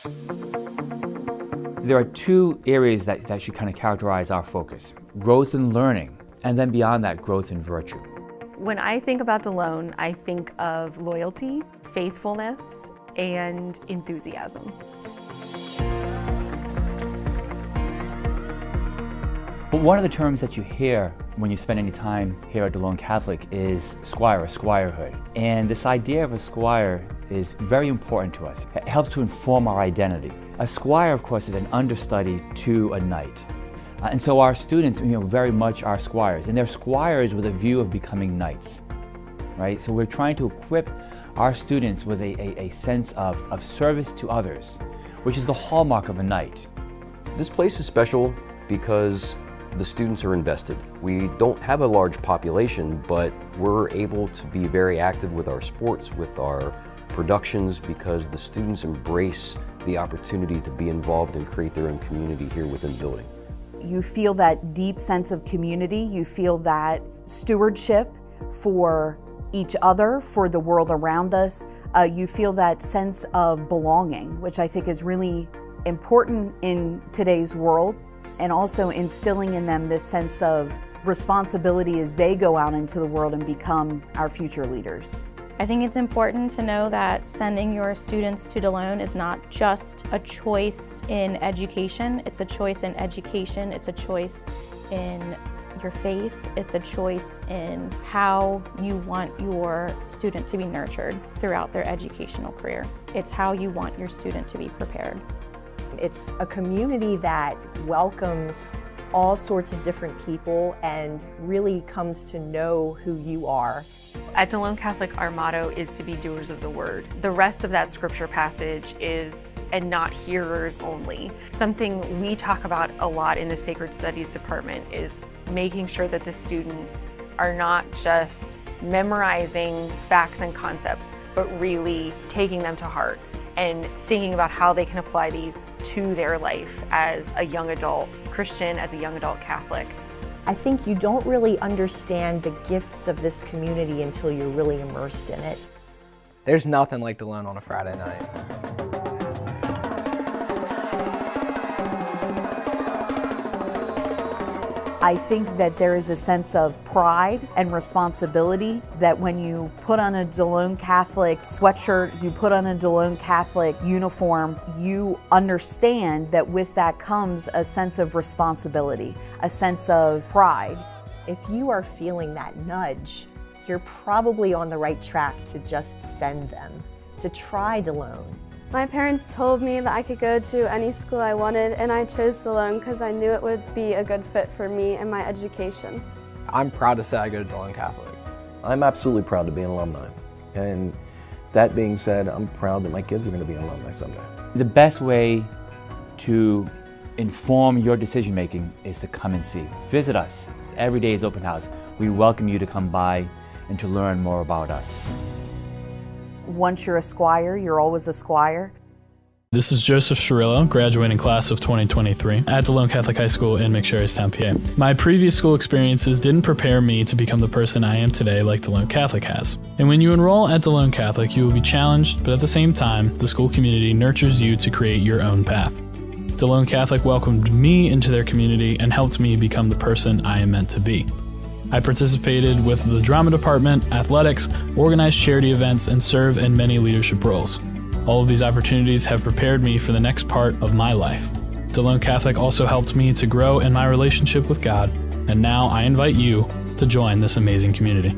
There are two areas that should kind of characterize our focus: growth in learning, and then beyond that, growth in virtue. When I think about Delone, I think of loyalty, faithfulness, and enthusiasm. But one of the terms that you hear when you spend any time here at Delone Catholic is squire or squirehood. And this idea of a squire is very important to us. It helps to inform our identity. A squire, of course, is an understudy to a knight. And so our students, very much are squires. And they're squires with a view of becoming knights, right? So we're trying to equip our students with a sense of service to others, which is the hallmark of a knight. This place is special because the students are invested. We don't have a large population, but we're able to be very active with our sports, with our productions, because the students embrace the opportunity to be involved and create their own community here within the building. You feel that deep sense of community, you feel that stewardship for each other, for the world around us. You feel that sense of belonging, which I think is really important in today's world, and also instilling in them this sense of responsibility as they go out into the world and become our future leaders. I think it's important to know that sending your students to Delone is not just a choice in education, it's a choice in education, it's a choice in your faith, it's a choice in how you want your student to be nurtured throughout their educational career. It's how you want your student to be prepared. It's a community that welcomes all sorts of different people and really comes to know who you are. At Delone Catholic, our motto is to be doers of the word. The rest of that scripture passage is, and not hearers only. Something we talk about a lot in the Sacred Studies department is making sure that the students are not just memorizing facts and concepts, but really taking them to heart and thinking about how they can apply these to their life as a young adult Christian, as a young adult Catholic. I think you don't really understand the gifts of this community until you're really immersed in it. There's nothing like Delone on a Friday night. I think that there is a sense of pride and responsibility that when you put on a Delone Catholic sweatshirt, you put on a Delone Catholic uniform, you understand that with that comes a sense of responsibility, a sense of pride. If you are feeling that nudge, you're probably on the right track to just send them, to try Delone. My parents told me that I could go to any school I wanted, and I chose Delone because I knew it would be a good fit for me and my education. I'm proud to say I go to Delone Catholic. I'm absolutely proud to be an alumni. And that being said, I'm proud that my kids are going to be alumni someday. The best way to inform your decision making is to come and see. Visit us. Every day is open house. We welcome you to come by and to learn more about us. Once you're a squire, you're always a squire. This is Joseph Shirillo, graduating class of 2023 at Delone Catholic High School in McSherrystown, PA. My previous school experiences didn't prepare me to become the person I am today like Delone Catholic has. And when you enroll at Delone Catholic, you will be challenged, but at the same time, the school community nurtures you to create your own path. Delone Catholic welcomed me into their community and helped me become the person I am meant to be. I participated with the drama department, athletics, organized charity events, and serve in many leadership roles. All of these opportunities have prepared me for the next part of my life. Delone Catholic also helped me to grow in my relationship with God, and now I invite you to join this amazing community.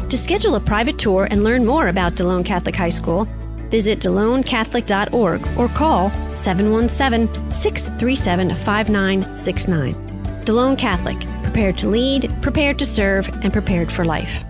To schedule a private tour and learn more about Delone Catholic High School, visit DeloneCatholic.org or call 717-637-5969. Delone Catholic, prepared to lead, prepared to serve, and prepared for life.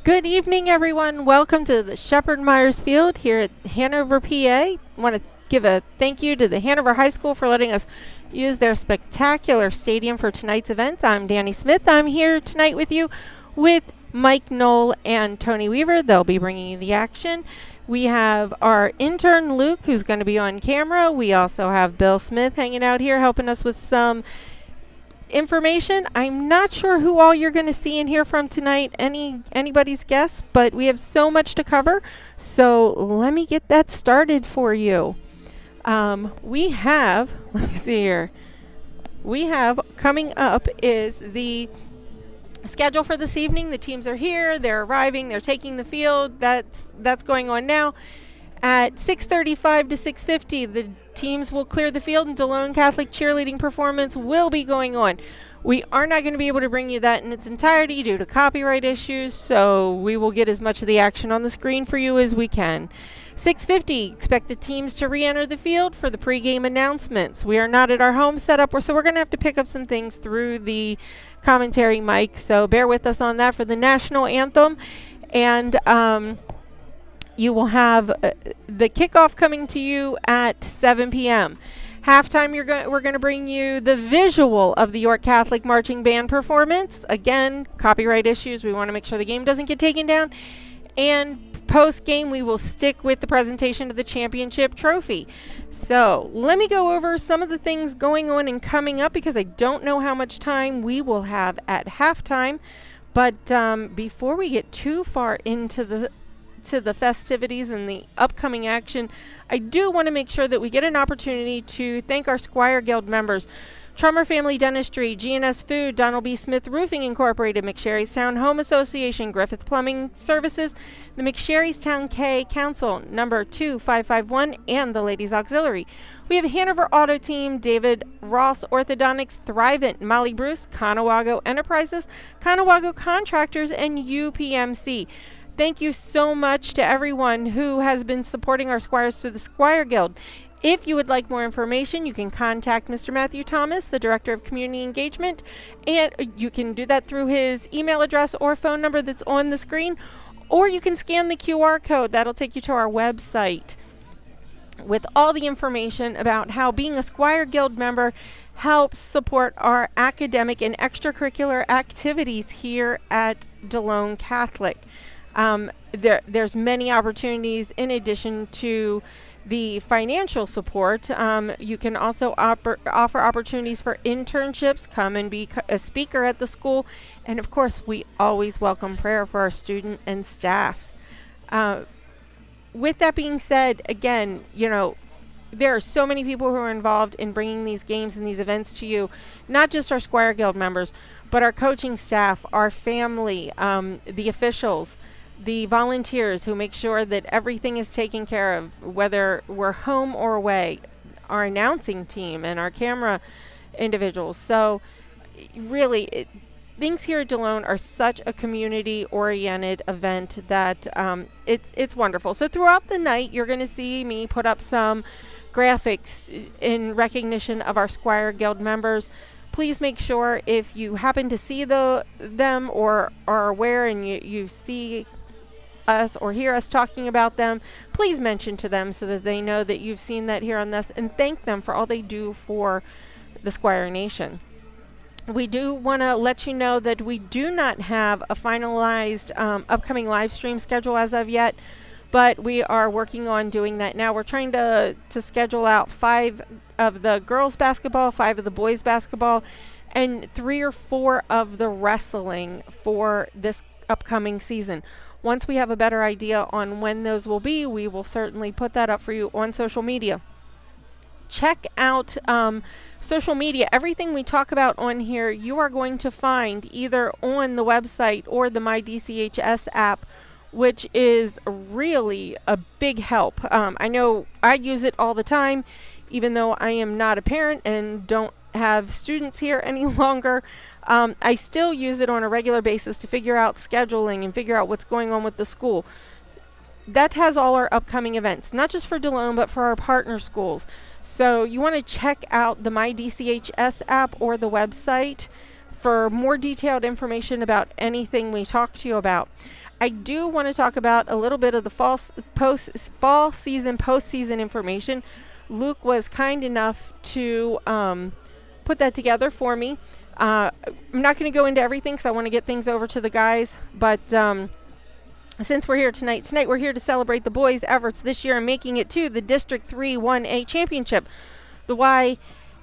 Good evening, everyone. Welcome to the Shepherd Myers Field here at Hanover, PA. I want to give a thank you to the Hanover High School for letting us use their spectacular stadium for tonight's event. I'm Danny Smith. I'm here tonight with you with Mike Knoll and Tony Weaver. They'll be bringing you the action. We have our intern Luke, who's going to be on camera. We also have Bill Smith hanging out here helping us with some information. I'm not sure who all you're going to see and hear from tonight, anybody's guess, but we have so much to cover. So let me get that started for you. We have, let me see here. We have coming up is the schedule for this evening. The teams are here, they're arriving, they're taking the field. That's going on now. At 6:35 to 6:50, the teams will clear the field and Delone Catholic cheerleading performance will be going on. We are not going to be able to bring you that in its entirety due to copyright issues, so we will get as much of the action on the screen for you as we can. 6:50, expect the teams to re-enter the field for the pregame announcements. We are not at our home setup, so we're going to have to pick up some things through the commentary mic, so bear with us on that for the national anthem. And you will have the kickoff coming to you at 7 p.m. Halftime, we're going to bring you the visual of the York Catholic Marching Band performance. Again, copyright issues. We want to make sure the game doesn't get taken down. And post-game, we will stick with the presentation of the championship trophy. So let me go over some of the things going on and coming up because I don't know how much time we will have at halftime. But before we get too far into the festivities and the upcoming action, I do want to make sure that we get an opportunity to thank our Squire Guild members. Trummer Family Dentistry, G&S Food, Donald B. Smith Roofing Incorporated, McSherrystown Home Association, Griffith Plumbing Services, the McSherrystown K Council, number 2551, and the Ladies Auxiliary. We have Hanover Auto Team, David Ross Orthodontics, Thrivent, Molly Bruce, Conawago Enterprises, Conawago Contractors, and UPMC. Thank you so much to everyone who has been supporting our Squires through the Squire Guild. If you would like more information, you can contact Mr. Matthew Thomas, the Director of Community Engagement, and you can do that through his email address or phone number that's on the screen, or you can scan the QR code. That'll take you to our website with all the information about how being a Squire Guild member helps support our academic and extracurricular activities here at Delone Catholic. There's many opportunities in addition to the financial support. You can also offer opportunities for internships, come and be a speaker at the school, and of course we always welcome prayer for our student and staffs. With that being said, again, there are so many people who are involved in bringing these games and these events to you, not just our Squire Guild members, but our coaching staff, our family, the officials, the volunteers who make sure that everything is taken care of, whether we're home or away, our announcing team and our camera individuals. So really, things here at Delone are such a community-oriented event that it's wonderful. So throughout the night, you're going to see me put up some graphics in recognition of our Squire Guild members. Please make sure if you happen to see them or are aware and you see us or hear us talking about them, please mention to them so that they know that you've seen that here on this, and thank them for all they do for the Squire Nation. We do want to let you know that we do not have a finalized upcoming live stream schedule as of yet, but we are working on doing that now. We're trying to schedule out 5 of the girls basketball, 5 of the boys basketball, and 3 or 4 of the wrestling for this upcoming season. Once we have a better idea on when those will be, we will certainly put that up for you on social media. Check out social media. Everything we talk about on here, you are going to find either on the website or the MyDCHS app, which is really a big help. I know I use it all the time, even though I am not a parent and don't have students here any longer. I still use it on a regular basis to figure out scheduling and figure out what's going on with the school. That has all our upcoming events, not just for Delone, but for our partner schools. So you want to check out the MyDCHS app or the website for more detailed information about anything we talk to you about. I do want to talk about a little bit of the fall season, postseason information. Luke was kind enough to put that together for me. I'm not going to go into everything because I want to get things over to the guys, but since we're here tonight we're here to celebrate the boys' efforts this year and making it to the District 3 1A championship. The Y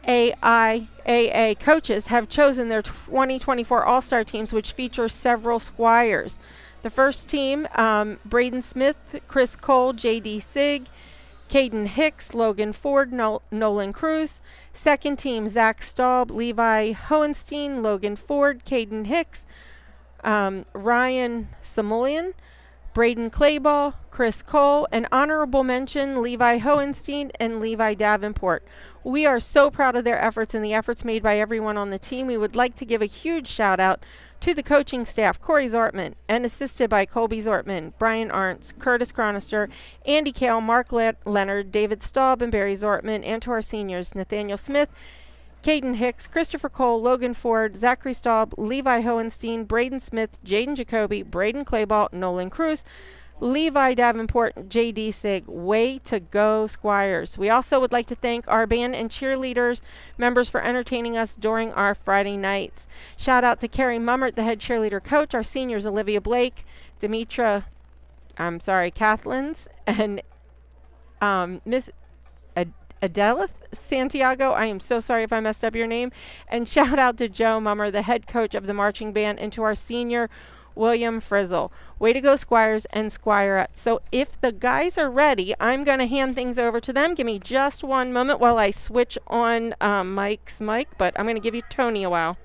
AIAA coaches have chosen their 2024 All-Star teams, which feature several Squires. The first team, Braden Smith, Chris Cole, J.D. Sigg, Caden Hicks, Logan Ford, Nolan Cruz. Second team, Zach Staub, Levi Hohenstein, Logan Ford, Caden Hicks, Ryan Samulian, Braden Clayball, Chris Cole, and honorable mention, Levi Hohenstein and Levi Davenport. We are so proud of their efforts and the efforts made by everyone on the team. We would like to give a huge shout out to the coaching staff, Corey Zortman, and assisted by Colby Zortman, Brian Arntz, Curtis Chronister, Andy Kale, Mark Leonard, David Staub, and Barry Zortman, and to our seniors, Nathaniel Smith, Caden Hicks, Christopher Cole, Logan Ford, Zachary Staub, Levi Hohenstein, Braden Smith, Jaden Jacoby, Braden Clayball, Nolan Cruz, Levi Davenport, J.D. Sigg. Way to go, Squires. We also would like to thank our band and cheerleaders members for entertaining us during our Friday nights. Shout out to Carrie Mummert, the head cheerleader coach, our seniors Olivia Blake, Kathlins, and Miss Adelith Santiago. I am so sorry if I messed up your name. And shout out to Joe Mummer, the head coach of the marching band, and to our senior William Frizzle. Way to go, Squires and Squirettes. So if the guys are ready, I'm going to hand things over to them. Give me just one moment while I switch on Mike's mic, but I'm going to give you Tony a while.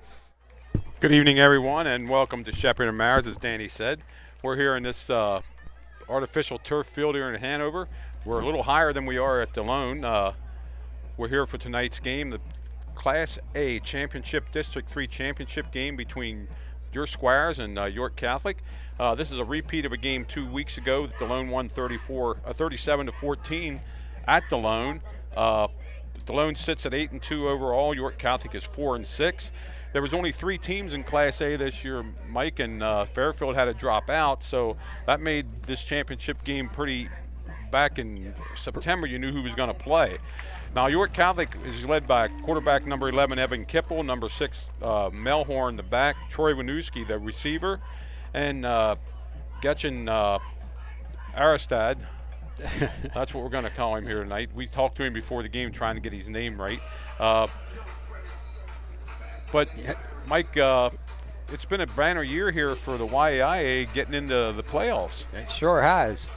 Good evening, everyone, and welcome to Shepherd and Myers, as Danny said. We're here in this artificial turf field here in Hanover. We're a little higher than we are at Delone. We're here for tonight's game, the Class A Championship District 3 Championship game between your Squires and York Catholic. This is a repeat of a game 2 weeks ago. Delone won 37-14 at Delone. Delone sits at 8-2 overall. York Catholic is 4-6. There was only 3 teams in Class A this year. Mike and Fairfield had to drop out, so that made this championship game pretty. Back in September, you knew who was going to play. Now, York Catholic is led by quarterback number 11, Evan Kipple, number 6, Melhorn, the back, Troy Winooski, the receiver, and Getchen Aristad. That's what we're going to call him here tonight. We talked to him before the game trying to get his name right. But, Mike, it's been a banner year here for the YAIA getting into the playoffs. It sure has.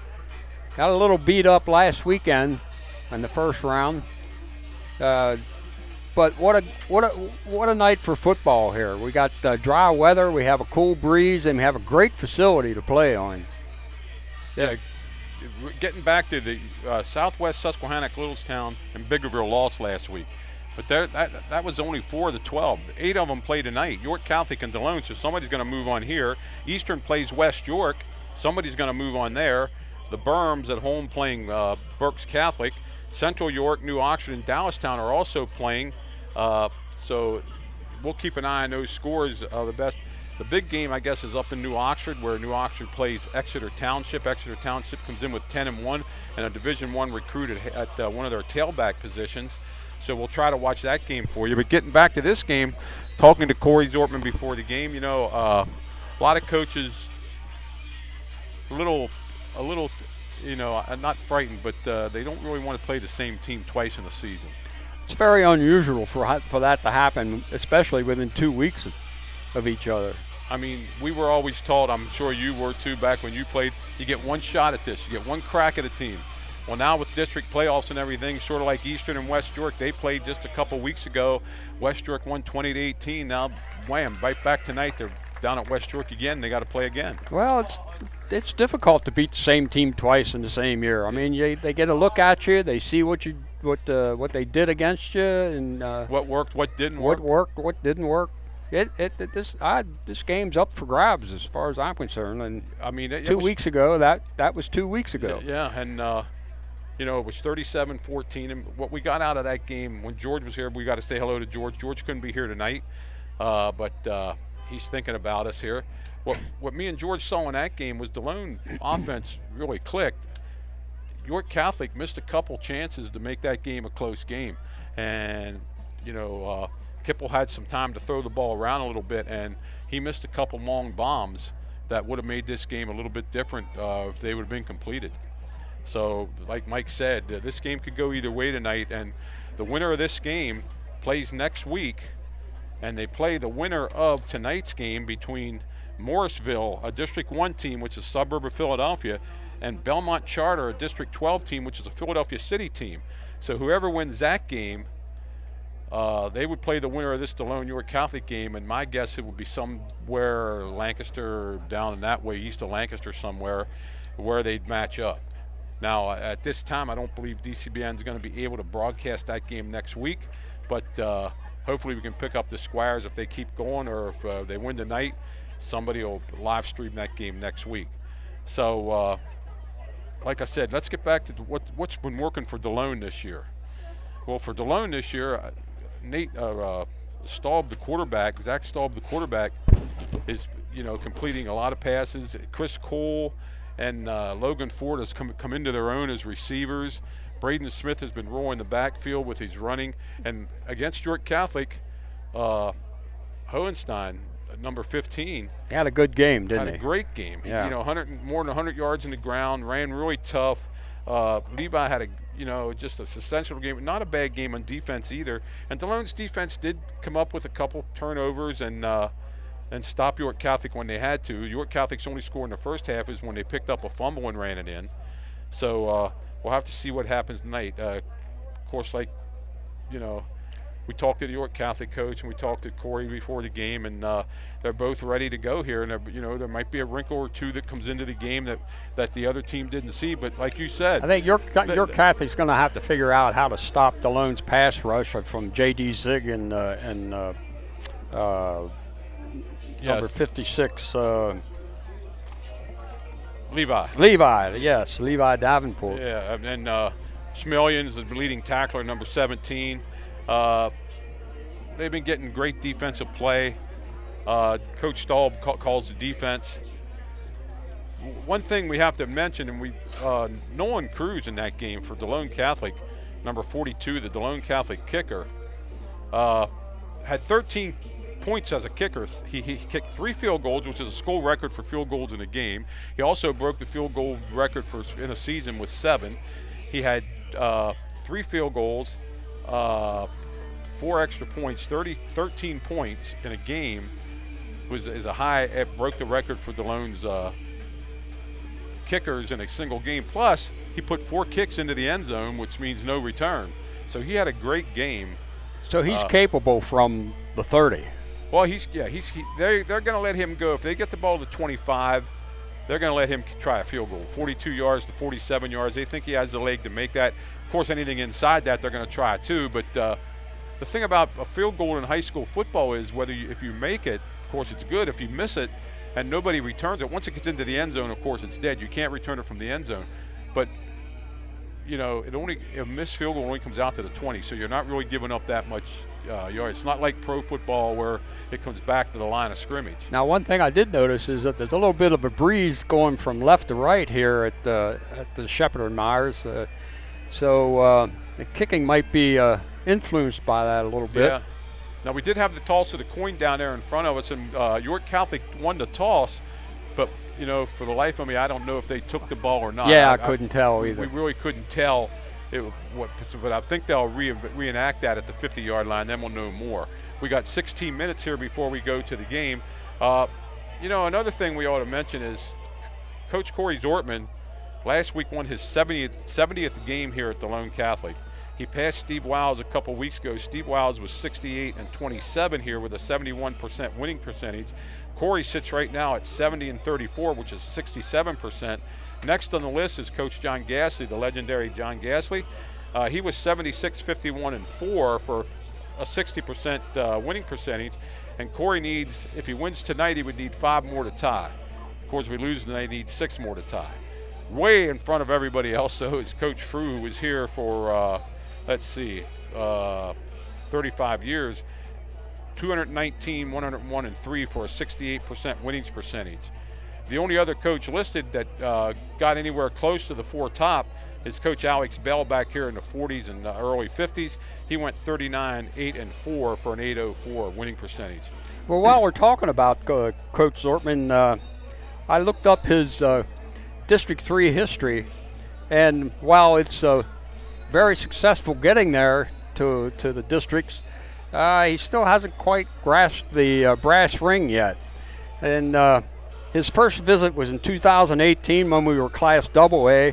Got a little beat up last weekend in the first round. But what a night for football here. We got dry weather, we have a cool breeze, and we have a great facility to play on. Yeah, getting back to the Southwest Susquehannock, Littlestown, and Biggerville lost last week. But that was only 4 of the 12. 8 of them play tonight. York Catholic and Delone, so somebody's going to move on here. Eastern plays West York. Somebody's going to move on there. The Berms at home playing Berks Catholic. Central York, New Oxford, and Dallastown are also playing. So we'll keep an eye on those scores. The big game, I guess, is up in New Oxford, where New Oxford plays Exeter Township. Exeter Township comes in with 10-1 and a Division I recruit at one of their tailback positions. So we'll try to watch that game for you. But getting back to this game, talking to Corey Zortman before the game, a lot of coaches a little, not frightened, but they don't really want to play the same team twice in a season. It's very unusual for that to happen, especially within 2 weeks of each other. I mean, we were always taught, I'm sure you were too, back when you played, you get one shot at this, you get one crack at a team. Well, now with district playoffs and everything, sort of like Eastern and West York, they played just a couple weeks ago. West York won 20-18. Now, wham, right back tonight. They're down at West York again. They got to play again. Well, it's difficult to beat the same team twice in the same year. I mean, they get a look at you. They see what they did against you, and what worked, what didn't work. What worked, what didn't work. This game's up for grabs as far as I'm concerned. And I mean, 2 weeks ago, that was 2 weeks ago. Yeah, and it was 37-14. And what we got out of that game, when George was here, we got to say hello to George. George couldn't be here tonight, but he's thinking about us here. What me and George saw in that game was Delone offense really clicked. York Catholic missed a couple chances to make that game a close game, and Kipple had some time to throw the ball around a little bit, and he missed a couple long bombs that would have made this game a little bit different if they would have been completed. So, like Mike said, this game could go either way tonight, and the winner of this game plays next week, and they play the winner of tonight's game between Morrisville, a District 1 team, which is a suburb of Philadelphia, and Belmont Charter, a District 12 team, which is a Philadelphia City team. So whoever wins that game, they would play the winner of this Delone York Catholic game, and my guess it would be somewhere Lancaster, down in that way, east of Lancaster somewhere, where they'd match up. Now, at this time, I don't believe DCBN is going to be able to broadcast that game next week, but hopefully we can pick up the Squires if they keep going, or if they win tonight, somebody will live stream that game next week. So, like I said, let's get back to what's been working for Delone this year. Well, for Delone this year, Nate Staub, the quarterback, Zach Staub, the quarterback, is completing a lot of passes. Chris Cole and Logan Ford has come into their own as receivers. Braden Smith has been rolling the backfield with his running. And against York Catholic, Hohenstein, number 15, had a good game, didn't he? Had a great game. Yeah. More than 100 yards in the ground, ran really tough. Levi had just a sensational game, not a bad game on defense either. And Delone's defense did come up with a couple turnovers and stop York Catholic when they had to. York Catholic's only score in the first half is when they picked up a fumble and ran it in. So we'll have to see what happens tonight. Of course, we talked to the York Catholic coach and we talked to Corey before the game, and they're both ready to go here. And there might be a wrinkle or two that comes into the game that the other team didn't see. But like you said, I think York Catholic's going to have to figure out how to stop Delone's pass rush from J.D. Zig and number 56. Levi, yes, Levi Davenport. Yeah, and Schmelian is the leading tackler, number 17. They've been getting great defensive play. Coach Staub calls the defense. One thing we have to mention, and Nolan Cruz in that game for Delone Catholic, number 42, the Delone Catholic kicker, had 13 points as a kicker. He kicked 3 field goals, which is a school record for field goals in a game. He also broke the field goal record in a season with 7. He had 3 field goals, 4 extra points, 13 points in a game is a high. It broke the record for Delone's kickers in a single game. Plus, he put 4 kicks into the end zone, which means no return. So he had a great game. So he's capable from the 30. Well, they're going to let him go. If they get the ball to 25, they're going to let him try a field goal. 42 yards to 47 yards. They think he has the leg to make that. Of course, anything inside that, they're going to try too. But the thing about a field goal in high school football is if you make it, of course, it's good. If you miss it and nobody returns it, once it gets into the end zone, of course, it's dead. You can't return it from the end zone. But a missed field goal only comes out to the 20, so you're not really giving up that much yards. It's not like pro football where it comes back to the line of scrimmage. Now, one thing I did notice is that there's a little bit of a breeze going from left to right here at the Shepherd and Myers. So the kicking might be influenced by that a little bit. Yeah. Now, we did have the toss of the coin down there in front of us, and York Catholic won the toss, but for the life of me, I don't know if they took the ball or not. Yeah, I couldn't tell either. We really couldn't tell. But I think they'll reenact that at the 50-yard line. Then we'll know more. We got 16 minutes here before we go to the game. Another thing we ought to mention is Coach Corey Zortman last week won his 70th game here at Delone Catholic. He passed Steve Wiles a couple weeks ago. Steve Wiles was 68-27 here with a 71% winning percentage. Corey sits right now at 70-34, which is 67%. Next on the list is Coach John Gasly, the legendary John Gasly. He was 76-51-4 for a 60% winning percentage. And Corey needs, if he wins tonight, he would need 5 more to tie. Of course, if we lose tonight, he needs 6 more to tie. Way in front of everybody else, though, is Coach Frew, who was here for, 35 years. 219, 101, and 3 for a 68% winnings percentage. The only other coach listed that got anywhere close to the 4 top is Coach Alex Bell back here in the 40s and early 50s. He went 39, 8, and 4 for an 804 winning percentage. Well, while we're talking about Coach Zortman, I looked up his District 3 history, and while it's very successful getting there to the districts, He still hasn't quite grasped the brass ring yet. And his first visit was in 2018 when we were Class AA.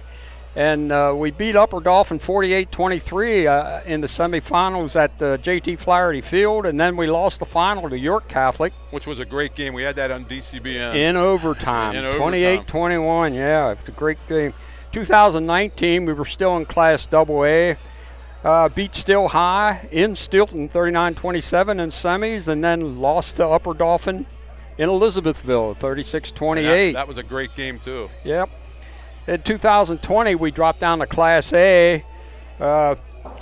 And we beat Upper Dauphin 48-23 in the semifinals at JT Flaherty Field, and then we lost the final to York Catholic. Which was a great game. We had that on DCBN. In overtime. 28-21, yeah, it was a great game. 2019, we were still in Class AA. Beat Still High in Stilton 39-27 in semis, and then lost to Upper Dauphin in Elizabethville 36-28. That was a great game, too. Yep. In 2020, we dropped down to Class A,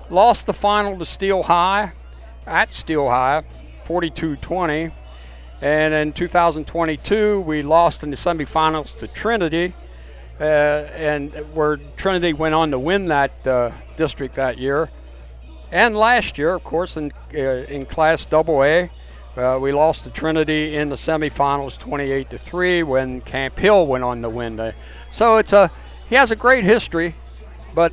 lost the final to Steel High, at Steel High, 42-20. And in 2022, we lost in the semifinals to Trinity, and where Trinity went on to win that district that year. And last year, of course, in Class AA, we lost to Trinity in the semifinals 28-3 when Camp Hill went on to win. So he has a great history, but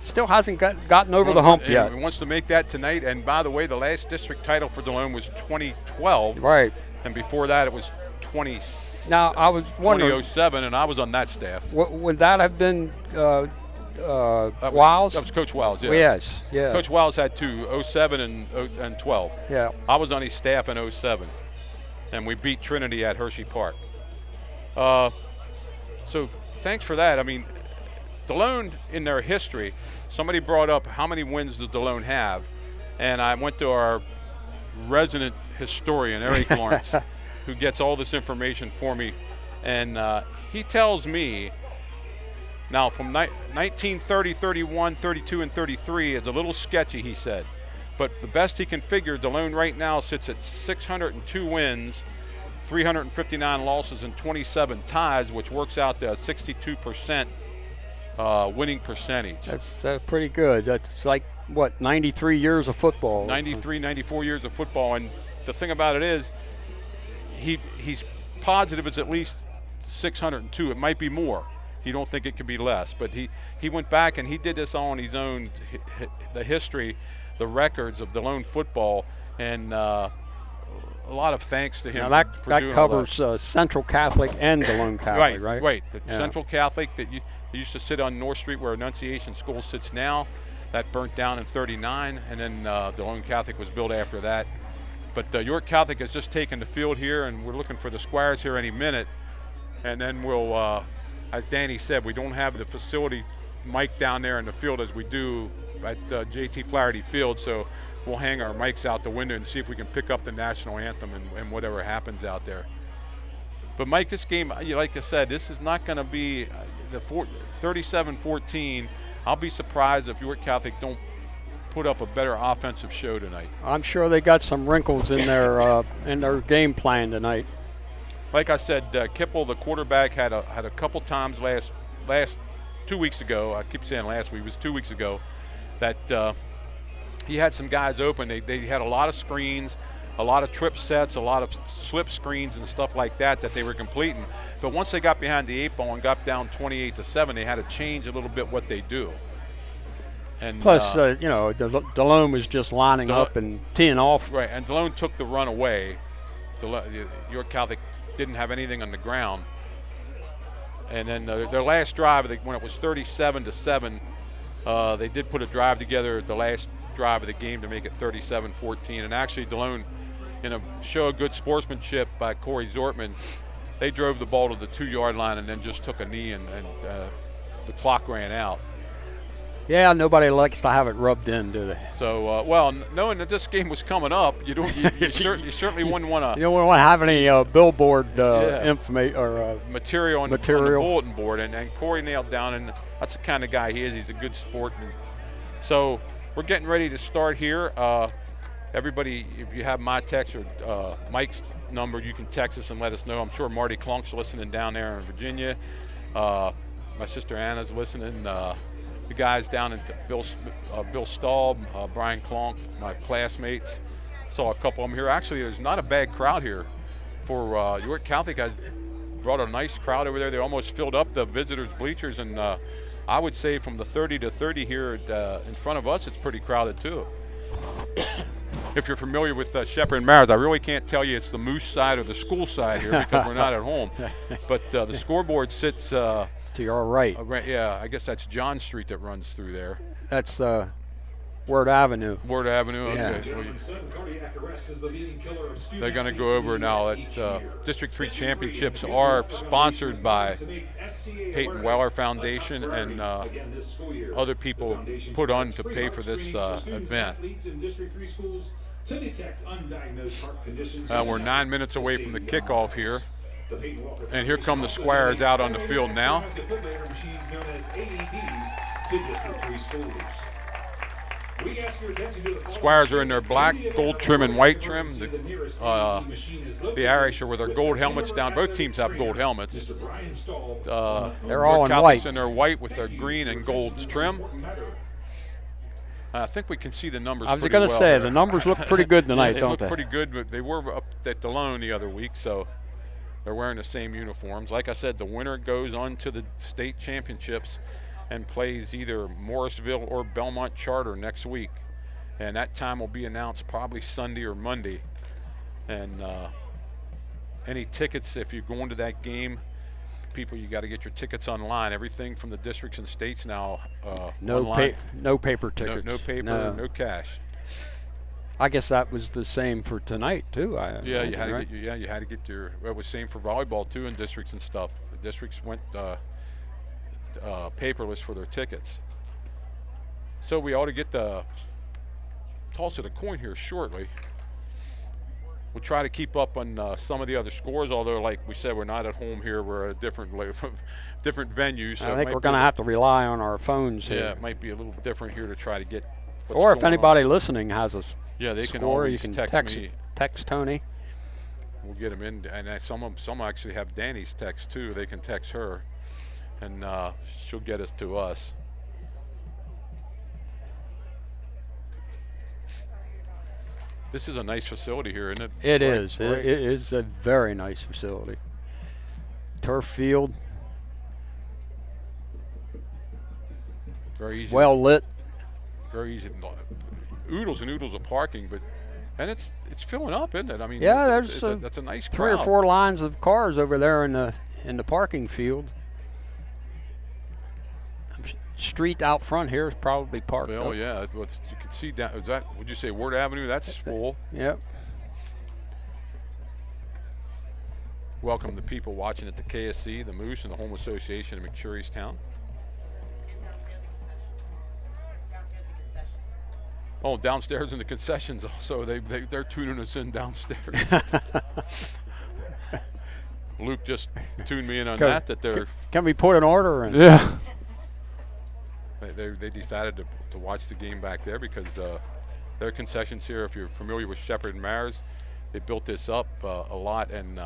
still hasn't gotten over the hump yet. He wants to make that tonight. And by the way, the last district title for Delone was 2012. Right. And before that, it was 2007, and I was on that staff. Would that have been Wiles? That was Coach Wiles, yeah. Yes, yeah. Coach Wiles had two, 07 and 12. Yeah. I was on his staff in 07, and we beat Trinity at Hershey Park. So thanks for that. I mean, Delone, in their history, somebody brought up how many wins does Delone have, and I went to our resident historian, Eric Lawrence, who gets all this information for me, and he tells me, now from 1930, 31, 32, and 33, it's a little sketchy, he said, but the best he can figure, Delone right now sits at 602 wins, 359 losses, and 27 ties, which works out to a 62% winning percentage. That's pretty good. That's like, what, 93 years of football? 93, 94 years of football. And the thing about it is, he's positive it's at least 602. It might be more. He don't think it could be less. But he went back and he did this all on his own, the history, the records of Delone football, and a lot of thanks to him. Now for doing covers all that. Central Catholic and Delone Catholic, right? Right. The Central Catholic that used to sit on North Street where Annunciation School sits now. That burnt down in 39, and then Delone Catholic was built after that. But York Catholic has just taken the field here, and we're looking for the Squires here any minute. And then we'll, as Danny said, we don't have the facility mic down there in the field as we do at JT Flaherty Field, so we'll hang our mics out the window and see if we can pick up the national anthem and whatever happens out there. But Mike, this game, like I said, this is not going to be the 37-14. I'll be surprised if York Catholic don't put up a better offensive show tonight. I'm sure they got some wrinkles in their game plan tonight. Like I said, Kipple, the quarterback, had a couple times last 2 weeks ago. I keep saying last week, it was 2 weeks ago, that he had some guys open. They had a lot of screens, a lot of trip sets, a lot of slip screens and stuff like that they were completing. But once they got behind the 8 ball and got down 28-7, they had to change a little bit what they do. And plus, Delone was just lining up and teeing off. Right, and Delone took the run away. York Catholic didn't have anything on the ground. And then their last drive, when it was 37-7, they did put a drive together at the last drive of the game to make it 37-14. And actually, Delone, in a show of good sportsmanship by Corey Zortman, they drove the ball to the 2-yard line and then just took a knee, and the clock ran out. Yeah, nobody likes to have it rubbed in, do they? So, well, knowing that this game was coming up, you certainly wouldn't want to. You don't want to have any billboard information or material on the bulletin board. And Corey nailed down, and that's the kind of guy he is. He's a good sportsman. So we're getting ready to start here. Everybody, if you have my text or Mike's number, you can text us and let us know. I'm sure Marty Klunk's listening down there in Virginia. My sister Anna's listening. The guys down in Bill Staub, Brian Klonk, my classmates. Saw a couple of them here. Actually, there's not a bad crowd here for York Catholic. I brought a nice crowd over there. They almost filled up the visitors' bleachers, and I would say from the 30 to 30 here in front of us, it's pretty crowded too. if you're familiar with Shepherd and Marist, I really can't tell you it's the Moose side or the school side here because we're not at home. But the scoreboard sits to your right. Yeah, I guess that's John Street that runs through there. That's Word Avenue. Word Avenue, okay. Yeah. They're going to go over now that District 3 championships are sponsored by Peyton Weller Foundation and other people put on to pay for this event. We're 9 minutes away from the kickoff here. And here come the Squires out on the field now. Squires are in their black, gold trim, and white trim. The Irish are with their gold helmets down. Both teams have gold helmets. They're all in Catholic's white. in their white with their green and gold trim. I think we can see the numbers. I was going to say, the numbers look pretty good tonight, they don't look they? pretty good, but they were up at Delone the other week, so they're wearing the same uniforms. Like I said, the winner goes on to the state championships and plays either Morrisville or Belmont Charter next week. And that time will be announced probably Sunday or Monday. And any tickets, if you're going to that game, people, you got to get your tickets online. Everything from the districts and states now online. No paper tickets. No paper, no cash. I guess that was the same for tonight too. Yeah, you had to get your. Well, it was same for volleyball too in districts and stuff. The districts went paperless for their tickets. So we ought to get the toss of the coin here shortly. We'll try to keep up on some of the other scores, although, like we said, we're not at home here. We're at a different venue. So I think we're going to have to rely on our phones here. Yeah, it might be a little different here to try to get what's or if going anybody on. listening has a they score, can always you can text me. Text Tony. We'll get them in, and some actually have Danny's text too. They can text her, and she'll get us to us. This is a nice facility here, isn't it? It is. It is a very nice facility. Turf field. Very easy. Well lit. Very easy. Oodles and oodles of parking, and it's filling up, isn't it? I mean, yeah, there's that's a nice 3 or 4 lines of cars over there in the parking field. Street out front here is probably parked. Oh yeah, you can see down. Is that? Would you say Ward Avenue? That's full. Yep. Welcome the people watching at the KSC, the Moose, and the Home Association of McSherrystown. Oh, downstairs in the concessions also. They're tuning us in downstairs. Luke just tuned me in on that they're. Can we put an order in? Yeah. They decided to watch the game back there because their concessions here, if you're familiar with Shepherd and Marist, they built this up a lot, and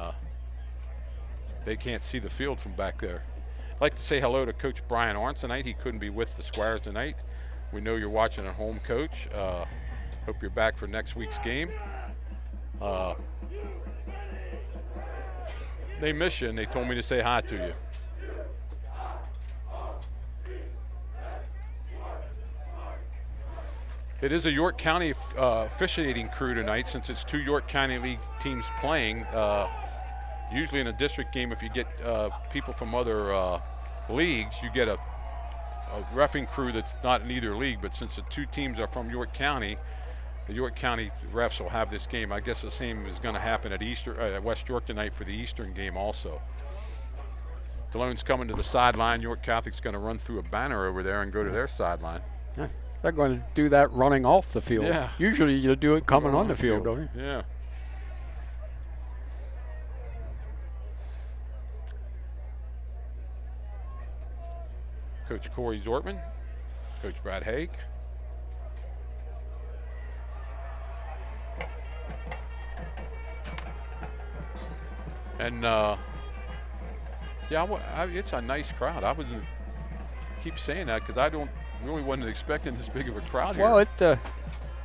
they can't see the field from back there. I'd like to say hello to Coach Brian Arntz tonight. He couldn't be with the Squires tonight. We know you're watching at home, Coach. Hope you're back for next week's game. They miss you, and they told me to say hi to you. It is a York County officiating crew tonight, since it's 2 York County League teams playing. Usually in a district game, if you get people from other leagues, you get a reffing crew that's not in either league, but since the 2 teams are from York County, the York County refs will have this game. I guess the same is going to happen at West York tonight for the Eastern game also. Delone's coming to the sideline. York Catholic's going to run through a banner over there and go to their sideline. Yeah. They're going to do that running off the field. Yeah. Usually you do it coming on the field, don't you? Yeah. Coach Corey Zortman, Coach Brad Haig. And it's a nice crowd. I keep saying that because I wasn't expecting this big of a crowd here. Well,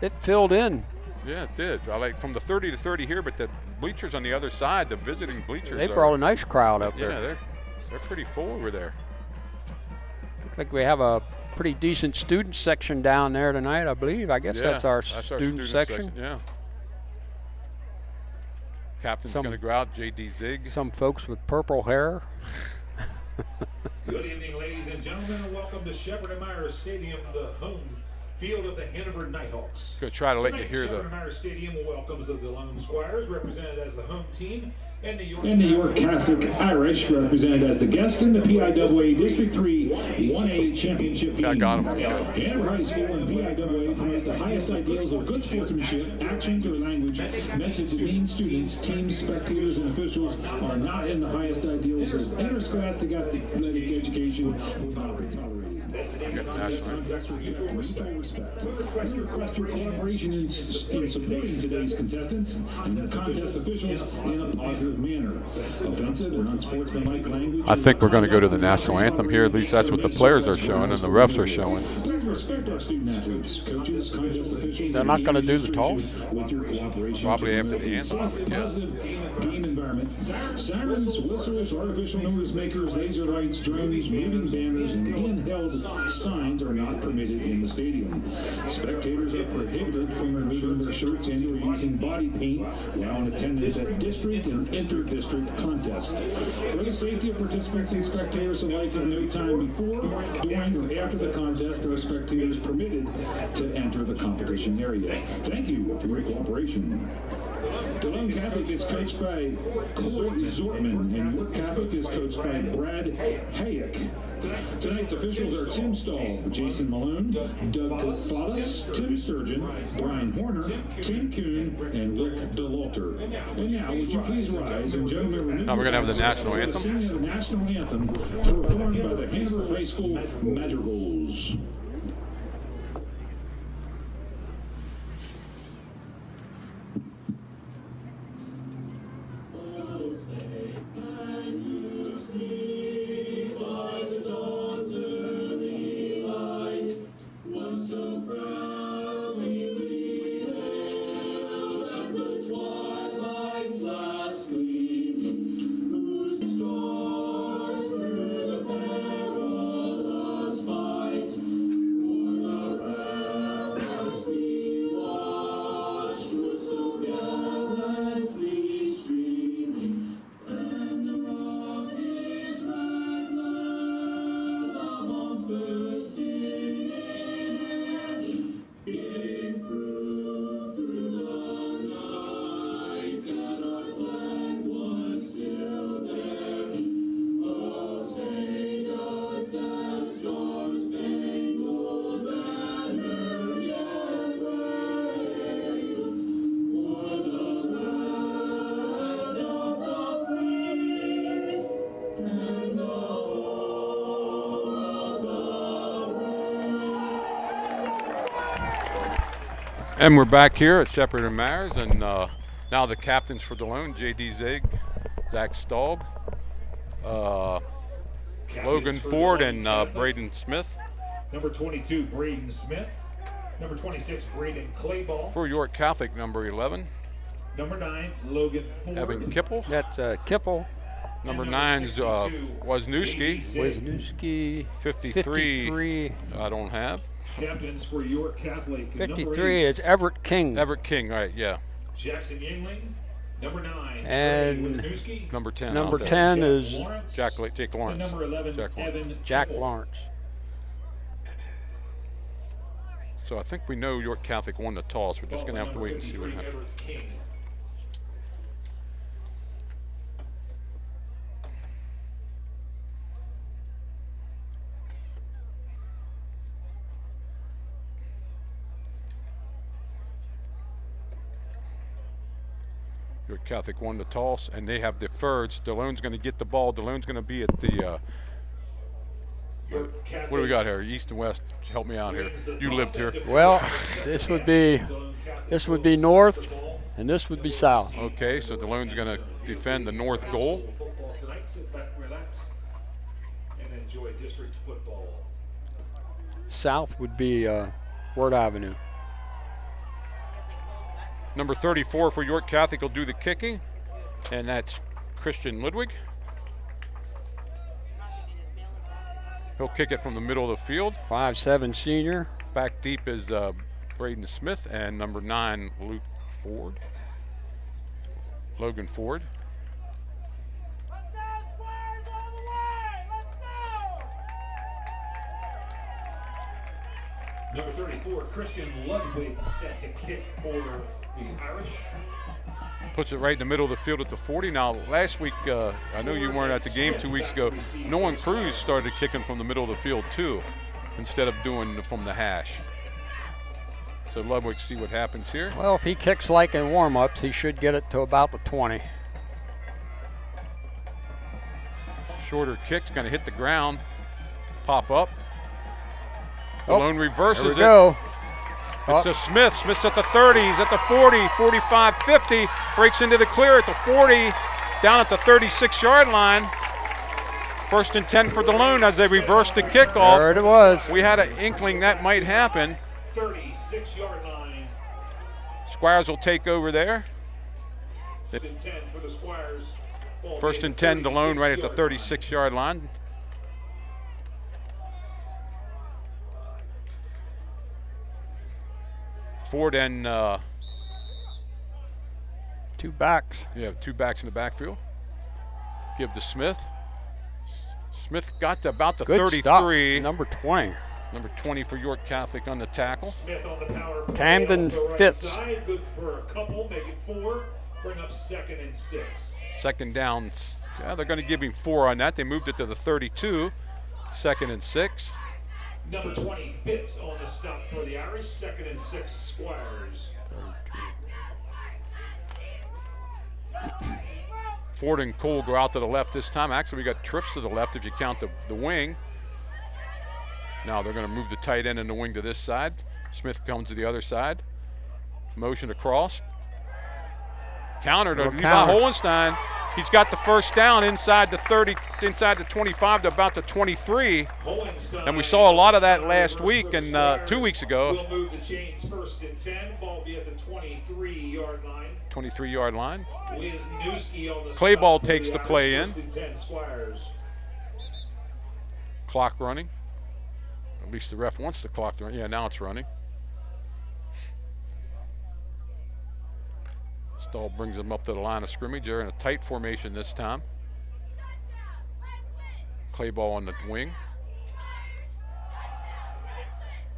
it filled in. Yeah, it did. I like from the 30 to 30 here, but the bleachers on the other side, the visiting bleachers. They brought a nice crowd up there. Yeah, they're pretty full over there. Looks like we have a pretty decent student section down there tonight, I believe. I guess that's our student section. Yeah. Captain's going to go out, J.D. Zig. Some folks with purple hair. Good evening, ladies and gentlemen, and welcome to Shepherd and Myers Stadium, the home field of the Hanover Nighthawks. Going to try to let Tonight, you hear Shepherd the... and Myers Stadium welcomes the Delone Squires, represented as the home team, and the York Catholic Irish, represented as the guest in the PIAA District 3 1A Championship game. I got him. Hanover High School and PIAA promotes the highest ideals of good sportsmanship, actions, or language meant to demean students. Teams, spectators, and officials are not in the highest ideals of interscholastic athletic education without tolerated. Today's contest reject mutual respect. We request your cooperation in supporting today's contestants and the contest officials in a positive manner. Offensive and unsportsmanlike language. I think we're going to go to the national anthem here. At least that's what the players are showing and the refs are showing. Please respect our student athletes, coaches, contest officials. They're not going to do the toss? With your cooperation. Probably after the anthem, yes. Game environment. Sirens, whistles, artificial noise makers, laser lights, drones, moving banners, and handheld signs are not permitted in the stadium. Spectators are prohibited from removing their shirts and or using body paint while in attendance at district and inter-district contests. For the safety of participants and spectators alike, at no time before, during, or after the contest are spectators permitted to enter the competition area. Thank you for your cooperation. Delone Catholic is coached by Corey Zortman, and York Catholic is coached by Brad Hayek. Tonight's officials are Tim Stahl, Jason Malone, Doug Kotfalis, Tim Sturgeon, Brian Horner, Tim Kuhn, and Rick DeLalter. And now, would you please rise and gentlemen, Now we're going to have the national anthem. Singing the national anthem performed by the Hanover High School Madrigals. And we're back here at Shepherd and Myers, and now the captains for Delone, J.D. Zig, Zach Staub, Logan Ford, and Braden Smith. Number 22, Braden Smith. Number 26, Braden Clayball. For York Catholic, number 11. Number 9, Logan Ford. Evan Kipple. That's Kipple. Number 9 is Wozniewski. Wozniewski. 53. I don't have. Captains for York Catholic. 53 is Everett King. Everett King, right, yeah. Jackson Yingling. Number 9, and Wozniewski. Number 10. Number 10 is Jake Lawrence. And number 11, Jack Lawrence. So I think we know York Catholic won the toss. We're just going to have to wait and see what happens. York Catholic won the toss, and they have deferred. Delone's going to get the ball. Delone's going to be at the what do we got here? East and west. Help me out here. You lived here. Well, this would be north, and this would be south. Okay, so Delone's going to defend the north goal. South would be Ward Avenue. Number 34 for York Catholic will do the kicking, and that's Christian Ludwig. He'll kick it from the middle of the field. 5'7" senior. Back deep is Braden Smith, and number 9, Luke Ford. Logan Ford. Number 34, Christian Ludwig, set to kick for the Irish. Puts it right in the middle of the field at the 40. Now, last week, I know you weren't at the game 2 weeks ago. Nolan Cruz started kicking from the middle of the field too, instead of doing from the hash. So Ludwig, see what happens here. Well, if he kicks like in warm-ups, he should get it to about the 20. Shorter kick's going to hit the ground, pop up. Oh, Delone reverses there we it. go. It's to Smith. Smith's at the 30. He's at the 40, 45, 50. Breaks into the clear at the 40. Down at the 36-yard line. 1st and 10 for Delone as they reverse the kickoff. There it was. We had an inkling that might happen. 36-yard line. Squires will take over there. 1st and 10 for the Squires. 1st and 10, Delone right at the 36-yard line. Ford and 2 backs. Yeah, 2 backs in the backfield. Give to Smith. Smith got to about the Good 33. Stop. Number 20. Number 20 for York Catholic on the tackle. Smith on the power play Camden off the right Fitz. side. Good for a couple, make it 4. Bring up 2nd and 6. 2nd down. Yeah, they're going to give him 4 on that. They moved it to the 32. 2nd and 6. Number 20 Fitz on the stop for the Irish. 2nd and 6 Squires. Ford and Cole go out to the left this time. Actually, we got trips to the left if you count the wing. Now they're going to move the tight end and the wing to this side. Smith comes to the other side. Motion across. Counter to Levi Hohenstein. He's got the 1st down inside the 30, inside the 25 to about the 23. And we saw a lot of that last week and 2 weeks ago. We'll move the chains 1st and 10. Ball be at the 23-yard line. 23-yard line. Wisniewski on the Play stop ball for takes the play in. 1st and 10 Squires. Clock running. At least the ref wants the clock to run. Yeah, now it's running. Stahl brings them up to the line of scrimmage. They're in a tight formation this time. Clay ball on the wing.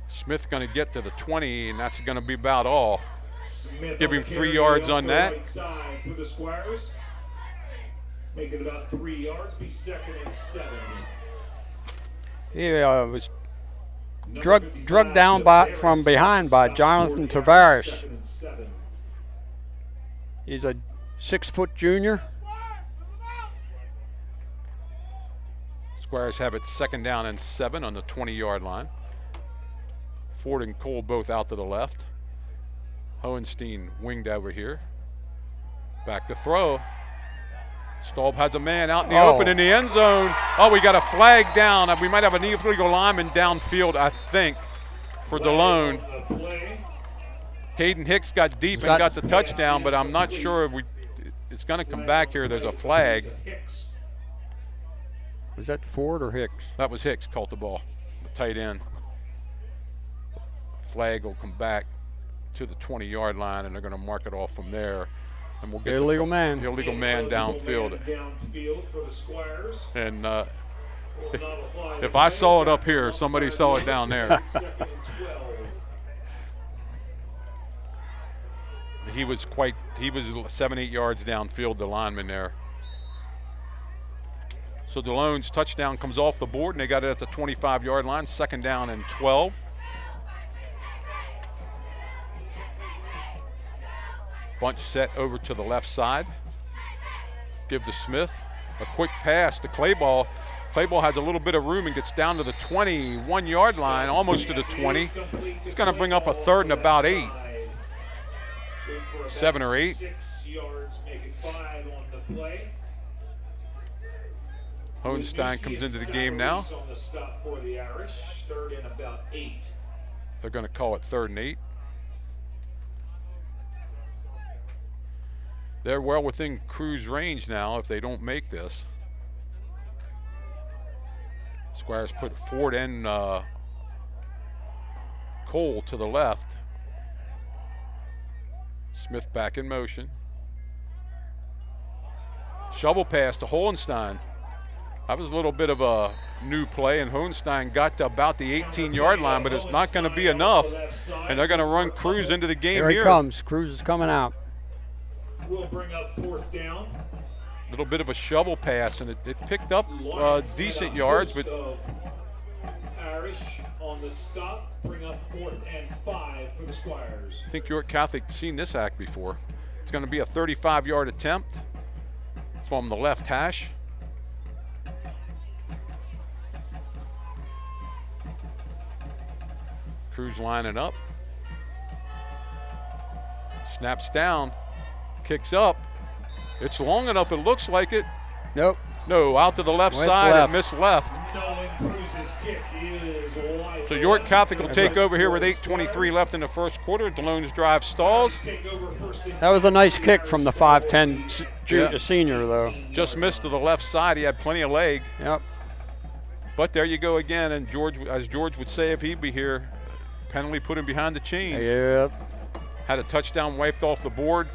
Smith going to get to the 20, and that's going to be about all. Smith Give on him the 3 carry yards off on the that. Right side for the Squires. Make it about 3 yards. Be 2nd and 7. He was drugged down from behind by Jonathan Tavares. 2nd and 7. He's a 6-foot junior. Squires have it 2nd down and 7 on the 20-yard line. Ford and Cole both out to the left. Hohenstein winged over here. Back to throw. Staub has a man out in the open in the end zone. Oh, we got a flag down. We might have an illegal lineman downfield, I think, for Delone. Caden Hicks got deep and got the touchdown, but I'm not sure it's going to come back here. There's a flag. Was that Ford or Hicks? That was Hicks, caught the ball, the tight end. Flag will come back to the 20-yard line, and they're going to mark it off from there. And we'll get illegal man. The illegal man downfield. For the Squires. And if I saw it up here, somebody saw it down there. He was 7-8 yards downfield, the lineman there. So Delone's touchdown comes off the board, and they got it at the 25-yard line, 2nd down and 12. Bunch set over to the left side. Give to Smith. A quick pass to Clayball. Clayball has a little bit of room and gets down to the 21-yard line, almost to the 20. He's going to bring up a 3rd and about 8. 7 or 8. 6 yards, make it 5 on the play. Hohenstein comes into the game now. On the stop for the Irish. 3rd and about 8. They're going to call it 3rd and 8. They're well within Cruz range now if they don't make this. Squires put Ford and Cole to the left. Smith back in motion. Shovel pass to Hohenstein. That was a little bit of a new play, and Hohenstein got to about the 18-yard line, but it's not going to be enough, and they're going to run Cruz into the game here. Here he comes. Cruz is coming out. Will bring up 4th down. A little bit of a shovel pass, and it picked up decent yards, but Irish on the stop, bring up 4th and 5 for the Squires. I think York Catholic seen this act before. It's going to be a 35-yard attempt from the left hash. Cruz lining up. Snaps down. Kicks up. It's long enough, it looks like it. Nope. No, out to the left side and missed left. So York Catholic will take over here with 8:23 left in the first quarter. Delone's drive stalls. That was a nice kick from the 5'10" senior, though. Just missed to the left side. He had plenty of leg. Yep. But there you go again, and George, as George would say if he'd be here, penalty put him behind the chains. Yep. Had a touchdown wiped off the board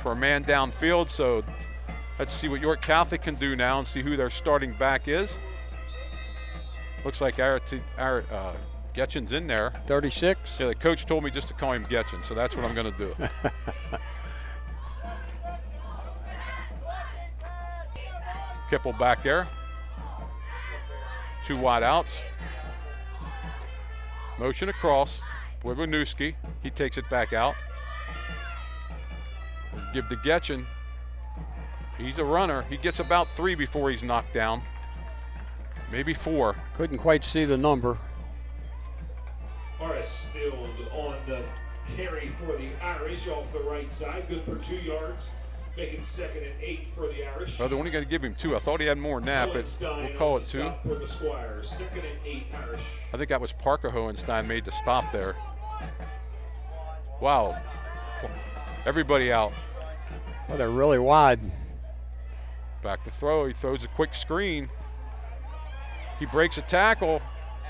for a man downfield, so let's see what York Catholic can do now and see who their starting back is. Looks like Getchin's in there. 36. Yeah, the coach told me just to call him Getchin, so that's what I'm going to do. Kipple back there. 2 wide outs. Motion across. Wibinewski. He takes it back out. Give to Getchin. He's a runner. He gets about 3 before he's knocked down. Maybe 4. Couldn't quite see the number. Horace still on the carry for the Irish off the right side. Good for 2 yards. Making 2nd and 8 for the Irish. Oh, they're only going to give him 2. I thought he had more than that, but we'll call it 2. For the Squires. 2nd and 8 Irish. I think that was Parker Hohenstein made the stop there. Wow. Everybody out. Well, they're really wide. Back to throw. He throws a quick screen. He breaks a tackle.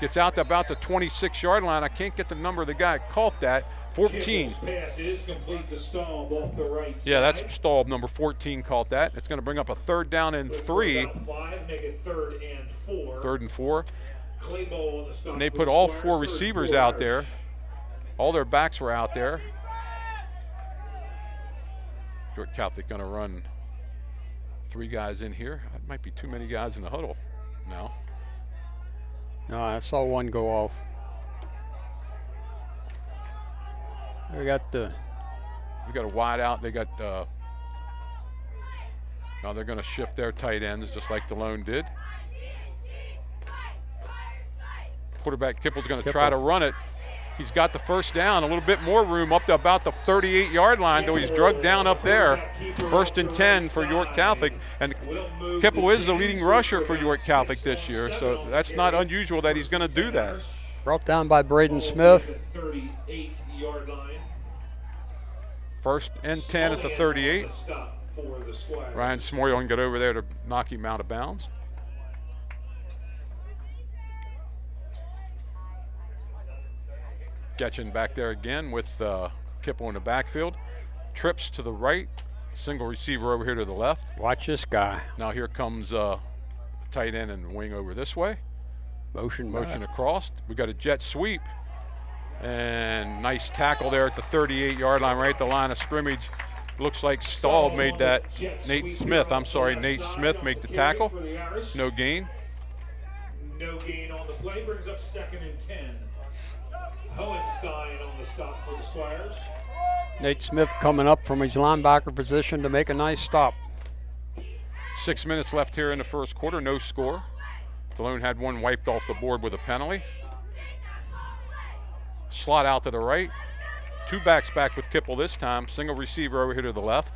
Gets out to about the 26-yard line. I can't get the number of the guy that caught that. 14. Pass is complete to Staub off the right Yeah, side. that's Staub. Number 14 caught that. It's going to bring up a 3rd down and 3. 5, make it 3rd and 4. 3rd and 4. Clayball on the stop. And they put all 4 receivers out there. All their backs were out there. York Catholic going to run 3 guys in here. That might be too many guys in the huddle now. No, I saw one go off. We got a wide out. They got now they're going to shift their tight ends just like Delone did. Quarterback Kipple's going to try to run it. He's got the 1st down, a little bit more room up to about the 38-yard line, though he's drugged down up there. 1st and 10 for York Catholic, and Kipple is the leading rusher for York Catholic this year, so that's not unusual that he's going to do that. Brought down by Braden Smith. 38-yard line. 1st and 10 at the 38. Ryan Smorion got over there to knock him out of bounds. Getchin back there again with Kipple in the backfield. Trips to the right. Single receiver over here to the left. Watch this guy. Now here comes tight end and wing over this way. Motion across. We got a jet sweep. And nice tackle there at the 38-yard line, right at the line of scrimmage. Looks like Staub made that. Nate Smith made the tackle. No gain. No gain on the play. Brings up 2nd and 10. Hohenstein on the stop for the Squires. Nate Smith coming up from his linebacker position to make a nice stop. 6 minutes left here in the first quarter, no score. Delone had one wiped off the board with a penalty. Slot out to the right. 2 backs back with Kipple this time. Single receiver over here to the left.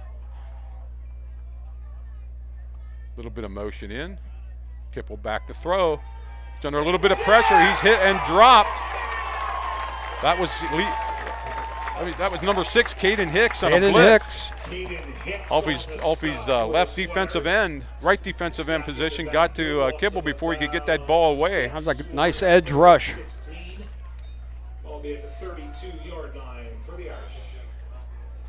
Little bit of motion in. Kipple back to throw. He's under a little bit of pressure. He's hit and dropped. That was number 6, Caden Hicks on a blitz. Off his left defensive end, right defensive end position, got to Kipple before he could get that ball away. That was like a nice edge rush. Ball be at the 32-yard line for the Irish.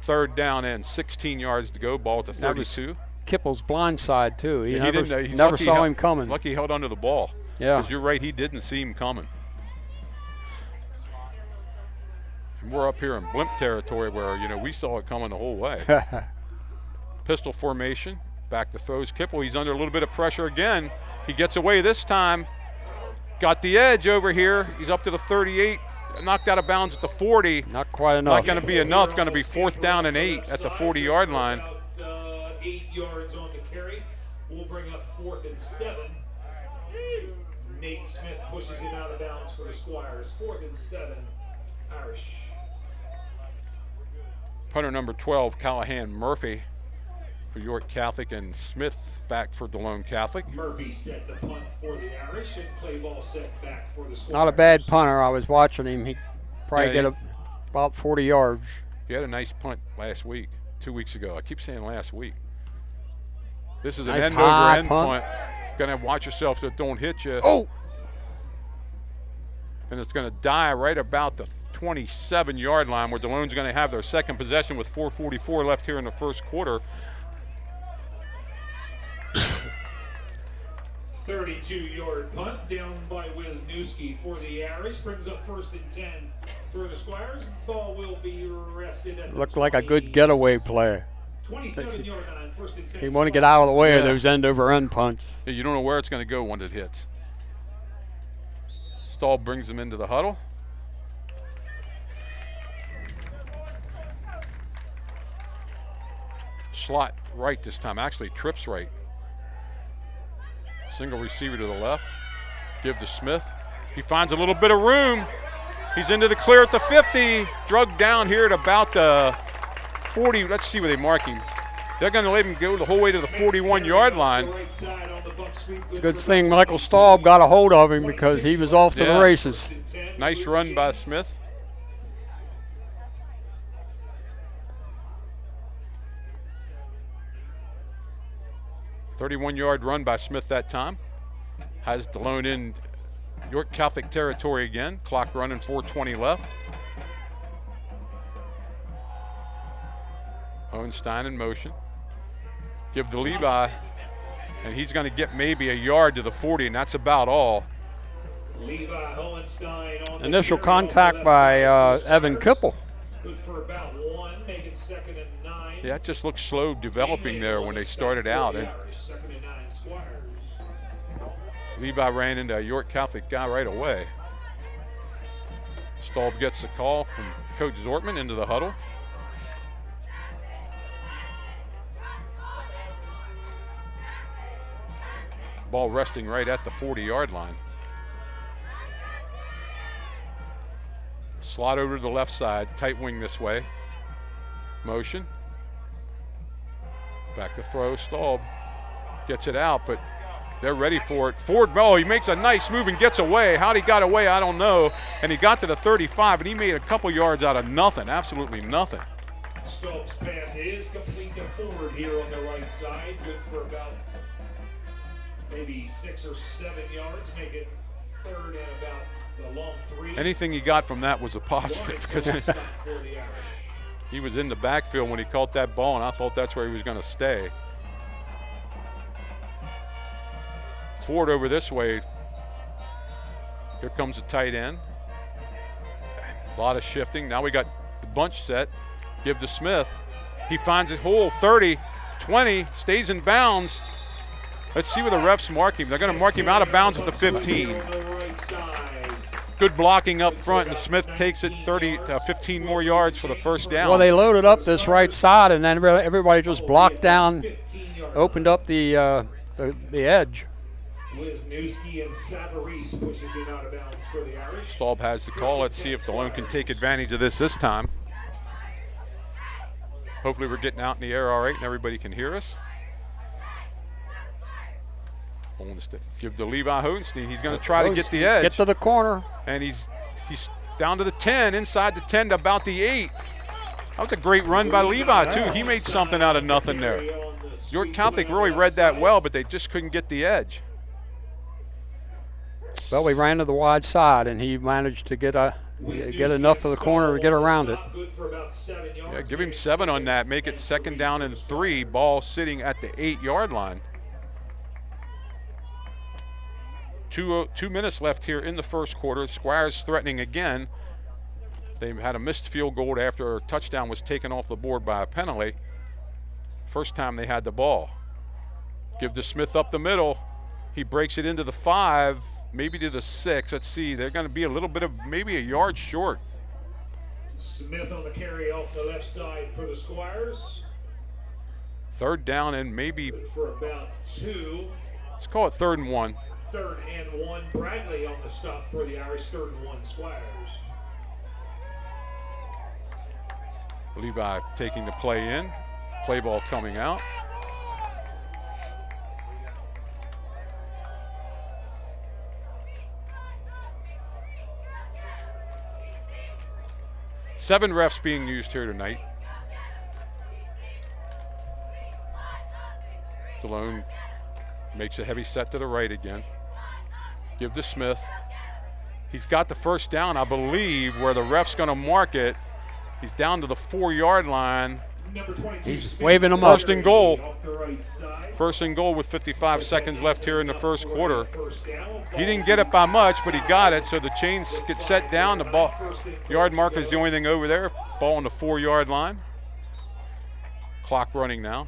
3rd down and 16 yards to go. Ball at the 32. Kipple's blind side too. He Yeah, never, he's never lucky saw him coming. Lucky he held onto the ball. Yeah. Because you're right, he didn't see him coming. And we're up here in blimp territory where, you know, we saw it coming the whole way. Pistol formation, back to throws. Kipple, he's under a little bit of pressure again. He gets away this time. Got the edge over here. He's up to the 38. Knocked out of bounds at the 40. Not quite enough. Not going to be enough. It's going to be 4th down and 8 at the 40-yard line. 8 yards on the carry. We'll bring up 4th and 7. Nate Smith pushes him out of bounds for the Squires. 4th and 7, Irish. Punter number 12, Callahan Murphy for York Catholic, and Smith back for Delone Catholic. Murphy set the punt for the Irish, and play ball set back for the Squires. Not a bad punter. I was watching him. He probably Yeah, get about 40 yards. He had a nice punt last week, 2 weeks ago. I keep saying last week. This is an Nice end-over-end punt. Gonna watch yourself so it don't hit you. Oh! And it's gonna die right about the 27-yard line, where Delone's gonna have their second possession with 4:44 left here in the first quarter. 32-yard punt down by Wisniewski for the Irish. Brings up 1st and 10 for the Squires. Ball will be rested at Looked like a good getaway play. 27-yard line, 1st and 10. You want to get out of the way of those end-over-end punts. Yeah, you don't know where it's going to go when it hits. Stahl brings them into the huddle. Slot right this time, actually trips right. Single receiver to the left. Give to Smith. He finds a little bit of room. He's into the clear at the 50. Drugged down here at about the 40. Let's see where they mark him. They're going to let him go the whole way to the 41-yard line. It's a good thing Michael Stahl got a hold of him because he was off to the races. Nice run by Smith. "31-yard run by Smith that time. Has Delone in York Catholic territory again. Clock running, 4:20 left. Hohenstein in motion. Give to Levi, and he's going to get maybe a yard to the 40, and that's about all. Levi Hohenstein on Initial contact by Evan Kipple. Good for about 1, make it 2nd and 9. Yeah, it just looks slow developing there when they started out. And 2nd and 9 Squires. Levi ran into a York Catholic guy right away. Staub gets the call from Coach Zortman into the huddle. Ball resting right at the 40-yard line. Slot over to the left side, tight wing this way. Motion. Back to throw, Staub gets it out, but they're ready for it. Ford, oh, he makes a nice move and gets away. How'd he got away, I don't know. And he got to the 35, and he made a couple yards out of nothing, absolutely nothing. Staub's pass is complete to Ford here on the right side. Good for about maybe 6 or 7 yards. Make it 3rd and about the long 3. Anything he got from that was a positive, because he was in the backfield when he caught that ball, and I thought that's where he was going to stay. Ford over this way. Here comes the tight end. A lot of shifting. Now we got the bunch set. Give to Smith. He finds his hole, 30, 20, stays in bounds. Let's see where the refs mark him. They're going to mark him out of bounds at the 15. Good blocking up front, and Smith takes it 15 more yards for the first down. Well, they loaded up this right side, and then everybody just blocked down, opened up the edge. Wisniewski and Savarese pushes him out of bounds for the Irish. Staub has the call. Let's see if Delone can take advantage of this time. Hopefully we're getting out in the air all right and everybody can hear us. Give to Levi Hohenstein. He's going to try to get the edge. Get to the corner. And he's down to the 10, inside the 10 to about the 8. That was a great run by Levi, too. He made something out of nothing there. York Catholic really read that well, but they just couldn't get the edge. Well, we ran to the wide side, and he managed to get Get enough of the corner to get around it. Yeah, give him 7 on that. Make it 2nd down and 3. Ball sitting at the 8-yard line. 2 minutes left here in the first quarter. Squires threatening again. They had a missed field goal after a touchdown was taken off the board by a penalty. First time they had the ball. Give to Smith up the middle. He breaks it into the 5, maybe to the 6. Let's see, they're going to be a little bit of maybe a yard short. Smith on the carry off the left side for the Squires. 3rd down and maybe. For about 2. Let's call it 3rd and 1. 3rd and 1. Bradley on the stop for the Irish. 3rd and 1 Squires. Levi taking the play in. Play ball coming out. Seven refs being used here tonight. Delone makes a heavy set to the right again. Give to Smith. He's got the 1st down, I believe, where the ref's going to mark it. He's down to the 4-yard line. He's waving them up. 1st and goal. 1st and goal with 55 seconds left here in the first quarter. He didn't get it by much, but he got it, so the chains get set down. The ball yard marker is the only thing over there. Ball on the 4-yard line. Clock running now.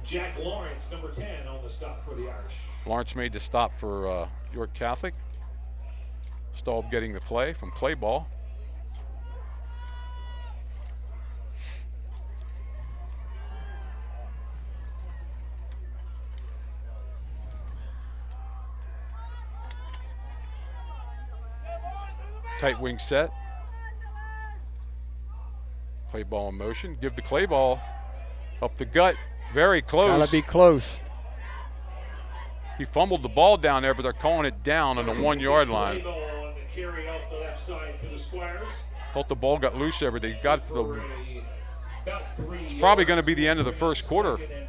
Jack Lawrence, number 10, on the stop for the Irish. Lawrence made the stop for York Catholic. Staub getting the play from play ball. Tight wing set. Clay ball in motion. Give the Clay ball up the gut. Very close. Gotta be close. He fumbled the ball down there, but they're calling it down on the 1-yard line. Thought the ball got loose there, but they got the. It's probably going to be the end of the first quarter. 2nd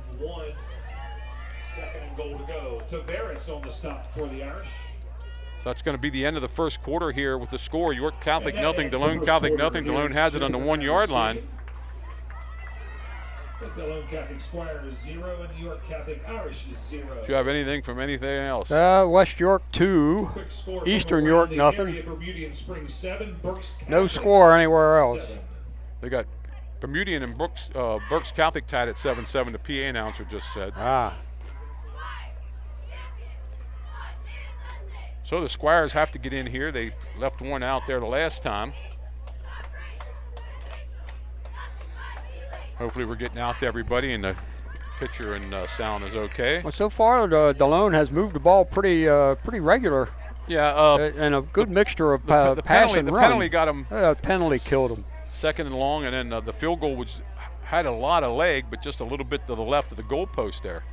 and goal to go. Tavares on the stop for the Irish. That's going to be the end of the first quarter here with the score. York Catholic nothing, Delone Catholic nothing. Delone has it on the 1-yard line. Delone Catholic Squires 0 and York Catholic Irish 0. Do you have anything from anything else? West York 2, Eastern York nothing. No score anywhere else. They got Bermudian and Berks Catholic tied at 7-7. The PA announcer just said. So the Squires have to get in here. They left one out there the last time. Hopefully we're getting out to everybody and the picture and sound is okay. Well, so far Delone has moved the ball pretty regular. Yeah. And a good mixture of pass and run. The penalty got him. Penalty killed him. 2nd and long, and then the field goal had a lot of leg, but just a little bit to the left of the goalpost there.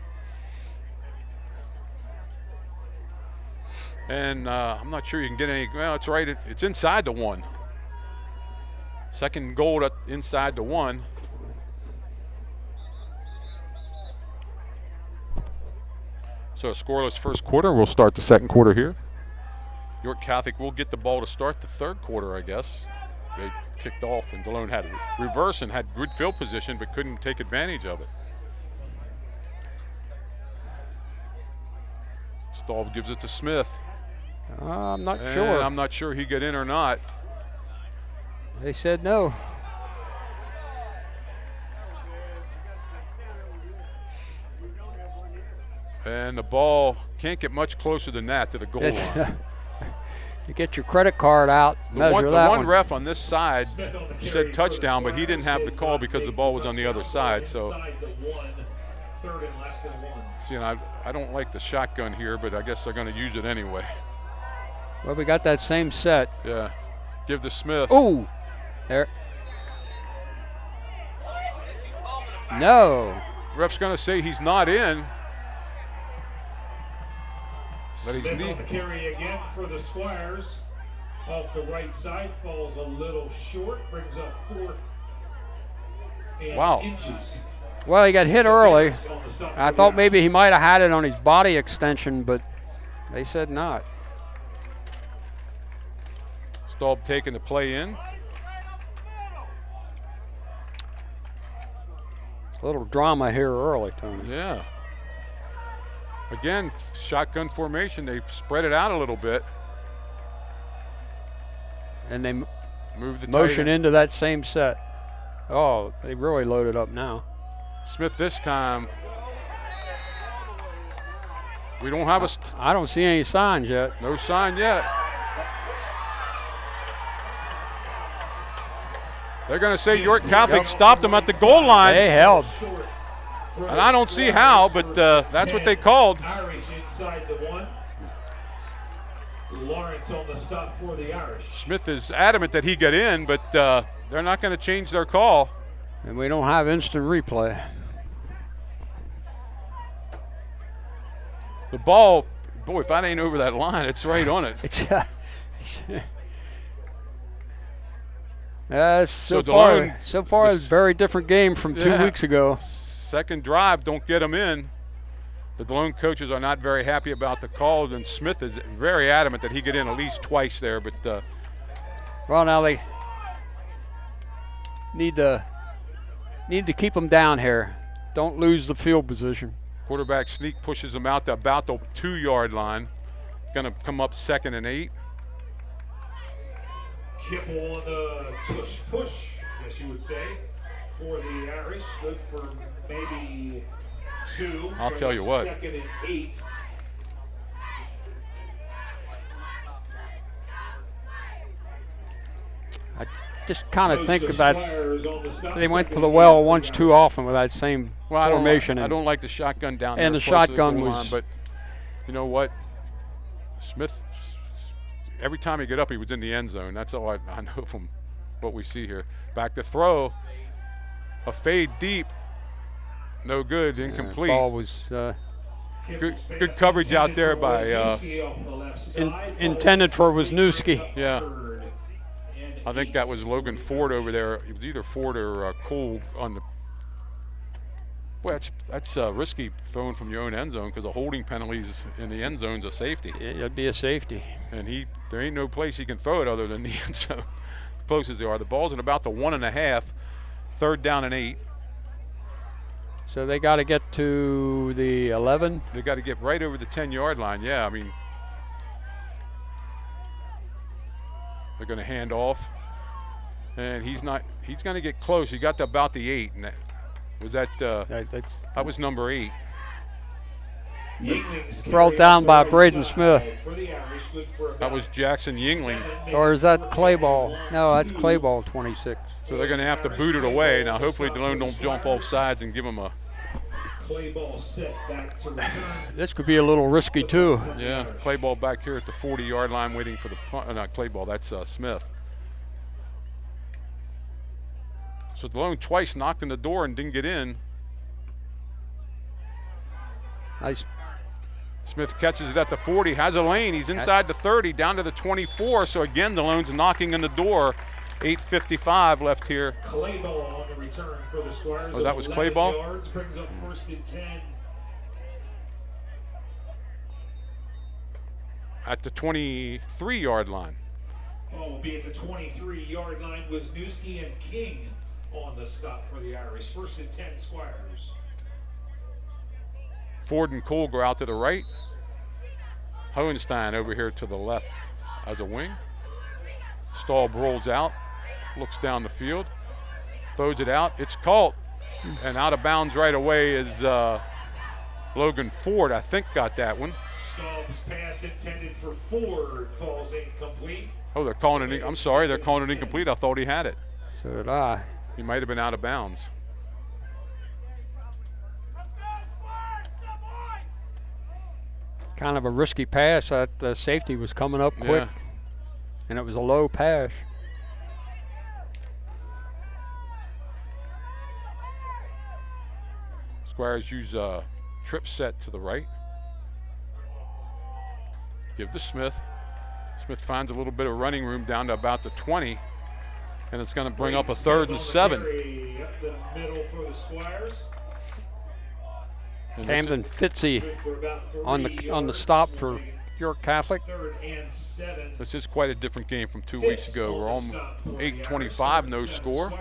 And I'm not sure you can get any. Well, it's right. It's inside the 1. 2nd goal inside the 1. So a scoreless first quarter. We'll start the second quarter here. York Catholic will get the ball to start the third quarter, I guess. They kicked off, and Delone had reverse and had good field position, but couldn't take advantage of it. Staub gives it to Smith. I'm not sure. I'm not sure he got in or not. They said no. And the ball can't get much closer than that to the goal line. You get your credit card out, the one ref on this side said touchdown, but he didn't have the call because the ball was on the other side. So, see, and I don't like the shotgun here, but I guess they're going to use it anyway. Well, we got that same set. Yeah. Give to Smith. Ooh. There. No. Ref's going to say he's not in. But he's Smith on the carry again for the Squires. Off the right side, falls a little short, brings up 4th and inches. Well, he got hit early. I thought maybe he might have had it on his body extension, but they said not. Staub taking the play in. A little drama here early, Tony. Yeah. Again, shotgun formation. They spread it out a little bit. And they move the motion into that same set. Oh, they really loaded up now. Smith this time. We don't have I don't see any signs yet. No sign yet. They're going to say York Catholic stopped them at the goal line. They held. And I don't see how, but that's what they called. Irish inside the 1. Lawrence on the stop for the Irish. Smith is adamant that he get in, but they're not going to change their call. And we don't have instant replay. The ball, boy, if that ain't over that line, it's right on it. It's So far it's a very different game from 2 weeks ago. Second drive, don't get them in. The Delone coaches are not very happy about the call, and Smith is very adamant that he get in at least twice there. But well, now they need to keep them down here. Don't lose the field position. Quarterback sneak pushes them out to about the 2-yard line. Going to come up 2nd and 8. Kimmel on the push, I guess you would say, for the Irish. Good for maybe 2. I'll tell you what. 2nd and 8. I just kind of think about they went to the well once too often with that same formation. I don't like the shotgun down there. And the shotgun was. But you know what? Smith, every time he get up, he was in the end zone. That's all I know from what we see here. Back to throw. A fade deep. No good. Incomplete. Ball was. Good coverage out there by. Intended for Wisniewski. Yeah. I think that was Logan Ford over there. It was either Ford or Cole on the. Well, that's risky throwing from your own end zone because a holding penalties in the end zone's a safety. It'd be a safety. And there ain't no place he can throw it other than the end zone. As close as they are. The ball's at about the 1.5. 3rd down and 8. So they got to get to the 11. They got to get right over the 10-yard line. Yeah, I mean. They're going to hand off. And he's going to get close. He got to about the 8. And that was number 8. Brought down by Braden Smith. That was Jackson Yingling. Or is that Clayball? No, that's Clayball 26. So they're going to have to boot it away. Now hopefully Delone don't jump off sides and give him a. Clayball set back to return. This could be a little risky too. Yeah, Clayball back here at the 40-yard line waiting for the punt. Not Clayball, that's Smith. So Delone twice knocked on the door and didn't get in. Nice. Smith catches it at the 40, has a lane. He's inside the 30, down to the 24. So again, Delone's knocking on the door. 8:55 left here. Clayball on the return for the Squires. Oh, that was Clayball? Yards, brings up 1st and 10. At the 23-yard line. Ball will be at the 23-yard line. Wisniewski and King on the stop for the Irish. 1st and 10 Squires. Ford and Cole go out to the right. Hohenstein over here to the left as a wing. Staub rolls out, looks down the field, throws it out. It's caught, and out of bounds right away is Logan Ford. I think got that one. Staub's pass intended for Ford falls incomplete. Oh, they're calling it. I'm sorry, they're calling it incomplete. I thought he had it. So did I. He might have been out of bounds. Kind of a risky pass. That the safety was coming up quick, and it was a low pass. Squires use a trip set to the right. Give to Smith. Smith finds a little bit of running room down to about the 20, and it's going to bring up a 3rd and 7. Up the middle for the Squires. Camden Fitzy on the stop for York Catholic. This is quite a different game from 2 weeks ago. We're on 8:25, no score.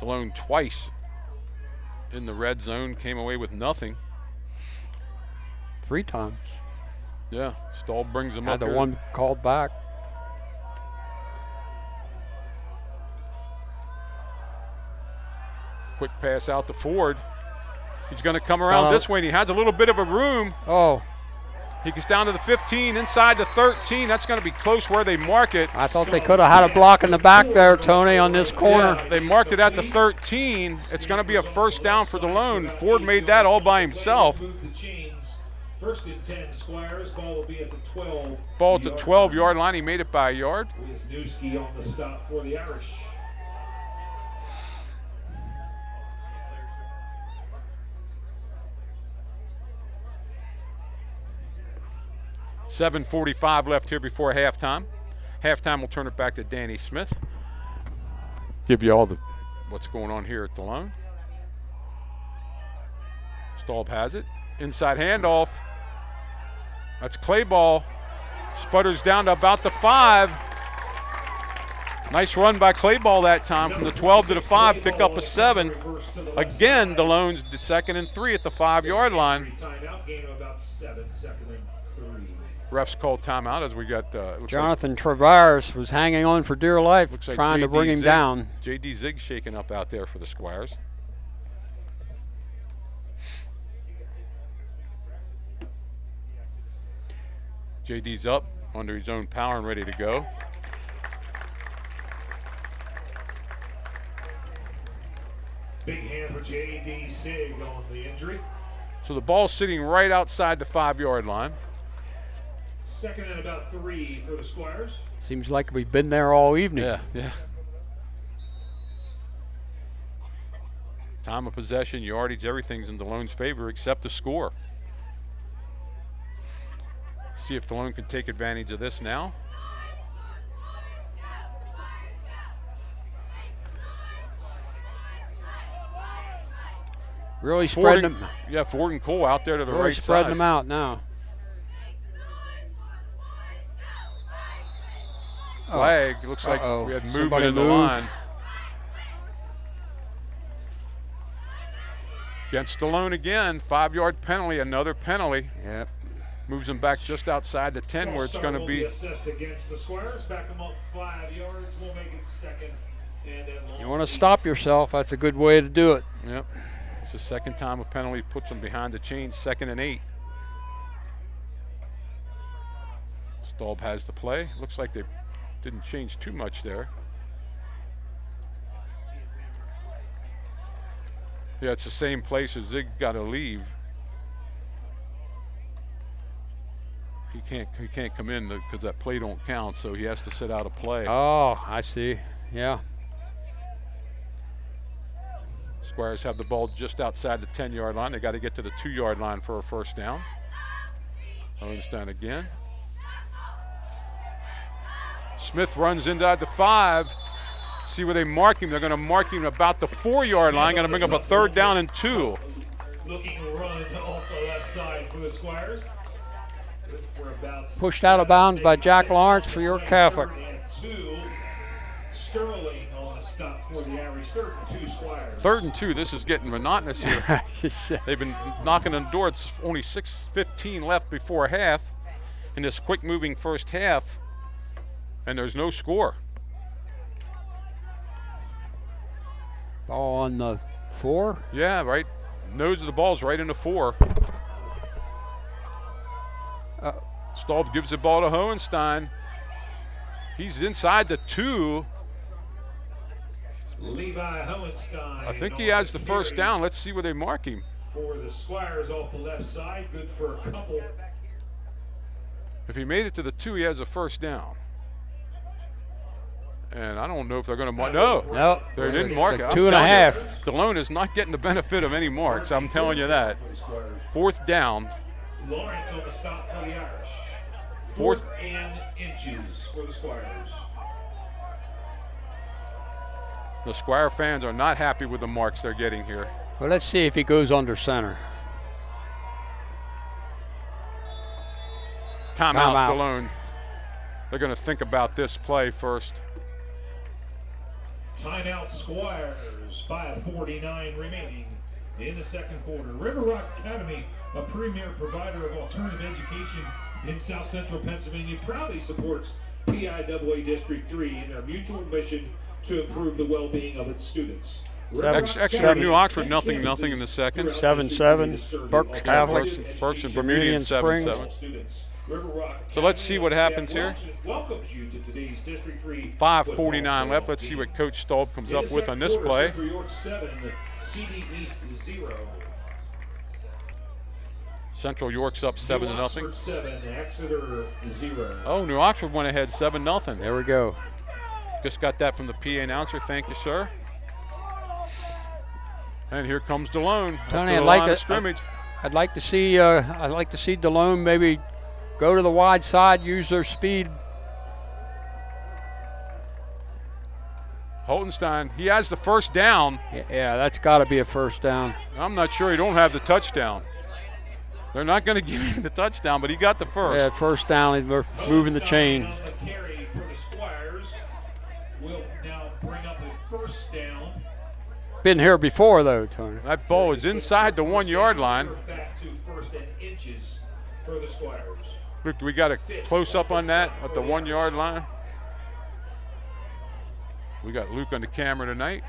Delone twice in the red zone, came away with nothing. 3 times. Yeah, Stahl brings them Had up the here. one called back. Quick pass out to Ford. He's going to come around this way, and he has a little bit of a room. Oh. He gets down to the 15, inside the 13. That's going to be close where they mark it. I thought they could have had a block in the back there, Tony, on this corner. Yeah, they marked it at the 13. It's going to be a first down for Delone. Ford made that all by himself. First and 10, Squires. Ball will be at the 12. Ball at the 12-yard line. He made it by a yard. Wisniewski on the stop for the Irish. $7:45 left here before halftime. Halftime, we'll turn it back to Danny Smith. Give you all what's going on here at Delone. Staub has it. Inside handoff. That's Clay ball. Sputters down to about the 5. Nice run by Clay ball that time from the 12 to the 5. Pick up a 7. Again, Delone's 2nd and 3 at the 5-yard line. Refs called timeout as we got Jonathan Travares was hanging on for dear life, trying to bring him down. J.D. Zig shaking up out there for the Squires. J.D.'s up under his own power and ready to go. Big hand for J.D. Zig on the injury. So the ball's sitting right outside the 5-yard line. 2nd and about 3 for the Squires. Seems like we've been there all evening. Yeah. Time of possession, yardage, everything's in Delone's favor except the score. See if Delone can take advantage of this now. Really spreading them. Yeah, Ford and Cole out there to the really right side. Spreading them out now. Flag. It looks like we had movement Somebody in the move. line. Against Delone again. 5-yard penalty, another penalty. Yep. Moves them back just outside the 10 where it's going to be. Assessed against the Squires. Back them up 5 yards. We'll make it 2nd and at long. You want to stop yourself, that's a good way to do it. Yep. It's the 2nd time a penalty puts them behind the chains. 2nd and 8. Staub has the play. Looks like they didn't change too much there. Yeah, it's the same place as Zig got to leave. He can't come in because that play don't count, so he has to sit out a play. Oh, I see. Yeah. Squires have the ball just outside the 10-yard line. They got to get to the 2-yard line for a first down. Owens down again. Smith runs inside the 5. See where they mark him. They're going to mark him about the 4-yard line. Going to bring up a 3rd down and 2. Looking to run off the left side for the Squires. Pushed out of bounds by Jack Lawrence for York Catholic. Sterling on the stop for the Irish. 3rd and 2 Squires. 3rd and 2. This is getting monotonous here. They've been knocking on the door. It's only 6:15 left before half in this quick-moving first half, and there's no score. Ball on the 4? Yeah, right. Nose of the ball's right in the 4. Staub gives the ball to Hohenstein. He's inside the 2. Levi Hohenstein. I think he has the first down. Let's see where they mark him. For the Squires off the left side, good for a couple. If he made it to the 2, he has a first down. And I don't know if they're going to mark. No, they didn't mark it. 2.5. Delone is not getting the benefit of any marks. I'm telling you that. 4th down. Lawrence on the stop for the Irish. 4th and inches for the Squires. The Squire fans are not happy with the marks they're getting here. Well, let's see if he goes under center. Timeout, Delone. They're going to think about this play first. Timeout Squires, 5:49 remaining in the second quarter. River Rock Academy, a premier provider of alternative education in South Central Pennsylvania, proudly supports PIAA District 3 in their mutual mission to improve the well-being of its students. Exeter New Oxford, nothing in the second. 7-7. Berks Catholic. Berks and Bermudian 7-7. So let's see what happens here. 5:49 left. Let's see what Coach Staub comes up with on this play. Central York's up 7-0. Oh, New Oxford went ahead 7-0. There we go. Just got that from the PA announcer. Thank you, sir. And here comes Delone. Tony, I'd like to see Delone maybe go to the wide side, use their speed. Holtenstein, he has the first down. Yeah, that's got to be a first down. I'm not sure he don't have the touchdown. They're not going to give him the touchdown, but he got the first. Yeah, first down. We're moving the chain. Been here before, though, Tony. That ball is inside the 1 yard line. Look, we got a close up on that at the 1 yard line. We got Luke on the camera tonight.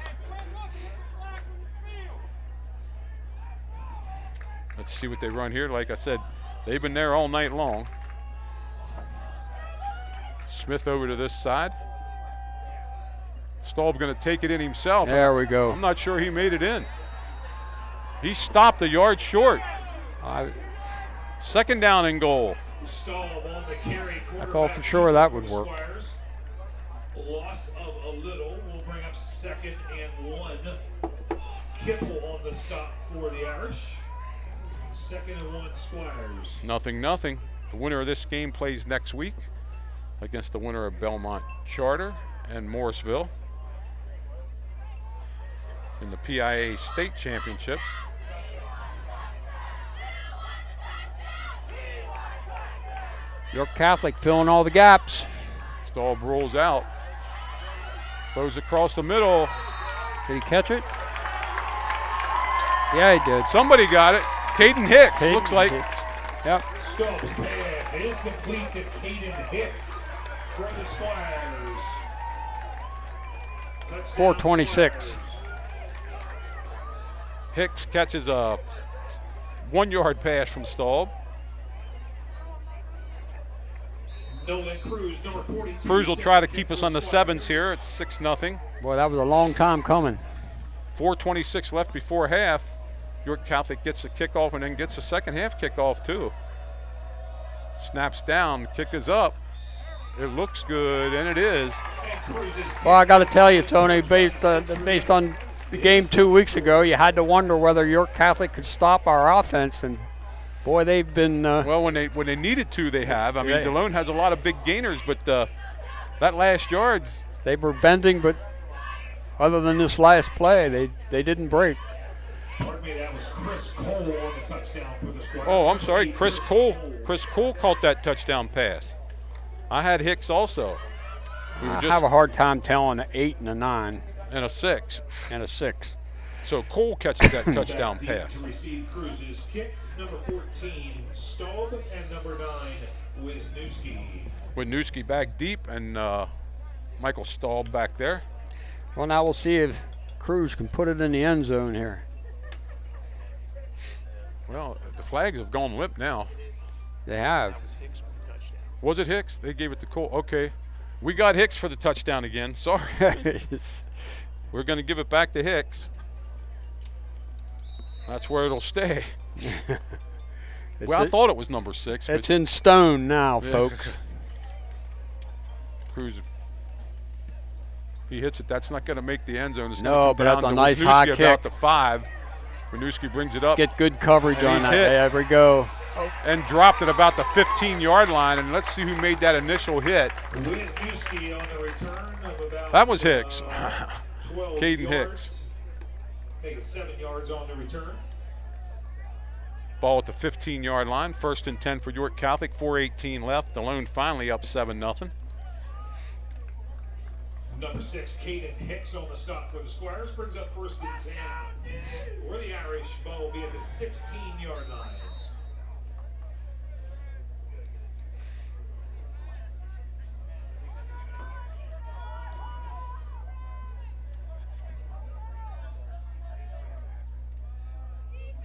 Let's see what they run here. Like I said, they've been there all night long. Smith over to this side. Staub going to take it in himself. There we go. I'm not sure he made it in. He stopped a yard short. Second down and goal. I thought for sure that would work. Loss of a little will bring up 2nd and 1. Kipple on the stop for the Irish. 2nd and 1 Squires. 0-0. The winner of this game plays next week against the winner of Belmont Charter and Morrisville in the PIA State Championships. York Catholic filling all the gaps. Staub rolls out. Throws across the middle. Did he catch it? Yeah, he did. Somebody got it. Caden Hicks, looks like. Yep. Staub's pass is complete to Caden Hicks for the Squires. 4:26. Hicks catches a 1 yard pass from Staub. Cruz will try to keep us on the 7s here. It's 6-0. Boy, that was a long time coming. 4:26 left before half. York Catholic gets the kickoff and then gets a second half kickoff too. Snaps down, kick is up. It looks good, and it is. Well, I got to tell you, Tony, based on the game 2 weeks ago, you had to wonder whether York Catholic could stop our offense, and boy, they've been. Well, when they needed to, they have. I mean, Delone has a lot of big gainers, but that last yards. They were bending, but other than this last play, they didn't break. Pardon me, that was Chris Cole on the touchdown for the Squires. Oh, I'm sorry, Chris Cole. Chris Cole caught that touchdown pass. I had Hicks also. I have a hard time telling an 8 and a 9. And a 6. And a 6. So Cole catches that touchdown pass. To receive Cruz's kick, number 14, Staub, and number 9, Wisniewski. Wisniewski back deep, and Michael Staub back there. Well, now we'll see if Cruz can put it in the end zone here. Well, the flags have gone limp now. They have. Was it Hicks? They gave it to Cole. Okay. We got Hicks for the touchdown again. Sorry. We're going to give it back to Hicks. That's where it'll stay. Well, I thought it was number 6. It's in stone now, folks. Cruz, he hits it. That's not going to make the end zone. It's no, but that's a nice high kick. About the 5. Wisniewski brings it up. Get good coverage on that. There we go. And dropped it about the 15-yard line. And let's see who made that initial hit. Wisniewski on the return of about that was Hicks. 12 Caden yards. Hicks. Make it 7 yards on the return. Ball at the 15-yard line. 1st and 10 for York Catholic. 4:18 left. Delone finally up 7-0. Number 6, Caden Hicks on the stop for the Squires. Brings up 1st and 10. For the Irish, ball will be at the 16-yard line.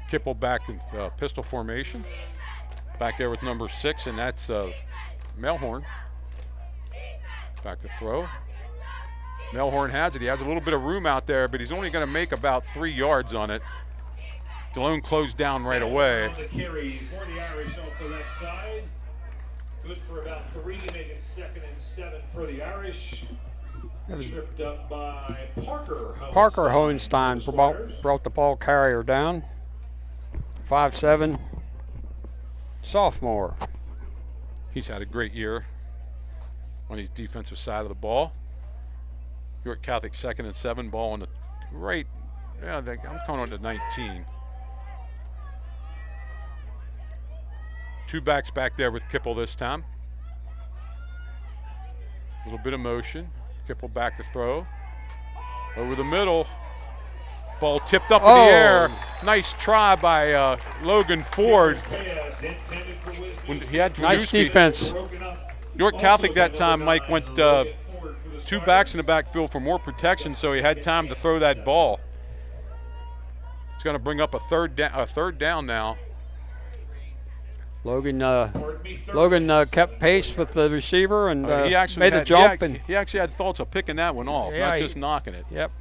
Kipple back in pistol formation. Back there with number 6, and that's Melhorn. Back to throw. Melhorn has it. He has a little bit of room out there, but he's only going to make about 3 yards on it. Delone closed down right away. On the carry for the Irish off the left side. Good for about 3, make it 2nd and 7 for the Irish. Tripped up by Parker. Parker Hohenstein brought the ball carrier down. 5'7", sophomore. He's had a great year on his defensive side of the ball. York Catholic 2nd and 7, ball on the right. Yeah, I'm coming on to 19. 2 backs back there with Kipple this time. A little bit of motion. Kipple back to throw. Over the middle. Ball tipped up in the air. Nice try by Logan Ford. When he had nice defense. York Catholic that time, Mike, went 2 backs in the backfield for more protection, so he had time to throw that ball. It's going to bring up a third down now. Logan kept pace with the receiver and he actually made a jump. He actually had thoughts of picking that one off, not just knocking it. Yep.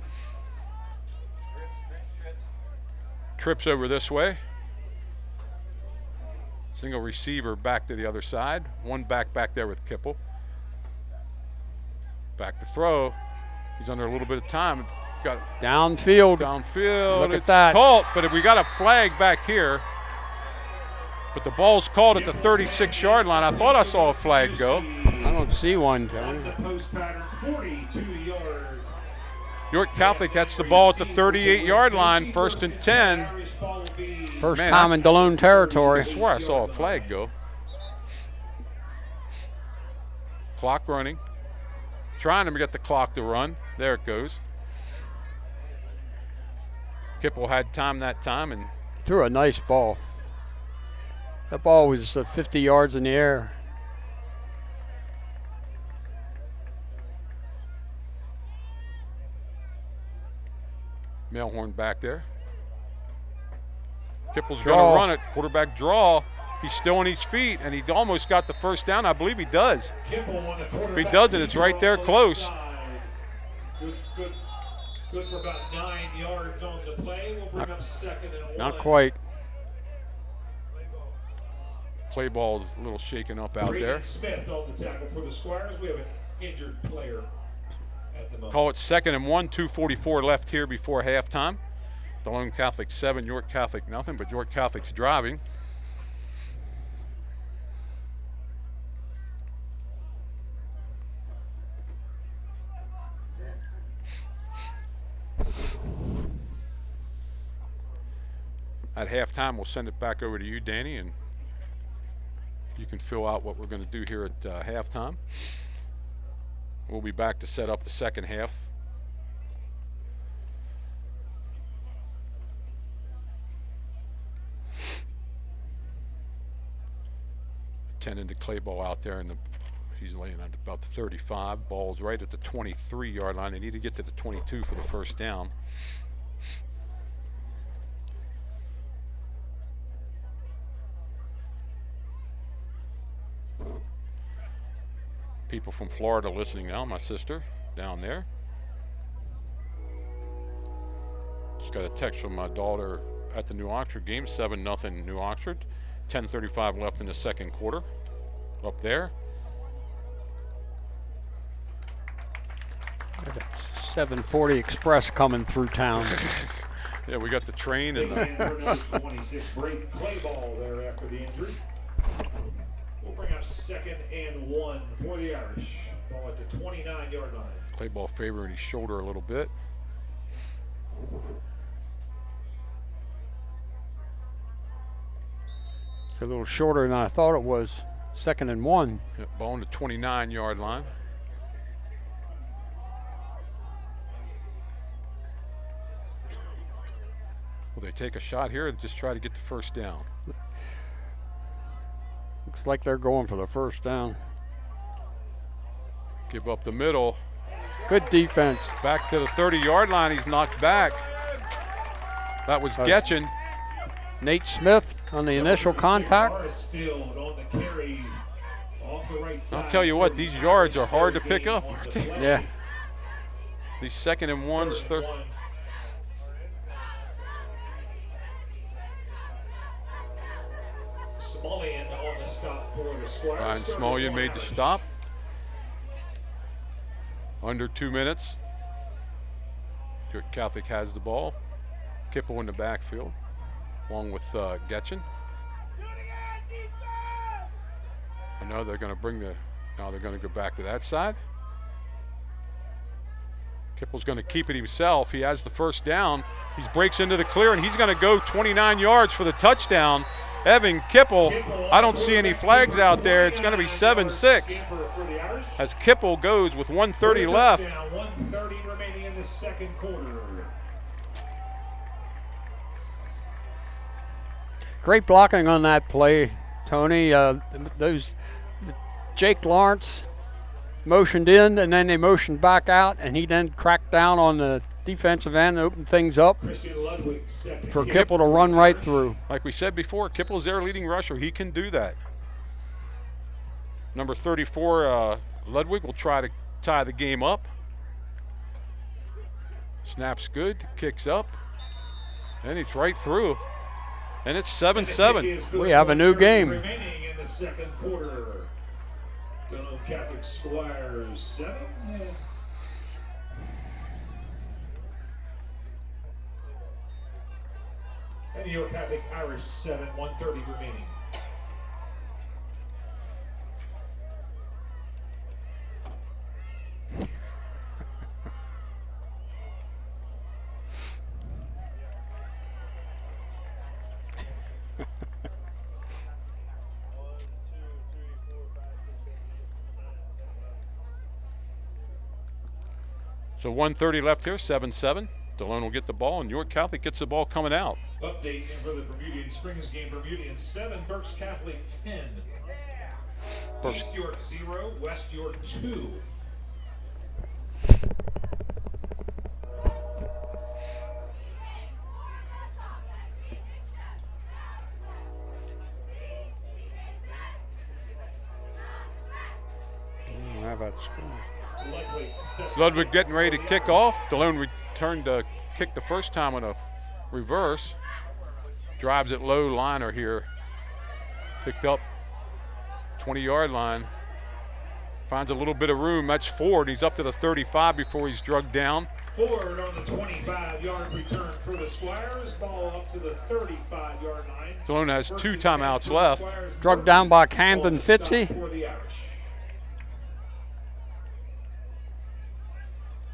Trips over this way. Single receiver back to the other side. 1 back there with Kipple. Back to throw. He's under a little bit of time. Got it. Downfield. Look at that. Caught, but we got a flag back here. But the ball's called at the 36-yard line. I thought I saw a flag go. I don't see one. York Catholic gets the ball at the 38-yard line, 1st and 10. First time in Delone territory. I swear I saw a flag go. Clock running. Trying to get the clock to run. There it goes. Kipple had time that time and threw a nice ball. That ball was 50 yards in the air. Melhorn back there. Kipple's going to run it. Quarterback draw. He's still on his feet, and he almost got the 1st down. I believe he does. If he doesn't, it's right there close. Good for about 9 yards on the play. We'll bring up 2nd and 1. Not quite. Play ball is a little shaken up out there. Smith on the tackle for the Squires. We have an injured player at the moment. Call it 2nd and 1. 2:44 left here before halftime. Delone Catholic 7, York Catholic nothing, but York Catholic's driving. At halftime, we'll send it back over to you, Danny, and you can fill out what we're going to do here at halftime. We'll be back to set up the second half. Tending to clay ball out there, and he's laying at about the 35. Ball's right at the 23-yard line. They need to get to the 22 for the 1st down. People from Florida listening now. My sister down there. Just got a text from my daughter at the New Oxford game. 7-0 New Oxford. 10:35 left in the 2nd quarter. Up there. 740 Express coming through town. Yeah, we got the train and the 26 break play ball there after the injury. We'll bring up 2nd and 1 for the Irish. Ball at the 29-yard line. Play ball favoring his shoulder a little bit. It's a little shorter than I thought it was. 2nd and 1. Yep, ball on the 29-yard line. Will they take a shot here or just try to get the first down? Looks like they're going for the first down. Give up the middle. Good defense. Back to the 30-yard line. He's knocked back. That was Getchin. Nate Smith on the initial contact. I'll tell you what, these yards are hard to pick up. Yeah. These 2nd and 1s. Ryan Smullian made the stop. Under 2 minutes. York Catholic has the ball. Kipple in the backfield, along with Getchin. I know they're going to bring the. Now they're going to go back to that side. Kipple's going to keep it himself. He has the first down. He breaks into the clear, and he's going to go 29 yards for the touchdown. Evan Kipple, I don't see any flags out there. It's going to be 7-6 as Kipple goes with 1:30 left. 1:30 remaining in the second quarter. Great blocking on that play, Tony. Jake Lawrence motioned in, and then they motioned back out, and he then cracked down on the defensive end and opened things up for Kipple to run right through. Like we said before, Kipple's their leading rusher. He can do that. Number 34, Ludwig, will try to tie the game up. Snaps good, kicks up, and it's right through. And it's 7-7. We have a new game. Remaining in the second quarter. Delone Catholic Squires 7. And New York Catholic Irish 7, 1:30 remaining. So 1:30 left here, 7-7. Delone will get the ball, and York Catholic gets the ball coming out. Update for the Bermudian Springs game. Bermudian 7, Berks Catholic 10. East York 0, West York 2. How about score? Ludwig getting ready to kick off. Delone returned to kick the first time on a reverse. Drives it low, liner here. Picked up 20-yard line. Finds a little bit of room. That's Ford. He's up to the 35 before he's drugged down. Ford on the 25-yard return for the Squires. Ball up to the 35-yard line. Delone has 2 timeouts left. Drugged down by Camden Fitzy.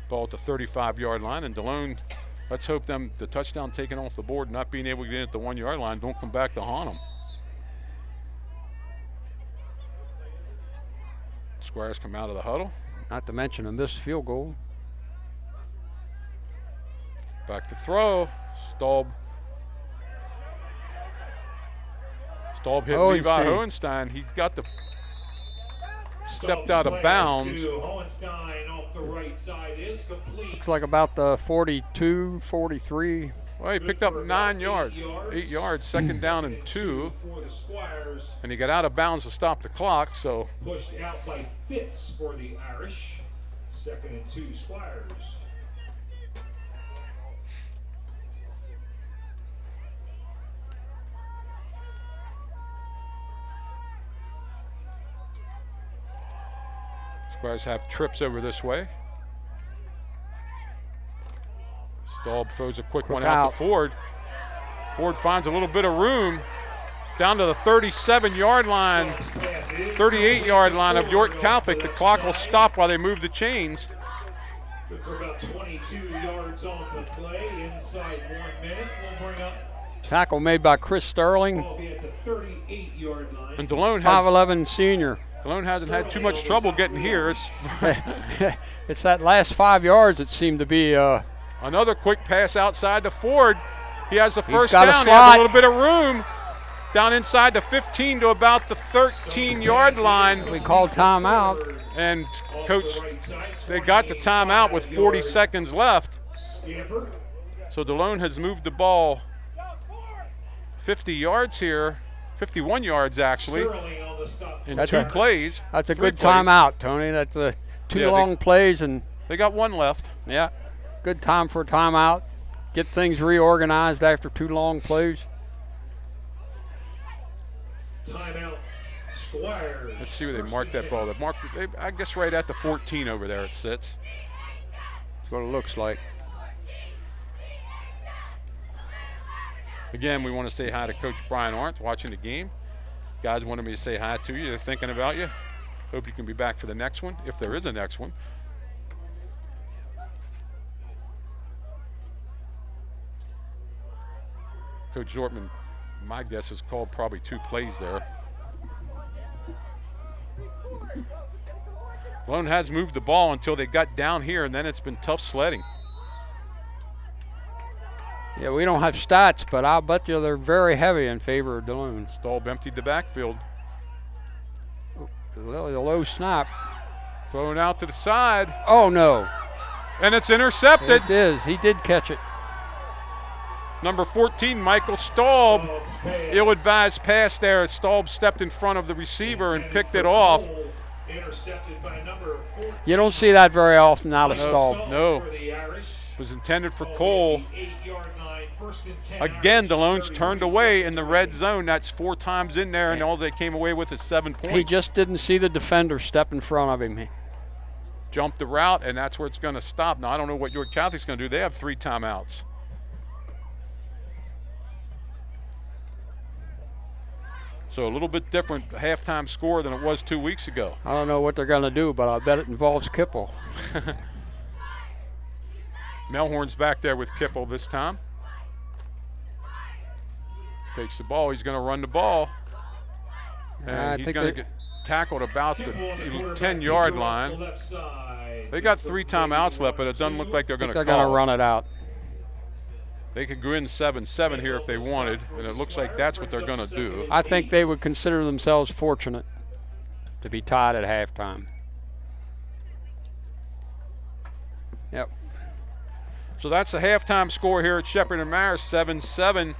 Ball at the 35-yard line, and Delone, let's hope the touchdown taken off the board, not being able to get at the 1-yard line, don't come back to haunt them. Squires come out of the huddle. Not to mention a missed field goal. Back to throw. Staub hit Levi Hohenstein. He got the stepped out of bounds. Looks like about the 42, 43. Well, he picked up 9 yards, 8 yards, second down and 2. And he got out of bounds to stop the clock, so. Pushed out by Fitz for the Irish. 2nd and 2 Squires. Squires have trips over this way. Staub throws a quick one out to Ford. Ford finds a little bit of room down to the 37-yard line, 38-yard line of York Catholic. The clock will stop while they move the chains. For about 22 yards on the play, inside 1 minute. We'll bring up Tackle made by Chris Sterling. And Delone 5'11" senior. Delone hasn't had too much trouble getting here. It's that last 5 yards that seemed to be. Another quick pass outside to Ford. He has the first got down. a He has slot. a little bit of room. Down inside the 15 to about the 13-yard line. We called timeout. And Coach, they got the timeout with 40 seconds left. So Delone has moved the ball 50 yards here, 51 yards actually, in That's 2 plays. That's a 3 good plays. timeout, Tony. That's two long plays, and they got 1 left. Yeah, good time for a timeout. Get things reorganized after 2 long plays. Timeout. Squire. Let's see where they marked that ball. I guess right at the 14 over there it sits. That's what it looks like. Again, we want to say hi to Coach Brian Arndt watching the game. Guys wanted me to say hi to you. They're thinking about you. Hope you can be back for the next one, if there is a next one. Coach Zortman, my guess is called probably 2 plays there. Delone has moved the ball until they got down here, and then it's been tough sledding. Yeah, we don't have stats, but I'll bet you they're very heavy in favor of Delone. Staub emptied the backfield. A low snap. Thrown out to the side. Oh, no. And it's intercepted. It is. He did catch it. Number 14, Michael Staub. Ill-advised pass there. Staub stepped in front of the receiver and picked it off. You don't see that very often out of Staub. No. It was intended for Cole. Again, Delone's turned away in the red zone. That's 4 times in there, and all they came away with is 7 points. He just didn't see the defender step in front of him. Jumped the route, and that's where it's going to stop. Now, I don't know what York Catholic's going to do. They have 3 timeouts. So a little bit different halftime score than it was 2 weeks ago. I don't know what they're going to do, but I bet it involves Kipple. Melhorn's back there with Kipple this time. Takes the ball. He's going to run the ball. And he's going to get tackled about the 10-yard line. They got 3 timeouts left, but it doesn't look like they're going to call. They're going to run it out. They could go in 7-7 here if they wanted, and it looks like that's what they're going to do. I think they would consider themselves fortunate to be tied at halftime. Yep. So that's the halftime score here at Shepherd and Marist, 7-7.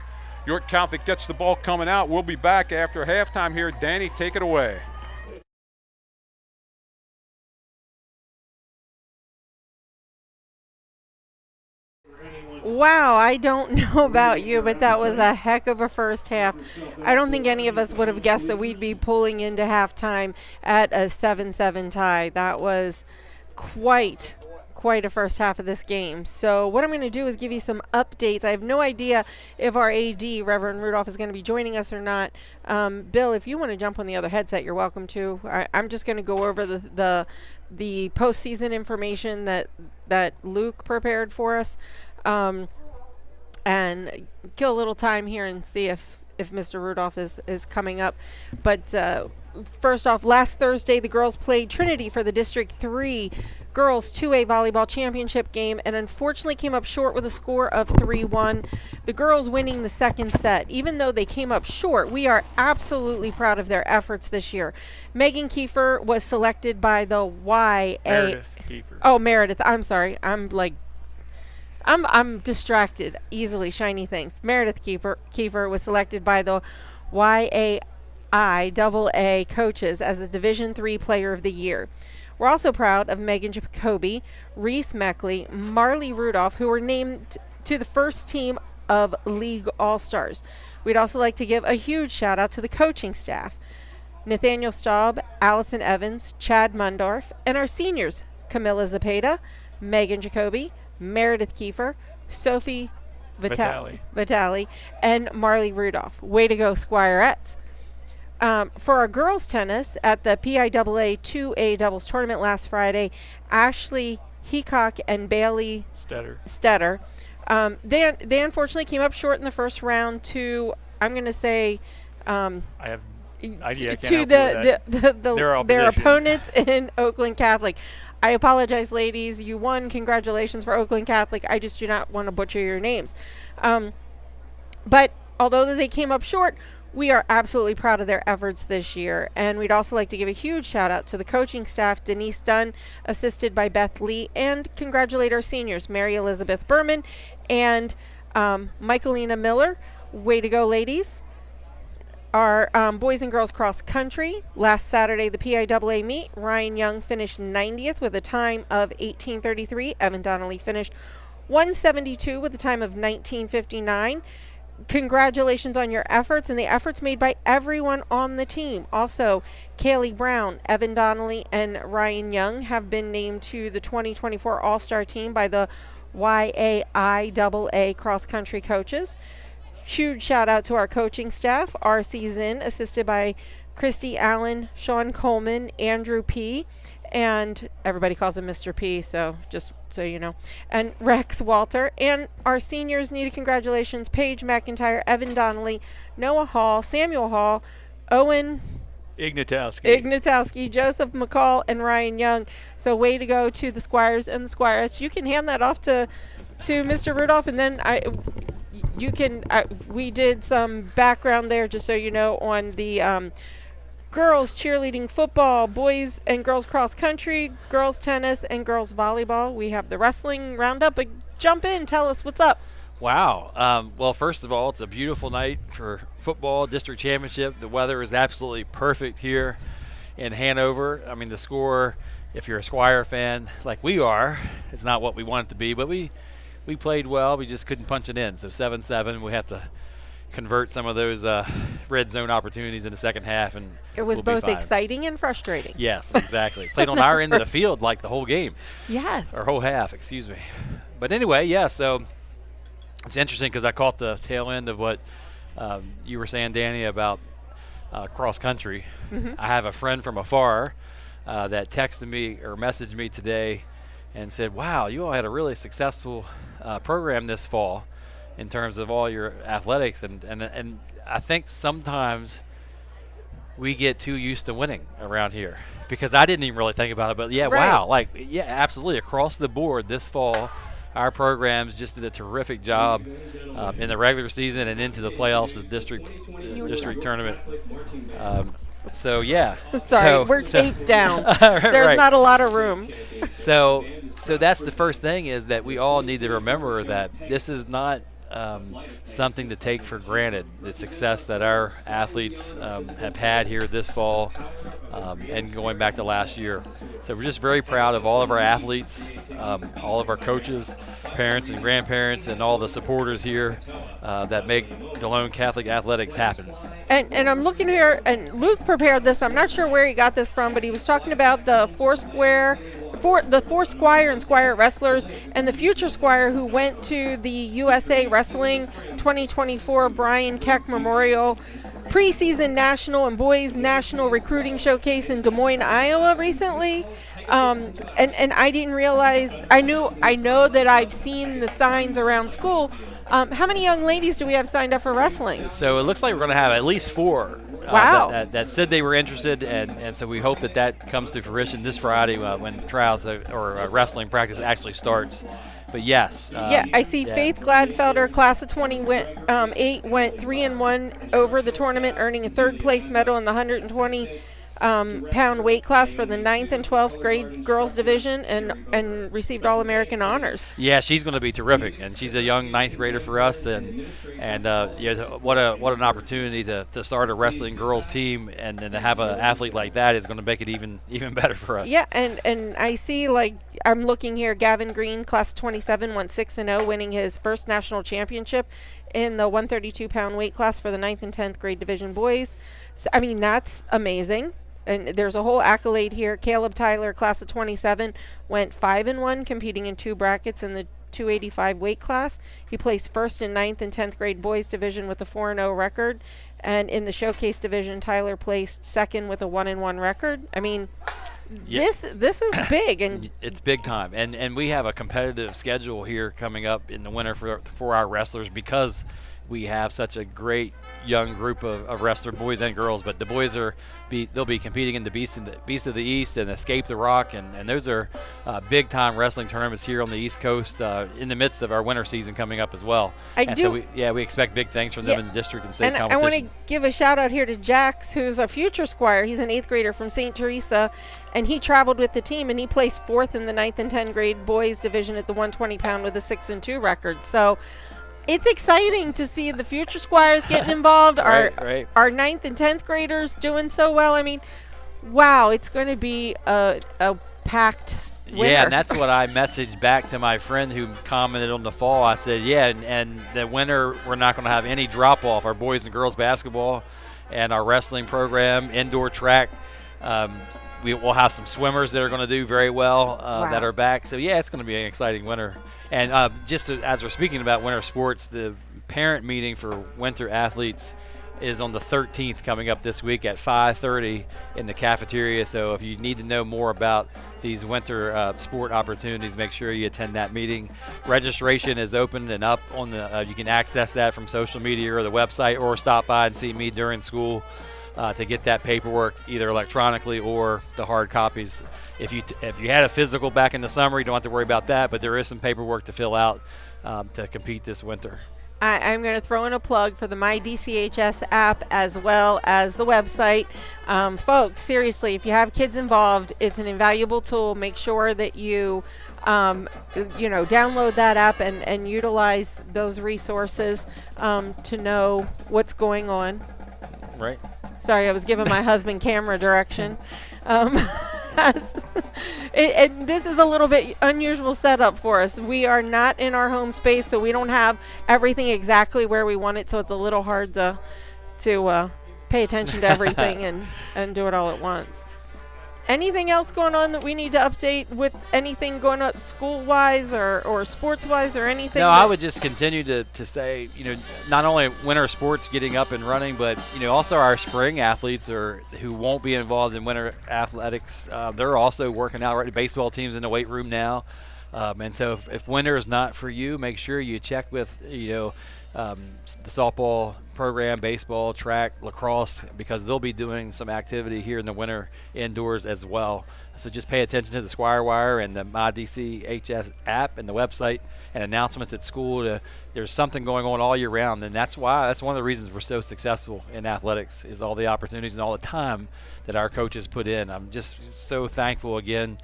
York Catholic gets the ball coming out. We'll be back after halftime here. Danny, take it away. Wow, I don't know about you, but that was a heck of a first half. I don't think any of us would have guessed that we'd be pulling into halftime at a 7-7 tie. That was quite a first half of this game. So what I'm going to do is give you some updates. I have no idea if our AD, Reverend Rudolph, is going to be joining us or not. Bill, if you want to jump on the other headset, you're welcome to. I'm just going to go over the postseason information that Luke prepared for us. And kill a little time here and see if Mr. Rudolph is coming up. But first off, last Thursday, the girls played Trinity for the District 3 Girls 2A Volleyball Championship game and unfortunately came up short with a score of 3-1. The girls winning the second set. Even though they came up short, we are absolutely proud of their efforts this year. Megan Kiefer was selected by the Meredith Kiefer. Oh, Meredith. I'm sorry. I'm distracted easily. Shiny things. Meredith Kiefer was selected by the YAI coaches as the Division III Player of the Year. We're also proud of Megan Jacoby, Reese Meckley, Marley Rudolph, who were named to the first team of League All-Stars. We'd also like to give a huge shout out to the coaching staff, Nathaniel Staub, Allison Evans, Chad Mundorf, and our seniors, Camilla Zapata, Megan Jacoby, Meredith Kiefer, Sophie Vitale, and Marley Rudolph. Way to go, Squirettes. For our girls tennis at the PIAA 2A doubles tournament last Friday, Ashley Heacock and Bailey Stetter They unfortunately came up short in the first round to, I'm going to say, I have idea. to their opponents in Oakland Catholic. I apologize, ladies. You won. Congratulations for Oakland Catholic. I just do not want to butcher your names. But although they came up short, we are absolutely proud of their efforts this year. And we'd also like to give a huge shout out to the coaching staff, Denise Dunn, assisted by Beth Lee, and congratulate our seniors, Mary Elizabeth Berman and Michaelina Miller. Way to go, ladies. Our boys and girls cross country. Last Saturday, the PIAA meet, Ryan Young finished 90th with a time of 18:33. Evan Donnelly finished 172 with a time of 19:59. Congratulations on your efforts and the efforts made by everyone on the team. Also, Kaylee Brown, Evan Donnelly, and Ryan Young have been named to the 2024 All-Star team by the YAIAA cross-country coaches. Huge shout out to our coaching staff, RC Zinn, assisted by Christy Allen, Sean Coleman, Andrew P., and everybody calls him Mr. P, so just so you know, and Rex Walter. And our seniors need a congratulations: Paige McIntyre, Evan Donnelly, Noah Hall, Samuel Hall, Owen Ignatowski, Joseph McCall, and Ryan Young. So way to go to the Squires and the Squirettes. You can hand that off to Mr. Rudolph, and then we did some background there, just so you know, on the girls cheerleading, football, boys and girls cross country, girls tennis, and girls volleyball. We have the wrestling roundup, but jump in, tell us what's up. Wow. Well, first of all, it's a beautiful night for football, district championship. The weather is absolutely perfect here in Hanover. I mean, the score, if you're a Squire fan like we are, it's not what we want it to be, but we played well. We just couldn't punch it in. So 7-7, we have to convert some of those red zone opportunities in the second half, and it was both exciting and frustrating. Yes, exactly. Played on our end of the field like the whole game. Yes. Or whole half, excuse me. But anyway, yeah, so it's interesting because I caught the tail end of what you were saying, Danny, about cross country. Mm-hmm. I have a friend from afar that texted me or messaged me today and said, wow, you all had a really successful program this fall in terms of all your athletics, and I think sometimes we get too used to winning around here, because I didn't even really think about it, but yeah, right. Wow, like, yeah, absolutely, across the board this fall, our programs just did a terrific job in the regular season and into the playoffs of the district tournament. So yeah. Sorry, we're taped down. There's right. Not a lot of room. So that's the first thing, is that we all need to remember that this is not something to take for granted, the success that our athletes have had here this fall and going back to last year. So we're just very proud of all of our athletes, all of our coaches, parents and grandparents, and all the supporters here that make Delone Catholic athletics happen. And I'm looking here, and Luke prepared this. I'm not sure where he got this from, but he was talking about the four Squire and Squire wrestlers, and the future Squire who went to the USA Wrestling 2024 Brian Keck Memorial preseason national and boys national recruiting showcase in Des Moines, Iowa recently. And I didn't realize, I know that I've seen the signs around school. How many young ladies do we have signed up for wrestling? So it looks like we're going to have at least 4 wow. that said they were interested, and so we hope that comes to fruition this Friday when trials or wrestling practice actually starts. But yes. I see Faith Gladfelder, class of 28, went 3-1 over the tournament, earning a 3rd place medal in the 120 pound weight class for the 9th and 12th grade girls division, and received All-American honors. Yeah, she's going to be terrific, and she's a young 9th grader for us, and what an opportunity to start a wrestling girls team, and to have an athlete like that is going to make it even better for us. Yeah, and I see, like, I'm looking here, Gavin Green, class 27, went 6-0, winning his first national championship in the 132 pound weight class for the 9th and 10th grade division boys. So, I mean, that's amazing. And there's a whole accolade here. Caleb Tyler, class of 27, went 5-1, competing in 2 brackets in the 285 weight class. He placed first in 9th and 10th grade boys division with a 4-0 record. And in the showcase division, Tyler placed second with a 1-1 record. I mean, This is big, and it's big time. And we have a competitive schedule here coming up in the winter for our wrestlers because we have such a great young group of wrestler boys and girls. But the boys they'll be competing in the Beast of the East and Escape the Rock, and those are big time wrestling tournaments here on the East Coast in the midst of our winter season coming up as well. So we expect big things from them in district and state competition. I want to give a shout out here to Jax, who's a future squire. He's an 8th grader from St. Teresa, and he traveled with the team, and he placed 4th in the 9th and 10th grade boys division at the 120 pound with a 6-2 record. So it's exciting to see the future squires getting involved. Our 9th and 10th graders doing so well. I mean, wow, it's going to be a packed winter. Yeah, and that's what I messaged back to my friend who commented on the fall. I said, yeah, and the winter we're not going to have any drop off. Our boys and girls basketball and our wrestling program, indoor track. We will have some swimmers that are going to do very well that are back. So, yeah, it's going to be an exciting winter. And as we're speaking about winter sports, the parent meeting for winter athletes is on the 13th coming up this week at 5:30 in the cafeteria. So if you need to know more about these winter sport opportunities, make sure you attend that meeting. Registration is open and up on the you can access that from social media or the website, or stop by and see me during school to get that paperwork either electronically or the hard copies. If you had a physical back in the summer, you don't have to worry about that, but there is some paperwork to fill out to compete this winter. I'm going to throw in a plug for the My DCHS app as well as the website. Folks, seriously, if you have kids involved, it's an invaluable tool. Make sure that you download that app and utilize those resources to know what's going on. Right. Sorry, I was giving my husband camera direction. And this is a little bit unusual setup for us. We are not in our home space, so we don't have everything exactly where we want it, so it's a little hard to pay attention to everything and do it all at once. Anything else going on that we need to update with anything going on school-wise or sports-wise or anything? No, I would just continue to say, not only winter sports getting up and running, but, also our spring athletes who won't be involved in winter athletics, they're also working out. Right, baseball teams in the weight room now. And so if winter is not for you, make sure you check with, the softball program, baseball, track, lacrosse, because they'll be doing some activity here in the winter indoors as well. So just pay attention to the Squire Wire and the My DCHS app and the website and announcements at school. There's something going on all year round, and that's one of the reasons we're so successful in athletics is all the opportunities and all the time that our coaches put in. I'm just so thankful again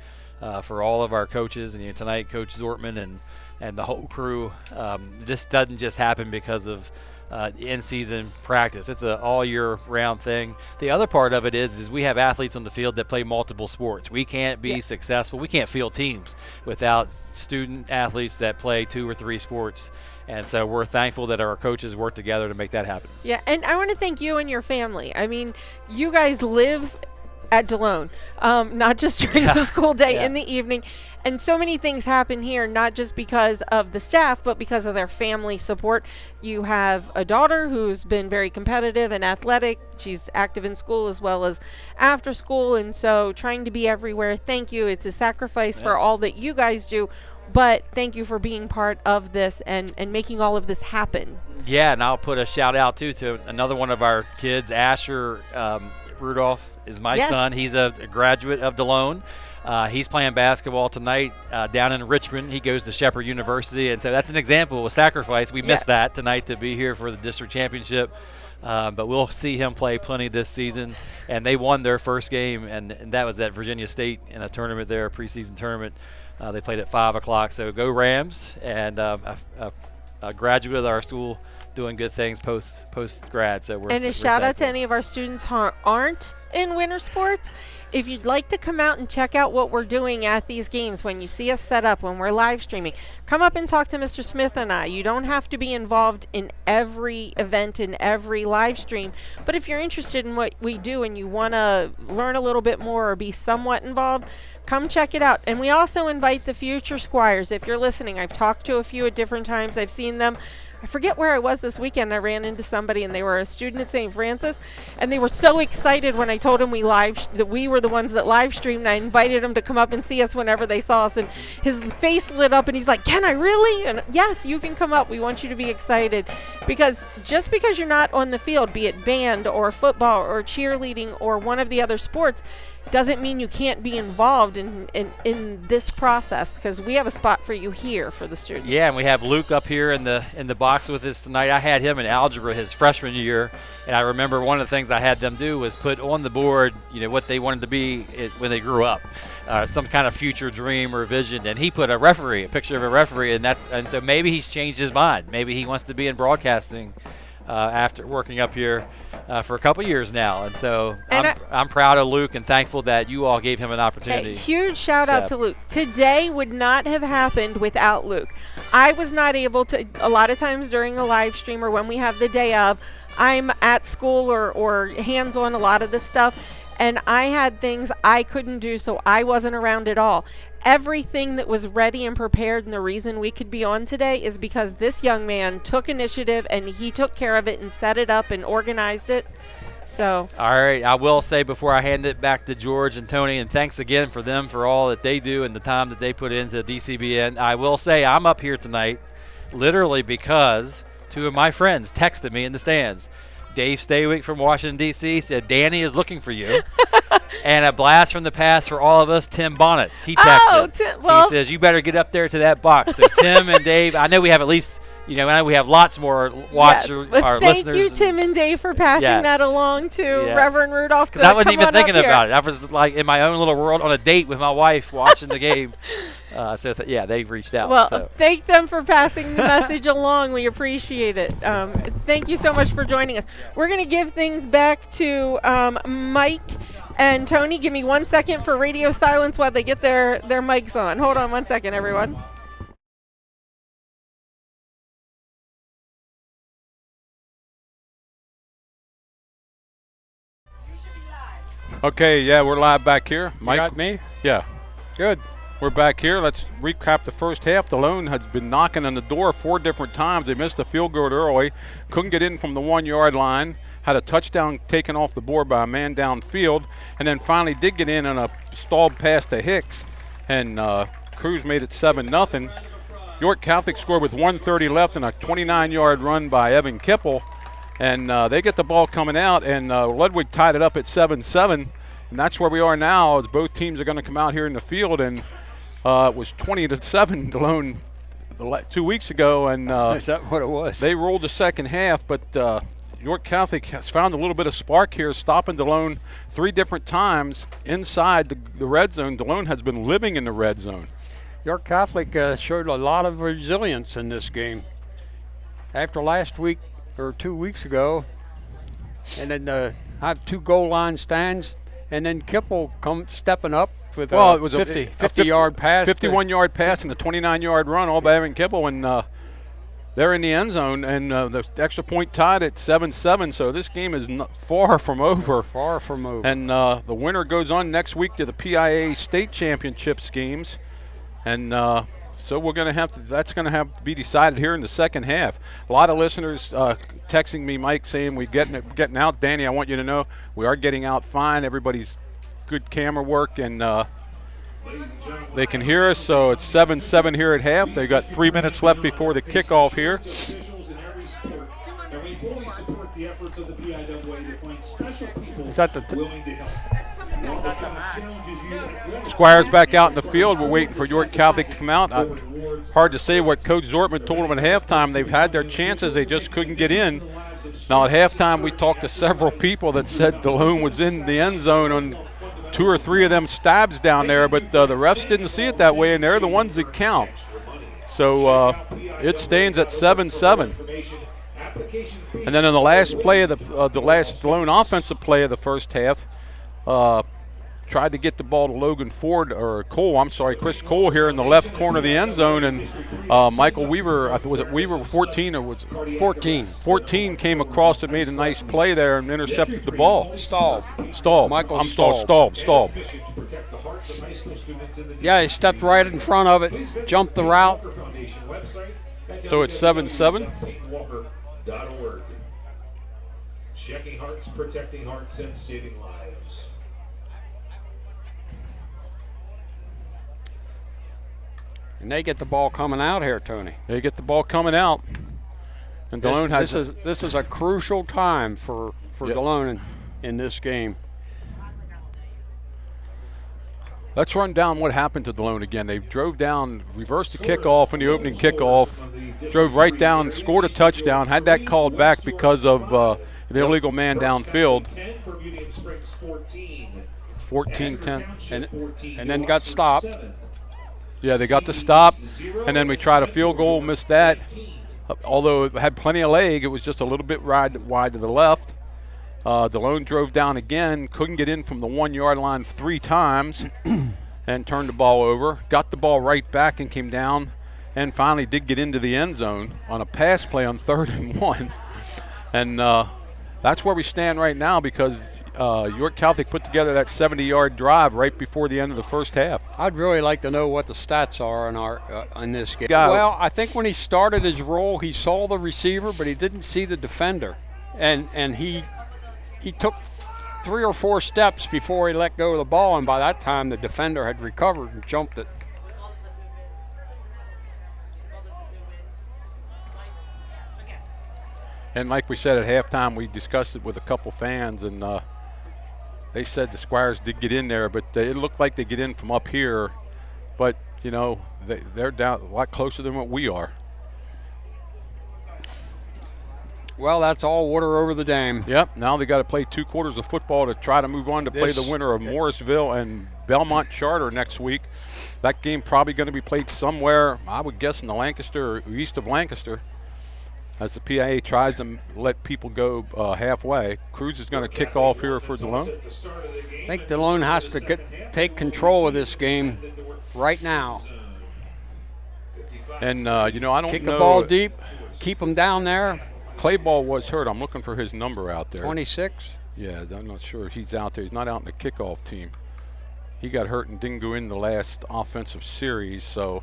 for all of our coaches, and tonight Coach Zortman and the whole crew. This doesn't just happen because of in-season practice. It's an all-year-round thing. The other part of it is we have athletes on the field that play multiple sports. We can't be successful. We can't field teams without student athletes that play 2 or 3 sports. And so we're thankful that our coaches work together to make that happen. Yeah, and I want to thank you and your family. I mean, you guys live at Delone, not just during the school day, in the evening. And so many things happen here, not just because of the staff, but because of their family support. You have a daughter who's been very competitive and athletic. She's active in school as well as after school. And so trying to be everywhere. Thank you. It's a sacrifice for all that you guys do. But thank you for being part of this and making all of this happen. Yeah, and I'll put a shout out too to another one of our kids, Asher Rudolph is my son. He's a graduate of Delone. He's playing basketball tonight down in Richmond. He goes to Shepherd University, and so that's an example of a sacrifice. We missed that tonight to be here for the district championship, but we'll see him play plenty this season. And they won their first game, and that was at Virginia State in a tournament there, a preseason tournament. They played at 5 o'clock, so go Rams, and a graduate of our school doing good things post grad. So we're shout out to any of our students who aren't in winter sports. If you'd like to come out and check out what we're doing at these games, when you see us set up, when we're live streaming, come up and talk to Mr. Smith and I. You don't have to be involved in every event, in every live stream, but if you're interested in what we do and you want to learn a little bit more or be somewhat involved, come check it out. And we also invite the future squires. If you're listening, I've talked to a few at different times. I've seen them. I forget where I was this weekend. I ran into somebody, and they were a student at St. Francis, and they were so excited when I told him that we were the ones that live streamed. I invited him to come up and see us whenever they saw us, and his face lit up and he's like, "Can I really?" And yes, you can come up. We want you to be excited, because just because you're not on the field, be it band or football or cheerleading or one of the other sports, doesn't mean you can't be involved in this process, because we have a spot for you here for the students. Yeah, and we have Luke up here in the box with us tonight. I had him in algebra his freshman year, and I remember one of the things I had them do was put on the board, what they wanted to be when they grew up, some kind of future dream or vision. And he put a picture of a referee, and so maybe he's changed his mind. Maybe he wants to be in broadcasting after working up here for a couple years now. And so I'm proud of Luke and thankful that you all gave him an opportunity. Hey, huge shout out to Luke. Today would not have happened without Luke. I was not able to, a lot of times during a live stream or when we have the day of, I'm at school or hands-on a lot of this stuff, and I had things I couldn't do, so I wasn't around at all. Everything that was ready and prepared, and the reason we could be on today is because this young man took initiative and he took care of it and set it up and organized it. So all right, I will say before I hand it back to George and Tony, and thanks again for them for all that they do and the time that they put into DCBN, I will say I'm up here tonight literally because two of my friends texted me in the stands. Dave Staywick from Washington, D.C. said, "Danny is looking for you." And a blast from the past for all of us, Tim Bonnets. He texted. He says, "You better get up there to that box." So Tim and Dave, I know we have at least, I know we have lots more our listeners. Thank you, Tim and Dave, for passing that along to Reverend Rudolph. Because I wasn't even thinking about it. I was like in my own little world on a date with my wife watching the game. They've reached out. Well, thank them for passing the message along. We appreciate it. Thank you so much for joining us. We're going to give things back to Mike and Tony. Give me 1 second for radio silence while they get their mics on. Hold on 1 second, everyone. Okay, we're live back here. Mike? You got me? Yeah. Good. We're back here. Let's recap the first half. Delone has been knocking on the door 4 different times. They missed a field goal early. Couldn't get in from the 1-yard line. Had a touchdown taken off the board by a man downfield. And then finally did get in on a stalled pass to Hicks. And Cruz made it 7-0. York Catholic scored with 1:30 left and a 29-yard run by Evan Kippel. And they get the ball coming out, and Ludwig tied it up at 7-7. And that's where we are now, as both teams are going to come out here in the field. And it was 20-7 Delone 2 weeks ago. And is that what it was? They rolled the second half, but York Catholic has found a little bit of spark here, stopping Delone 3 different times inside the red zone. Delone has been living in the red zone. York Catholic showed a lot of resilience in this game. After last week, or 2 weeks ago, and then have 2 goal line stands, and then Kippel stepping up with it was a 50-yard pass. 51-yard pass and a 29-yard run, all by Evan Kippel, and they're in the end zone, and the extra point tied at 7-7, so this game is far from over. Far from over. And the winner goes on next week to the PIA State Championships games, and so we're going to have to. That's going to have to be decided here in the second half. A lot of listeners texting me, Mike, saying we're getting out. Danny, I want you to know we are getting out fine. Everybody's good camera work, and they can hear us. So it's 7-7 here at half. They've got 3 minutes left before the kickoff here. Is that the Squire's back out in the field. We're waiting for York Catholic to come out. Hard to say what Coach Zortman told them at halftime. They've had their chances. They just couldn't get in. Now at halftime, we talked to several people that said Delone was in the end zone on 2 or 3 of them stabs down there, but the refs didn't see it that way, and they're the ones that count. So it stands at 7-7. And then in the last play of the last Delone offensive play of the first half, tried to get the ball to Logan Ford, or Cole, I'm sorry, Chris Cole here in the left corner of the end zone, and Michael Weaver, was it Weaver 14 or was it 14? 14 came across and made a nice play there and intercepted the ball. Stalled. Michael stalled. Yeah, he stepped right in front of it, jumped the route. So it's 7-7. Checking hearts, protecting hearts, and saving lives. And they get the ball coming out here, Tony. They get the ball coming out. And Delone this is a crucial time for Yep. Delone in this game. Let's run down what happened to Delone again. They drove down, reversed the kickoff in the opening kickoff, drove right down, scored a touchdown, had that called back because of the illegal man downfield. 14-10. And then got stopped. Yeah, they got the stop, and then we tried a field goal, missed that. Although it had plenty of leg, it was just a little bit wide to the left. Delone drove down again, couldn't get in from the 1 yard line 3 times and turned the ball over. Got the ball right back and came down and finally did get into the end zone on a pass play on 3rd and 1. And that's where we stand right now because York Catholic put together that 70-yard drive right before the end of the first half. I'd really like to know what the stats are in this game. Well, I think when he started his roll, he saw the receiver, but he didn't see the defender. And he took 3 or 4 steps before he let go of the ball, and by that time the defender had recovered and jumped it. And like we said at halftime, we discussed it with a couple fans, and they said the Squires did get in there, but it looked like they get in from up here. But, you know, they're down a lot closer than what we are. Well, that's all water over the dam. Yep, now they got to play 2 quarters of football to try to move on to play the winner of Morrisville and Belmont Charter next week. That game probably going to be played somewhere, I would guess, in the Lancaster or east of Lancaster, as the PIA tries to let people go halfway. Cruz is going to kick off here for Delone. I think Delone has to take control of this game right now. And, you know, I don't know. Kick the ball deep, keep them down there. Clayball was hurt. I'm looking for his number out there. 26? Yeah, I'm not sure if he's out there. He's not out in the kickoff team. He got hurt and didn't go in the last offensive series, so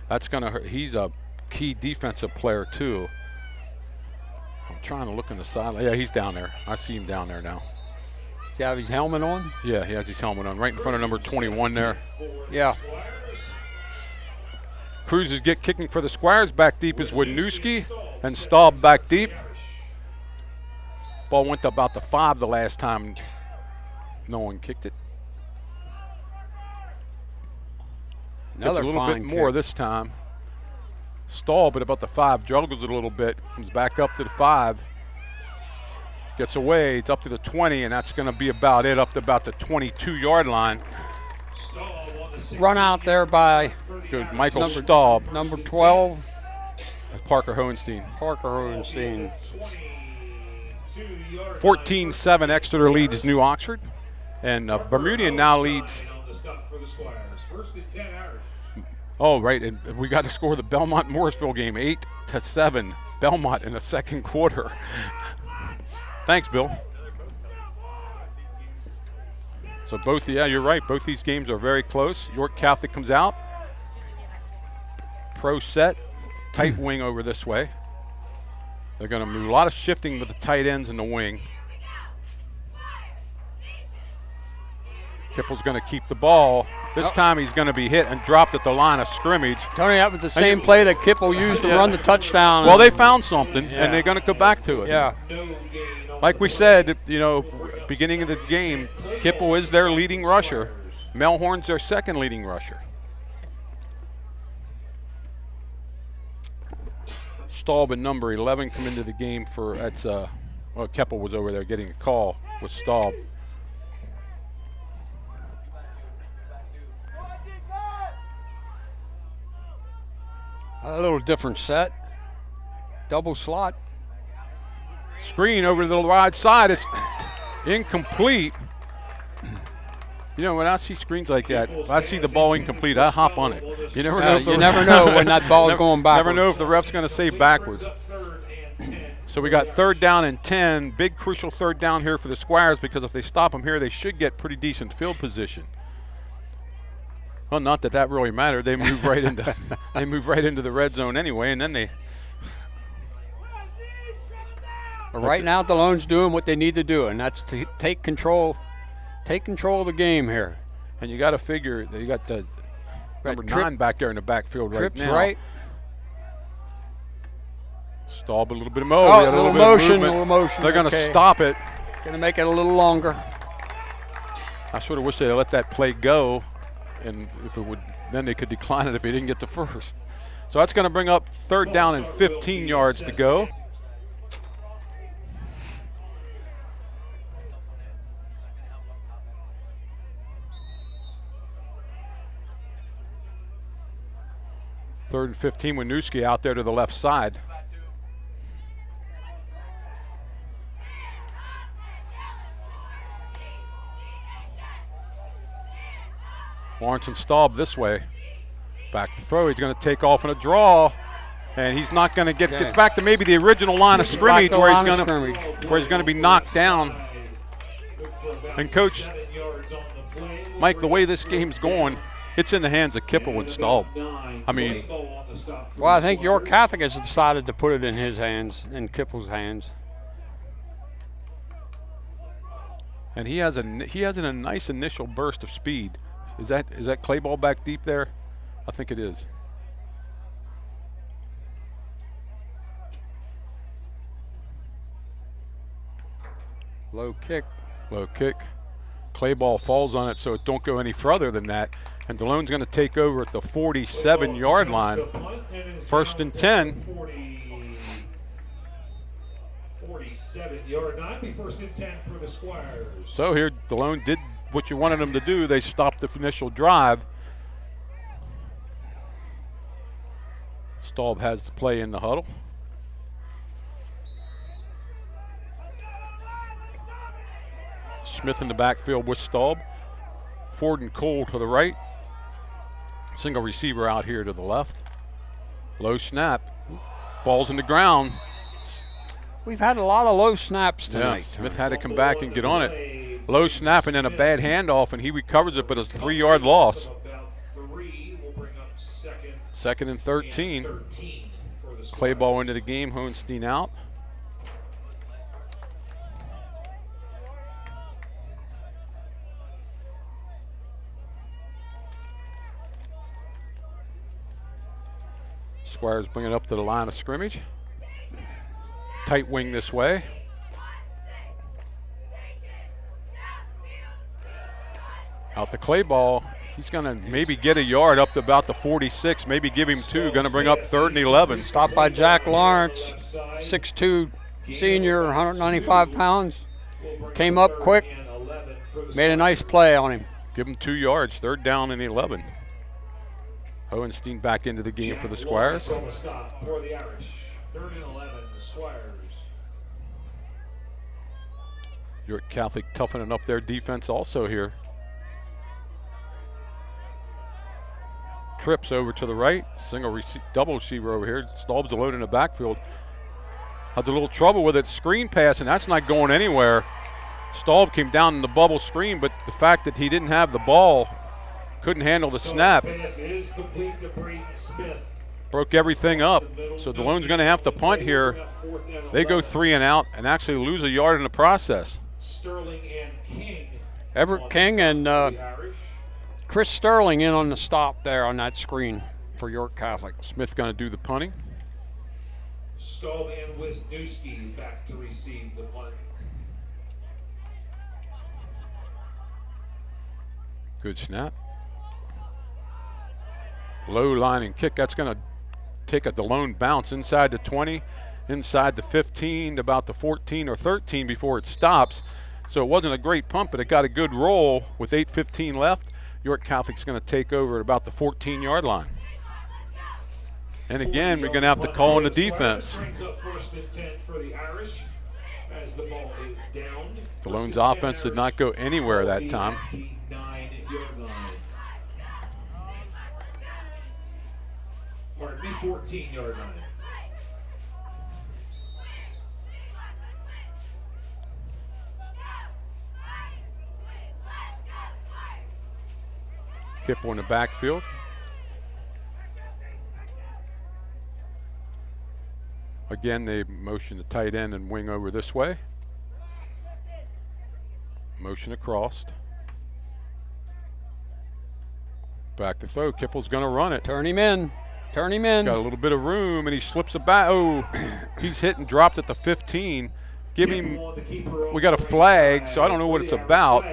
that's going to hurt. He's a key defensive player, too. I'm trying to look in the sideline. Yeah, he's down there. I see him down there now. Does he have his helmet on? Yeah, he has his helmet on, right in front of number 21 there. Yeah. Cruz is kicking for the Squires. Back deep is Wadnewski and Staub back deep. Ball went to about the 5 the last time. No one kicked it. Gets a little bit more this time. Staub at about the 5, juggles it a little bit, comes back up to the 5. Gets away, it's up to the 20, and that's going to be about it, up to about the 22-yard line. Run out there by good Michael Staub. Number 12. Parker Hohenstein. 14-7, Exeter leads New Oxford. And Bermudian now leads. Oh, right, and we got to score the Belmont-Morrisville game, 8-7. Belmont in the second quarter. Thanks, Bill. So both, yeah, you're right. Both these games are very close. York Catholic comes out. Pro set, tight wing over this way. They're going to move a lot of shifting with the tight ends in the wing. Kipple's going to keep the ball. This time he's going to be hit and dropped at the line of scrimmage. Tony, that was the same play that Kipple used to run the touchdown. Well, they found something, and they're going to go back to it. Yeah. Like we said, you know, beginning of the game, Kipple is their leading rusher. Melhorn's their second leading rusher. Staub and number 11 come into the game for, that's, well, Keppel was over there getting a call with Staub. A little different set. Double slot. Screen over to the right side. It's incomplete. You know, when I see screens like that, if I see the ball incomplete, I hop on it. You never know. You never know when that ball is going backwards. Never know if the ref's going to say backwards. So we got 3rd down and 10. Big crucial 3rd down here for the Squires, because if they stop them here, they should get pretty decent field position. Well, not that that really mattered. They move right into the red zone anyway, and then they. But right now, Delone's doing what they need to do, and that's to take control of the game here. And you got to figure that you got the number 9 back there in the backfield right now. Right. Staub a little bit of a little motion. They're going to stop it. Going to make it a little longer. I sort of wish they let that play go, and if it would, then they could decline it if they didn't get the first. So that's going to bring up 3rd down and 15 yards to go. Third and 15 with Newski out there to the left side. Lawrence and Staub this way. Back to throw. He's going to take off in a draw, and he's not going to get back to maybe the original line of scrimmage where he's going to be knocked down. And Coach Mike, the way this game's going, it's in the hands of Kipple and Staub. I mean, well, I think York Catholic has decided to put it in his hands, in Kipple's hands. And he has a nice initial burst of speed. Is that clay ball back deep there? I think it is. Low kick. Low kick. Clay ball falls on it, so it don't go any further than that. And Delone's going to take over at the 47-yard line. 1st and 10. 47-yard line, 1st and 10 for the Squires. So here, Delone did what you wanted them to do. They stopped the initial drive. Staub has the play in the huddle. Smith in the backfield with Staub. Ford and Cole to the right. Single receiver out here to the left. Low snap. Ball's in the ground. We've had a lot of low snaps tonight. Yeah, Smith had to come back and get on it. Low snap and then a bad handoff, and he recovers it, but it's a 3-yard loss. 2nd and 13. Clay ball into the game. Hohenstein out. Squires bring it up to the line of scrimmage. Tight wing this way. Out the clay ball. He's going to maybe get a yard up to about the 46, maybe give him 2. Going to bring up 3rd and 11. Stopped by Jack Lawrence, 6'2", senior, 195 pounds. Came up quick, made a nice play on him. Give him 2 yards, 3rd down and 11. Hohenstein back into the game for the Squires. For the Irish. 3rd and 11, the Squires. York Catholic toughening up their defense also here. Trips over to the right, double receiver over here. Staub's alone in the backfield. Has a little trouble with it. Screen pass, and that's not going anywhere. Staub came down in the bubble screen, but the fact that he didn't have the ball, couldn't handle the snap, broke everything up. So Delone's going to have to punt here. They go 3 and out and actually lose a yard in the process. Everett King and Chris Sterling in on the stop there on that screen for York Catholic. Smith going to do the punting. Staub and Wisniewski back to receive the punt. Good snap. Low line and kick. That's going to take a Delone bounce inside the 20, inside the 15, to about the 14 or 13 before it stops. So it wasn't a great pump, but it got a good roll with 8:15 left. York Catholic's going to take over at about the 14-yard line. And again, we're going to have to call on the defense. Delone's offense did not go anywhere that time. Pardon me, 14-yard line. Kipple in the backfield. Again, they motion the tight end and wing over this way. Motion across. Back to throw. Kipple's going to run it. Turn him in. Turn him in. Got a little bit of room, and he slips it back. Oh, he's hit and dropped at the 15. Give him. We got a flag, so I don't know what it's about.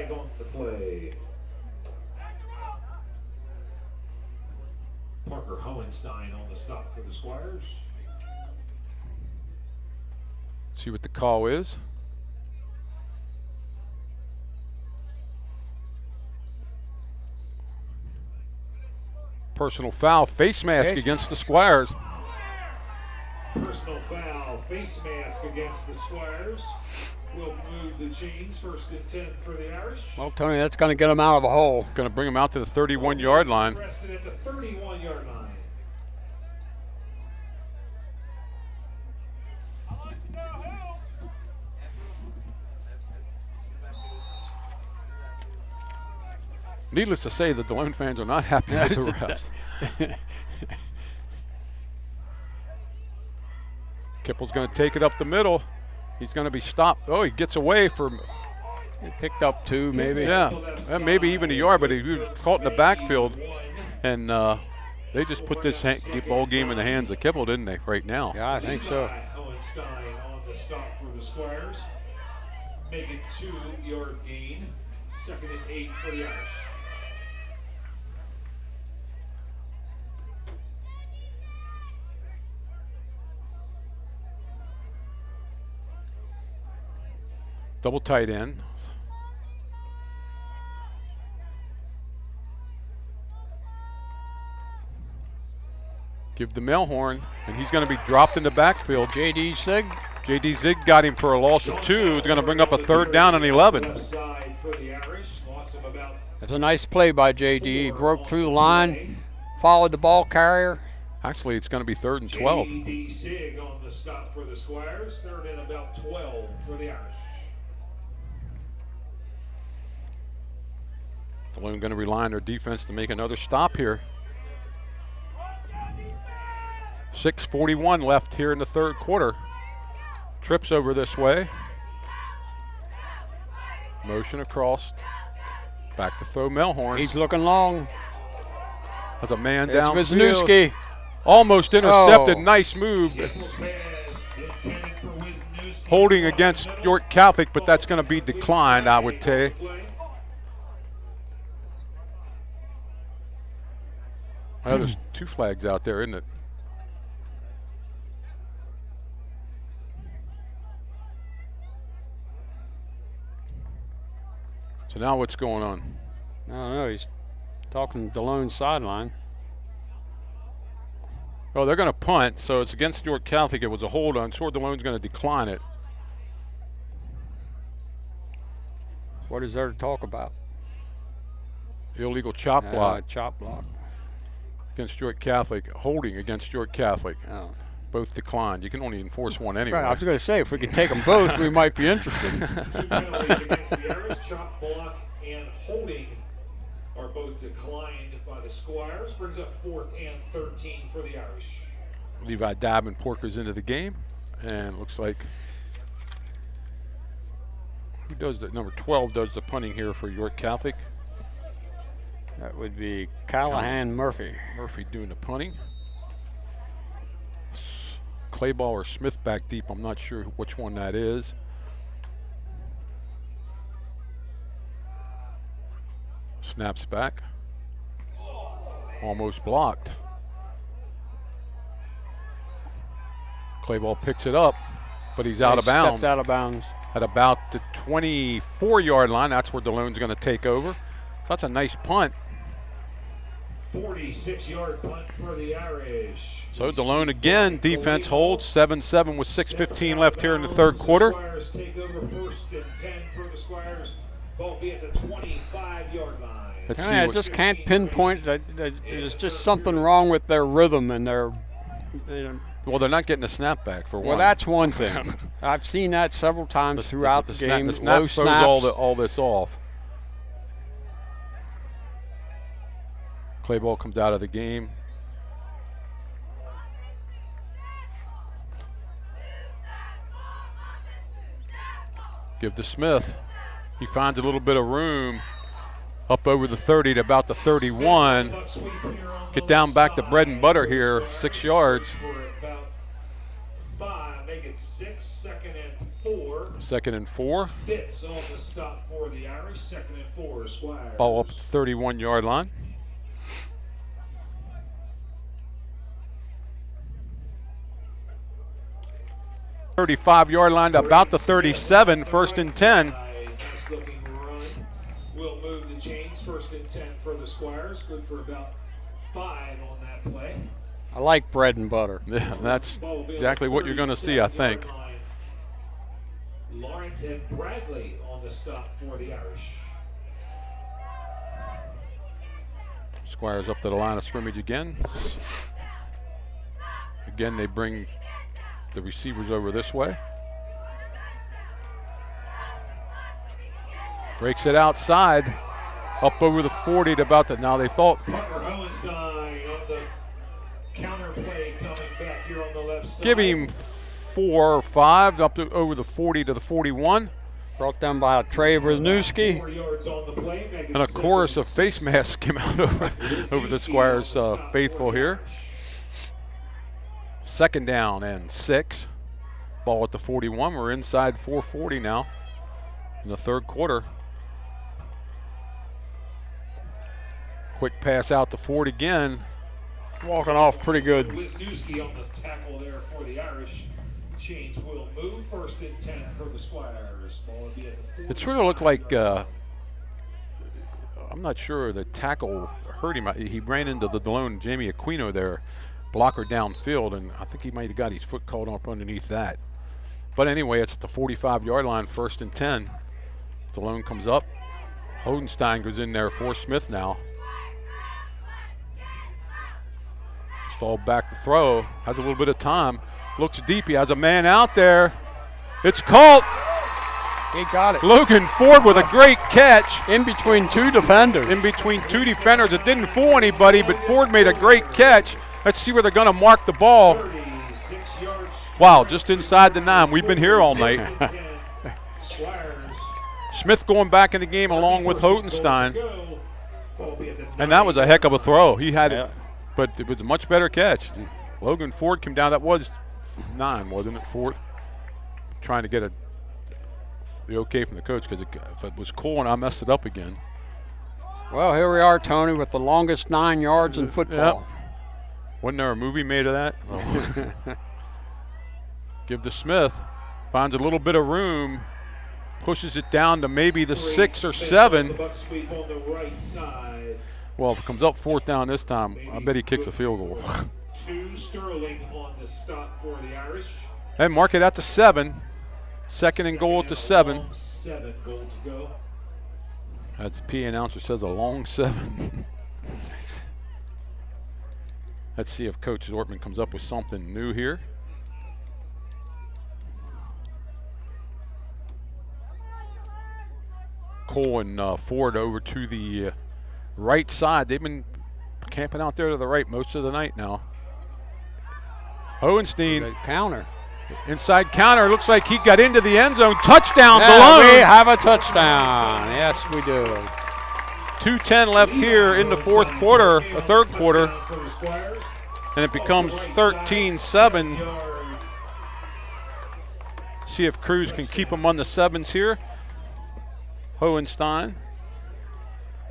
Parker Hohenstein on the stop for the Squires. See what the call is. Personal foul, face mask against the Squires. Personal foul, face mask against the Squires. Will move the chains, 1st and 10 for the Irish. Well, Tony, that's going to get him out of a hole. Going to bring him out to the 31-yard line. Arrested at the 31-yard line. Needless to say, the Delone fans are not happy with the refs. Kipple's going to take it up the middle. He's going to be stopped. Oh, he gets away from. He picked up 2, maybe. Yeah, maybe even a yard, but he was caught in the backfield. And they just put this ball game in the hands of Kipple, didn't they, right now? Yeah, I think so. Hohenstein on the stop for the Squires. Make it 2-yard gain. 2nd and 8 for the Irish. Double tight end. Give the Melhorn, and he's going to be dropped in the backfield. J.D. Zig. J.D. Zig got him for a loss of 2. He's going to bring up a 3rd down and 11. That's a nice play by J.D. He broke through the line, followed the ball carrier. Actually, it's going to be 3rd and 12. J.D. Zig on the stop for the Squires. 3rd and about 12 for the Irish. Delone going to rely on their defense to make another stop here. 6:41 left here in the 3rd quarter. Trips over this way. Motion across. Back to throw Melhorn. He's looking long. Has a man There's down. Wisniewski. Almost intercepted. Oh. Nice move. Holding against York Catholic, but that's going to be declined, I would say. Oh, there's 2 flags out there, isn't it? So now what's going on? I don't know. He's talking to Delone's sideline. Oh, they're going to punt, so it's against York Catholic. It was a hold on. Sword Delone's going to decline it. What is there to talk about? Illegal chop block. Chop block. Against York Catholic, holding against York Catholic. Oh. Both declined. You can only enforce one anyway. Right, I was going to say, if we could take them both, we might be interested. 2 penalties against the Irish. Chop block and holding are both declined by the Squires. Brings up 4th and 13 for the Irish. Levi Davenport's into the game, and looks like who does that? Number 12 does the punting here for York Catholic. That would be Callahan Murphy. Murphy doing the punting. Clayball or Smith back deep. I'm not sure which one that is. Snaps back. Almost blocked. Clayball picks it up, but he's out of bounds. Stepped out of bounds. At about the 24-yard line. That's where Delone's going to take over. So that's a nice punt. 46-yard punt for the Irish. So Delone again, defense holds 7-7 with 6:15 left here in the 3rd quarter. Squires take over 1st and 10 for the Squires. Ball be at the 25-yard line. I just can't pinpoint that. There's just something wrong with their rhythm and their. Well, they're not getting a snap back for one. Well, that's one thing. I've seen that several times throughout the game. The snap throws all this off. Clayball comes out of the game. Give to Smith. He finds a little bit of room up over the 30 to about the 31. Get down back to bread and butter here, 6 yards. Make it 6, 2nd and 4. 2nd and 4. Fitz on the stop for the Irish. 2nd and 4, Squires. Ball up at the 31-yard line. The 35-yard line to about the 37, 1st and 10. Nice looking run. We'll move the chains. 1st and 10 for the Squires. Good for about 5 on that play. I like bread and butter. Yeah, that's exactly what you're going to see, I think. Lawrence and Bradley on the stop for the Irish. Squires up to the line of scrimmage again. Again, they bring the receivers over this way. Breaks it outside, up over the 40 to about the, now they thought. Counter play coming back here on the left side. Give him 4 or 5 up to over the 40 to the 41. Brought down by Trey Wisniewski. And a chorus of face masks came out over the Squires faithful here. 2nd down and 6. Ball at the 41. We're inside 4:40 now in the 3rd quarter. Quick pass out to Ford again. Walking off pretty good. Wisniewski on the tackle there for the Irish. Chains will move. 1st and 10 for the Squires. Ball will be at the 40. It sort of looked like, I'm not sure the tackle hurt him. He ran into the Delone Jamie Aquino there, blocker downfield, and I think he might have got his foot caught up underneath that. But anyway, it's at the 45-yard line, 1st and 10. Delone comes up. Hodenstein goes in there for Smith now. Stall back to throw, has a little bit of time, looks deep, he has a man out there. It's caught. He got it. Logan Ford with a great catch. In between 2 defenders. In between 2 defenders. It didn't fool anybody, but Ford made a great catch. Let's see where they're going to mark the ball. Wow, just inside the 9. We've been here all night. Smith going back in the game along with Hodenstein. And that was a heck of a throw. He had it. But it was a much better catch. Logan Ford came down. That was 9, wasn't it, Ford? Trying to get the okay from the coach because if it was cool and I messed it up again. Well, here we are, Tony, with the longest 9 yards in football. Yep. Wasn't there a movie made of that? Oh. Give to Smith. Finds a little bit of room. Pushes it down to maybe the 6 or 7. Well, if it comes up 4th down this time, I bet he kicks a field goal. 2 Sterling on the stop for the Irish. And mark it out to 7. 2nd and goal at the 7. 7 goal to go. As the PA announcer says, a long 7. Let's see if Coach Zortman comes up with something new here. Cole and Ford over to the right side. They've been camping out there to the right most of the night now. Hohenstein. Counter. Inside counter. Looks like he got into the end zone. Touchdown, yeah, Delone. We have a touchdown. Yes, we do. 2:10 left here in the 4th quarter, the 3rd quarter. And it becomes 13-7. See if Cruz can keep them on the 7s here. Hohenstein.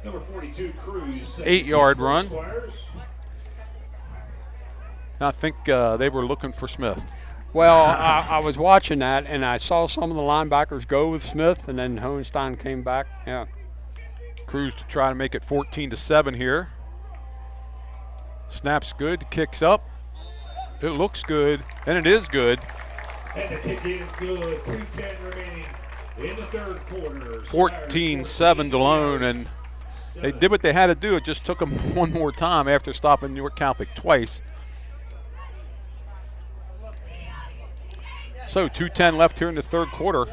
Number 42, Cruz. 8-yard run. I think they were looking for Smith. Well, I was watching that, and I saw some of the linebackers go with Smith, and then Hohenstein came back. Yeah. Cruz to try to make it 14-7 here. Snap's good, kicks up. It looks good, and it is good. And the kick is good. 2:10 remaining in the 3rd quarter. 14-7 Delone, and they did what they had to do. It just took them one more time after stopping York Catholic twice. So 2:10 left here in the 3rd quarter.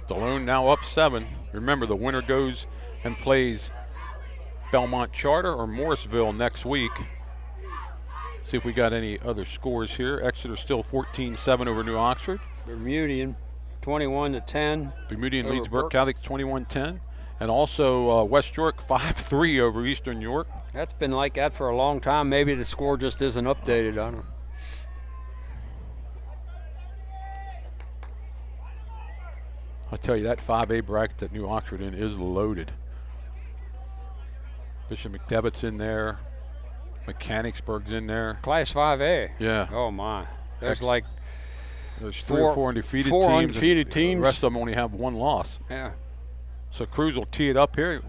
Delone now up 7. Remember, the winner goes and plays Belmont Charter or Morrisville next week. See if we got any other scores here. Exeter still 14-7 over New Oxford. Bermudian 21-10. Bermudian leads Burke Catholic 21-10. And also West York 5-3 over Eastern York. That's been like that for a long time. Maybe the score just isn't updated on it. I'll tell you, that 5A bracket that New Oxford in is loaded. Bishop McDevitt's in there. Mechanicsburg's in there. Class 5A. Yeah. Oh my. There's three or four undefeated teams. Undefeated teams. The rest of them only have one loss. Yeah. So Cruz will tee it up here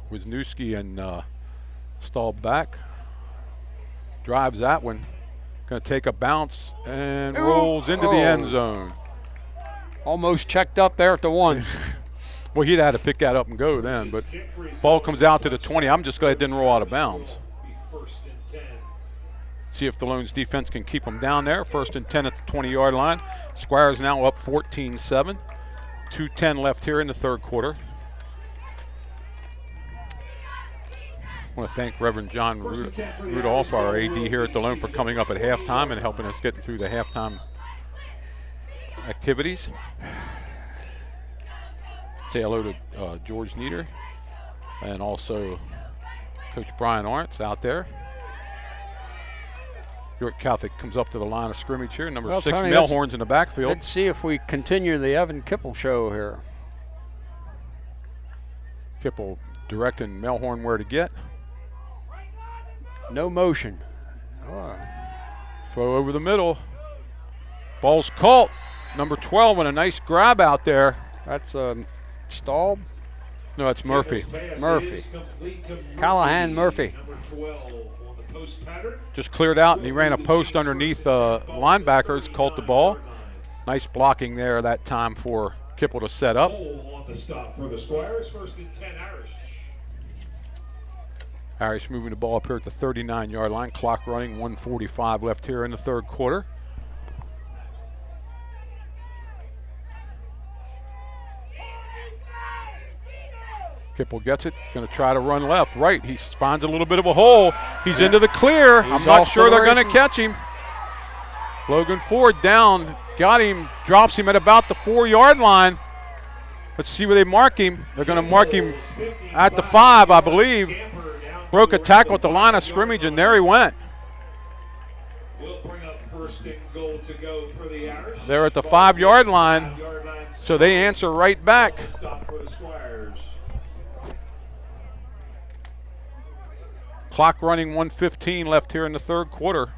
with Newski and Stahl back. Drives that one. Going to take a bounce and rolls into the end zone. Almost checked up there at the 1. Well, he'd had to pick that up and go then, but ball comes out to the 20. I'm just glad it didn't roll out of bounds. See if Delone's defense can keep them down there. 1st and 10 at the 20-yard line. Squires now up 14-7. 2:10 left here in the third quarter. I want to thank Reverend John Rudolph, our AD here at Delone, for coming up at halftime and helping us get through the halftime activities. Say hello to George Nieder and also Coach Brian Arntz out there. York Catholic comes up to the line of scrimmage here. Number 6, Tony, Melhorn's in the backfield. Let's see if we continue the Evan Kipple show here. Kipple directing Melhorn where to get. No motion. Oh. Throw over the middle. Ball's caught. Number 12 and a nice grab out there. That's Staub? No, that's Murphy. Murphy. Callahan Murphy. Just cleared out, and he ran a post underneath linebackers, caught the ball. Nice blocking there that time for Kipple to set up. On the stop for the Squires, 1st and 10 Irish. Irish moving the ball up here at the 39-yard line. Clock running, 1:45 left here in the third quarter. Kipple gets it, going to try to run left, right. He finds a little bit of a hole. He's into the clear. I'm not sure they're going to catch him. Logan Ford down, got him, drops him at about the 4-yard line. Let's see where they mark him. They're going to mark him at the 5, I believe. Broke a tackle at the line of scrimmage, and there he went. They're at the 5-yard line, so they answer right back. Clock running, 1:15 left here in the third quarter.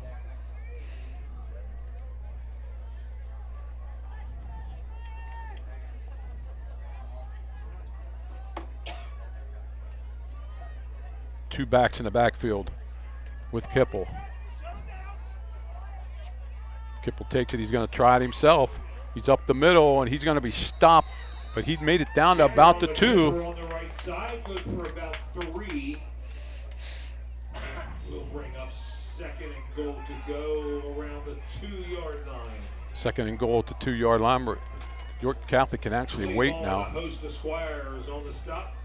Two backs in the backfield with Kipple. Kipple takes it. He's going to try it himself. He's up the middle, and he's going to be stopped, but he made it down to about the 2. On the right side, good for about 3. We'll bring up 2nd and goal to go around the 2-yard line. 2nd and goal at the 2-yard line. York Catholic can actually wait now. Host the Squires on the stop.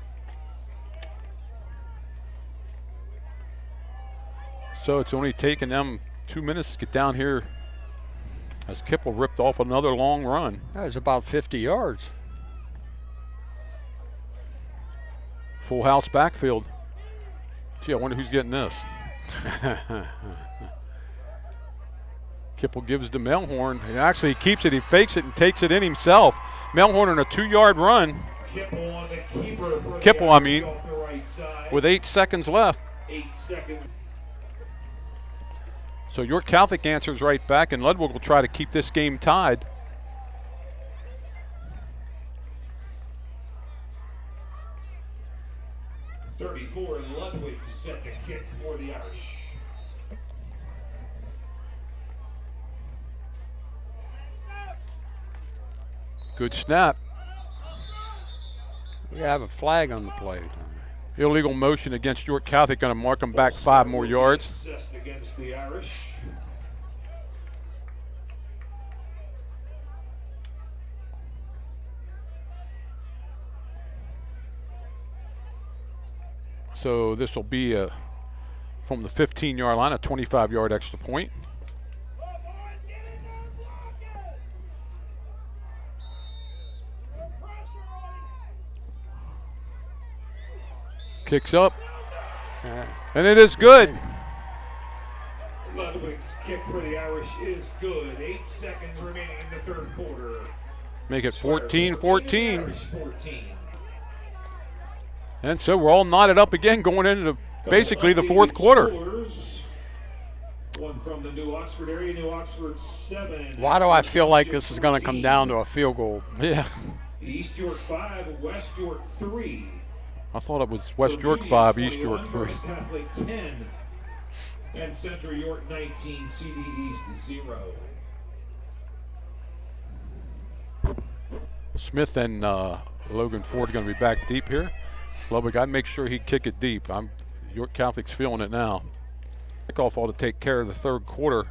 So it's only taken them 2 minutes to get down here as Kipple ripped off another long run. That was about 50 yards. Full house backfield. Gee, I wonder who's getting this. Kipple gives to Melhorn. And actually, he keeps it. He fakes it and takes it in himself. Melhorn on a 2-yard run. Kipple on the keeper. Kipple, I mean, off the right side. with 8 seconds left. 8 seconds. So York Catholic answers right back, and Ludwig will try to keep this game tied. Ludwig set to kick for the Irish. Good snap. We have a flag on the play. Illegal motion against York Catholic, going to mark them back 5 more yards. Against the Irish. So this will be from the 15-yard line, a 25-yard extra point. Kicks up. And it is good. Ludwig's kick for the Irish is good. 8 seconds remaining in the third quarter. Make it 14-14. And so we're all knotted up again going into basically the fourth quarter. One from the New Oxford area, New Oxford 7. Why do I feel like this is going to come down to a field goal? Yeah. East York 5, West York 3. I thought it was West York 5, East York 3. Catholic 10. And Central York 19, CD East 0. Smith and Logan Ford are going to be back deep here. Ludwig, I'd make sure he'd kick it deep. York Catholic's feeling it now. Kickoff ought to take care of the third quarter.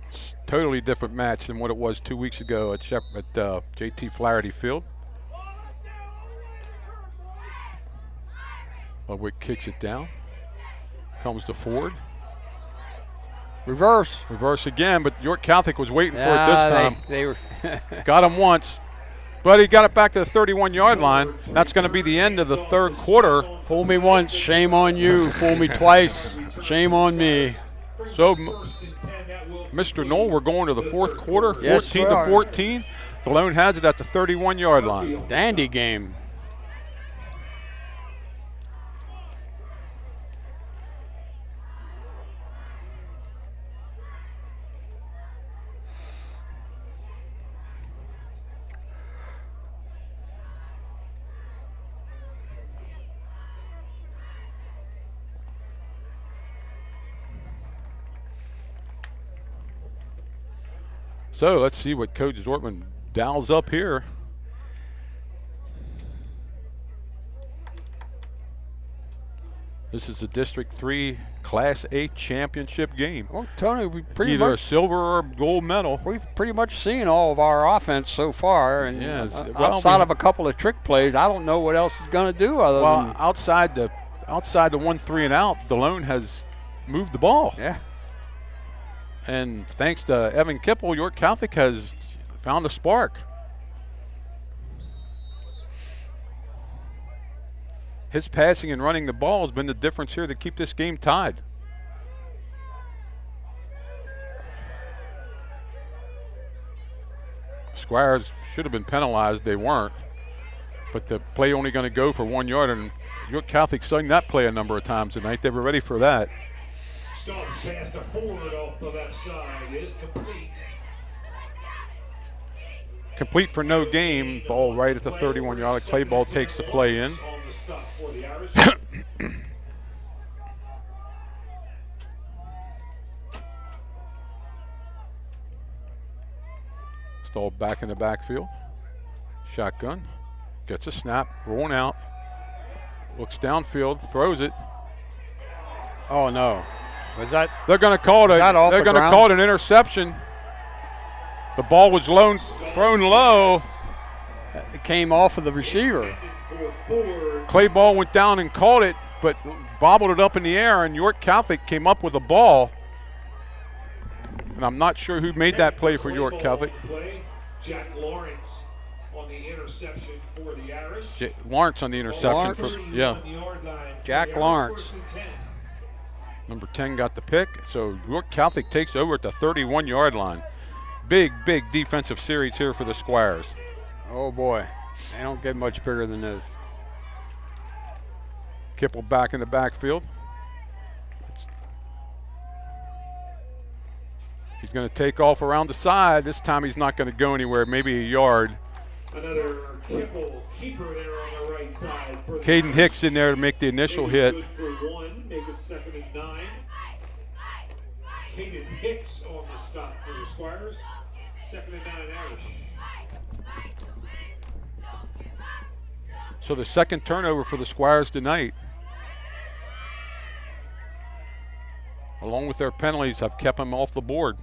It's a totally different match than what it was 2 weeks ago at JT Flaherty Field. Ludwig kicks it down. Comes to Ford. Reverse. Reverse again, but York Catholic was waiting for it this time. They were got him once, but he got it back to the 31-yard line. That's going to be the end of the third quarter. Fool me once, shame on you. Fool me twice, shame on me. So, Mr. Knoll, we're going to the fourth quarter, 14-14. Delone has it at the 31-yard line. Dandy game. So let's see what Coach Zortman dials up here. This is the District 3 Class A championship game. Well, Tony, we pretty either much a silver or a gold medal. We've pretty much seen all of our offense so far, and outside of a couple of trick plays, I don't know what else is going to do other than outside the 1 3 and out. Delone has moved the ball. Yeah. And thanks to Evan Kipple, York Catholic has found a spark. His passing and running the ball has been the difference here to keep this game tied. Squires should have been penalized. They weren't. But the play only going to go for 1 yard, and York Catholic sung that play a number of times tonight. They were ready for that. Stop pass to Ford off the left side is complete. Complete for no gain. Ball right at the 31-yard. Clay ball takes the play in. Stall back in the backfield. Shotgun. Gets a snap. Rolling out. Looks downfield. Throws it. Oh no. Was that? They're going to call it. They're going to call it an interception. The ball was thrown low. It came off of the receiver. Clay ball went down and caught it, but bobbled it up in the air, and York Catholic came up with a ball. And I'm not sure who made that play for York Catholic. Jack Lawrence on the interception for the Irish. Lawrence on the interception for Jack Lawrence. Number 10 got the pick, so York Catholic takes over at the 31-yard line. Big defensive series here for the Squires. Oh boy, they don't get much bigger than this. Kipple back in the backfield. He's going to take off around the side. This time he's not going to go anywhere, maybe a yard. Another Kipple keeper there on the right side. Caden Hicks in there to make the initial hit. Good for 1, make it 2nd and 9. Caden Hicks on the stop for the Squires. 2nd and 9 Irish. So the second turnover for the Squires tonight. Along with their penalties, have kept them off the board.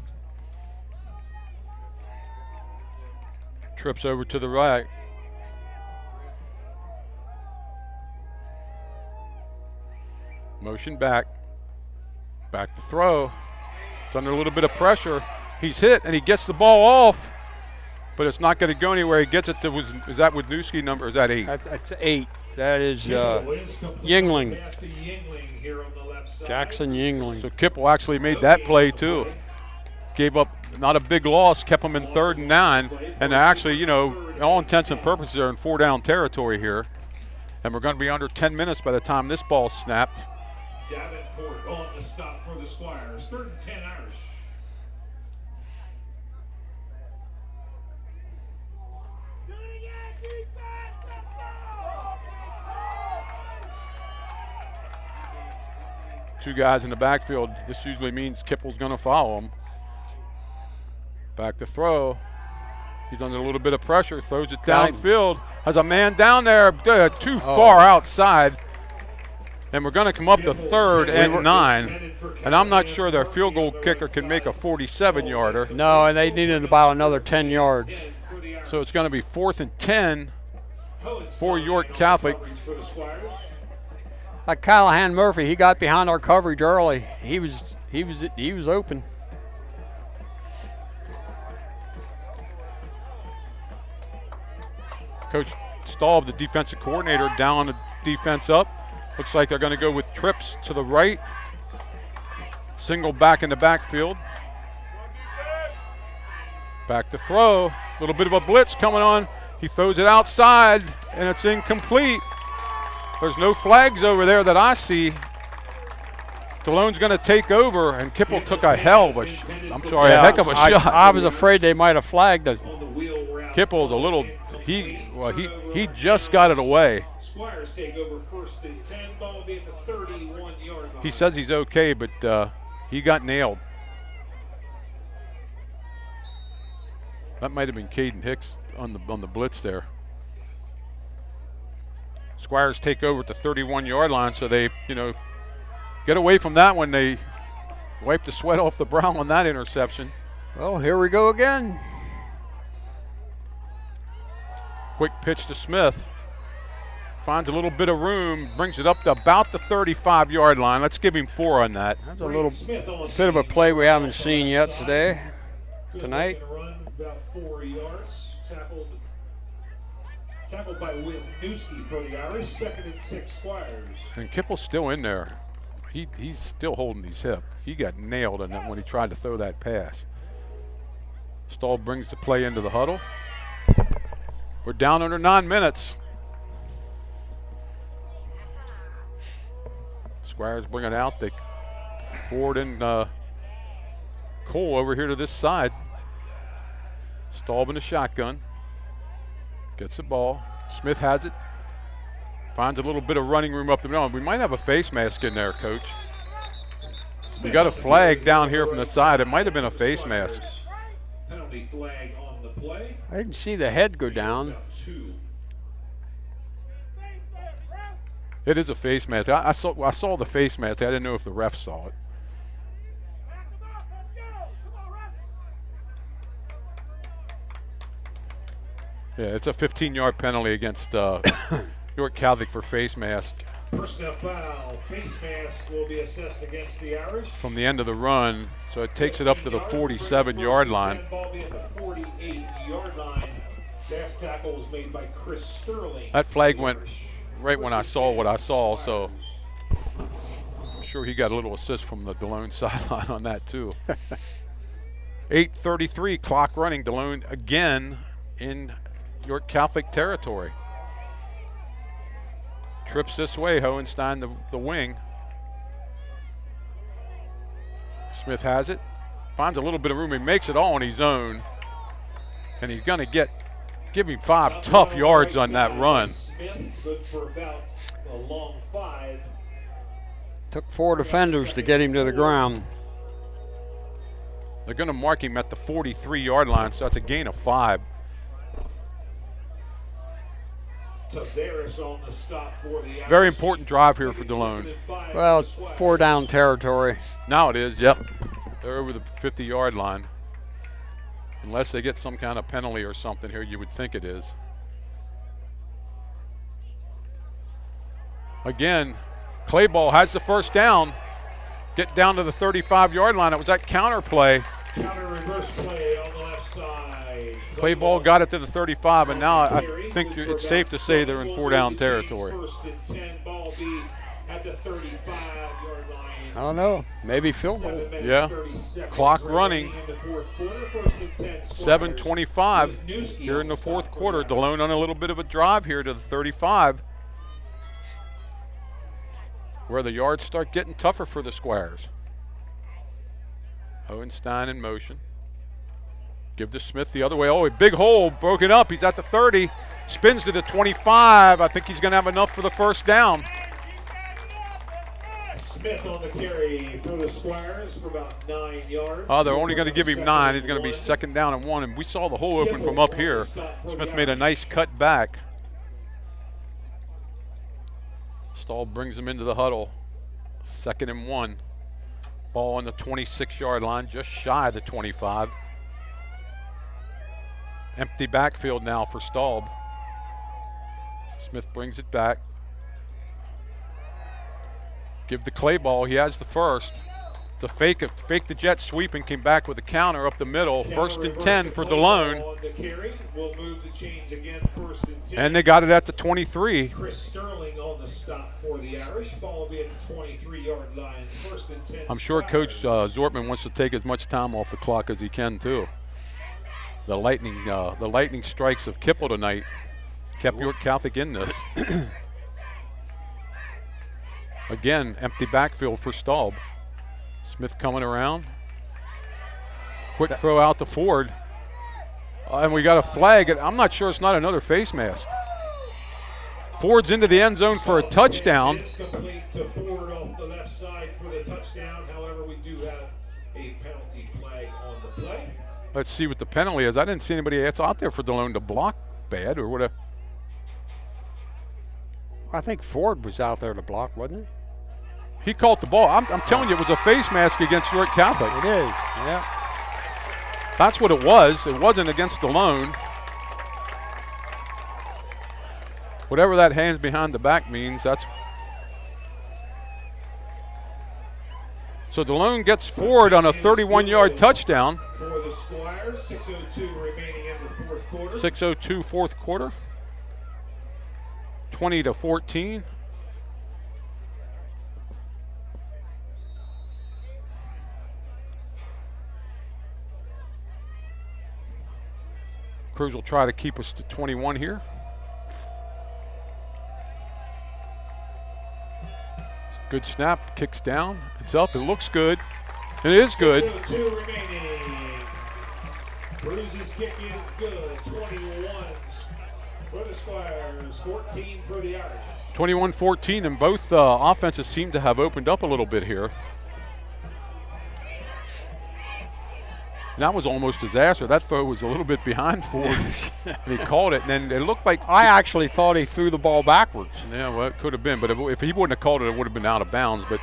Trips over to the right. Motion back. Back to throw. It's under a little bit of pressure. He's hit and he gets the ball off. but it's not going to go anywhere. He gets it to, is that Wisniewski number, or is that 8? That's 8. That is Yingling. Jackson Yingling. So Kipple actually made that play too. Gave up not a big loss, kept them in 3rd and 9, and actually, you know, all intents and purposes are in 4-down territory here. And we're going to be under 10 minutes by the time this ball's snapped. Davenport on the stop for the Squires. 3rd and 10 Irish. Two guys in the backfield. This usually means Kipple's going to follow him. Back to throw. He's under a little bit of pressure. Throws it downfield. Has a man down there too far outside. And we're going to come up to 3rd and 9. And I'm not sure their field goal kicker can make a 47-yarder. No, and they needed about another 10 yards. So it's going to be 4th and 10 for York Catholic. Like Callahan Murphy, he got behind our coverage early. He was open. Coach Staub, the defensive coordinator, down the defense up. Looks like they're going to go with trips to the right. Single back in the backfield. Back to throw. A little bit of a blitz coming on. He throws it outside, and it's incomplete. There's no flags over there that I see. Dalone's going to take over, and Kipple took a hell of a a heck of a shot. I was afraid they might have flagged it. Kipple's a little, he just got it away. Squires take over 1st and 10. Ball will be at the 31-yard line. He says he's okay, but he got nailed. That might have been Caden Hicks on the blitz there. Squires take over at the 31-yard line, so they, you know, get away from that one. They wipe the sweat off the brow on that interception. Well, here we go again. Quick pitch to Smith. Finds a little bit of room, brings it up to about the 35-yard line. Let's give him 4 on that. That's a little bit of a play we haven't seen yet tonight. About 4 yards. Tackled by Wisniewski for the Irish. 2nd and 6 Squires. And Kipple's still in there. He's still holding his hip. He got nailed in that when he tried to throw that pass. Stahl brings the play into the huddle. We're down under 9 minutes. Squires bring it out. They Ford and Cole over here to this side. Staub in the shotgun. Gets the ball. Smith has it. Finds a little bit of running room up the middle. We might have a face mask in there, Coach. We got a flag down here from the side. It might have been a face mask. Penalty flag on the play. I didn't see the head go down. It is a face mask. I saw the face mask. I didn't know if the ref saw it. Yeah, it's a 15-yard penalty against York Catholic for face mask. Personal foul. Face mask will be assessed against the Irish. From the end of the run, so it takes it up to the 47-yard line. Ball be at the 48-yard line. Last tackle was made by Chris Sterling. That flag went right when I saw what I saw, so I'm sure he got a little assist from the Delone sideline on that too. 8:33 clock running. Delone again in York Catholic territory. Trips this way, Hohenstein the wing. Smith has it, finds a little bit of room, he makes it all on his own, and he's gonna give him 5 tough yards on that run. Smith, good for about a long 5. Took 4 defenders to get him to the ground. They're gonna mark him at the 43-yard line, so that's a gain of 5. On the stop for the very important drive here for Delone. Well, it's 4 down territory. Now it is, yep. They're over the 50-yard line. Unless they get some kind of penalty or something here, you would think it is. Again, Clayball has the first down. Get down to the 35-yard line. It was that counter play. Counter reverse play on the left side. Play ball got it to the 35, and now I think it's safe to say they're in 4-down territory. I don't know. Maybe field goal. Yeah. Clock running. 7:25 here in the fourth quarter. Delone on a little bit of a drive here to the 35, where the yards start getting tougher for the Squires. Hohenstein in motion. Give to Smith the other way. Oh, a big hole, broken up. He's at the 30. Spins to the 25. I think he's going to have enough for the first down. Smith on the carry for the Squires for about 9 yards. Oh, they're only going to give him 9. He's going to be 2nd down and 1. And we saw the hole open from up here. Smith made a nice cut back. Stahl brings him into the huddle. 2nd and 1. Ball on the 26-yard line, just shy of the 25. Empty backfield now for Staub. Smith brings it back. Give the Clay ball. He has the first. To fake the jet sweep and came back with a counter up the middle. 1st and 10 for Delone. And they got it at the 23. Chris Sterling on the stop for the Irish. Ball will be at the 23-yard line. 1st and 10. I'm sure Coach Zortman wants to take as much time off the clock as he can too. The lightning strikes of Kipple tonight kept York Catholic in this. Again, empty backfield for Staub. Smith coming around. Quick throw out to Ford. And we got a flag. I'm not sure it's not another face mask. Ford's into the end zone for a touchdown. It's complete to Ford off the left side for the touchdown. However, we do have a penalty flag on the play. Let's see what the penalty is. I didn't see anybody else out there for Delone to block bad or whatever. I think Ford was out there to block, wasn't he? He caught the ball. I'm telling you, it was a face mask against York Catholic. It is, yeah. That's what it was. It wasn't against Delone. Whatever that hands behind the back means, that's. So Delone gets Ford on a 31-yard touchdown. For the Squires, 6:02 remaining in the fourth quarter. 6:02 fourth quarter. 20-14. Cruz will try to keep us to 21 here. Good snap, kicks down, it's up, it looks good. It is good. 6:02 remaining. Cruz's kick is good. 21 for the Squires, 14 for the Irish. 21-14, and both offenses seem to have opened up a little bit here. And that was almost disaster. That throw was a little bit behind Ford, and he called it, and then it looked like... I actually thought he threw the ball backwards. Yeah, well, it could have been, but if he wouldn't have called it, it would have been out of bounds. But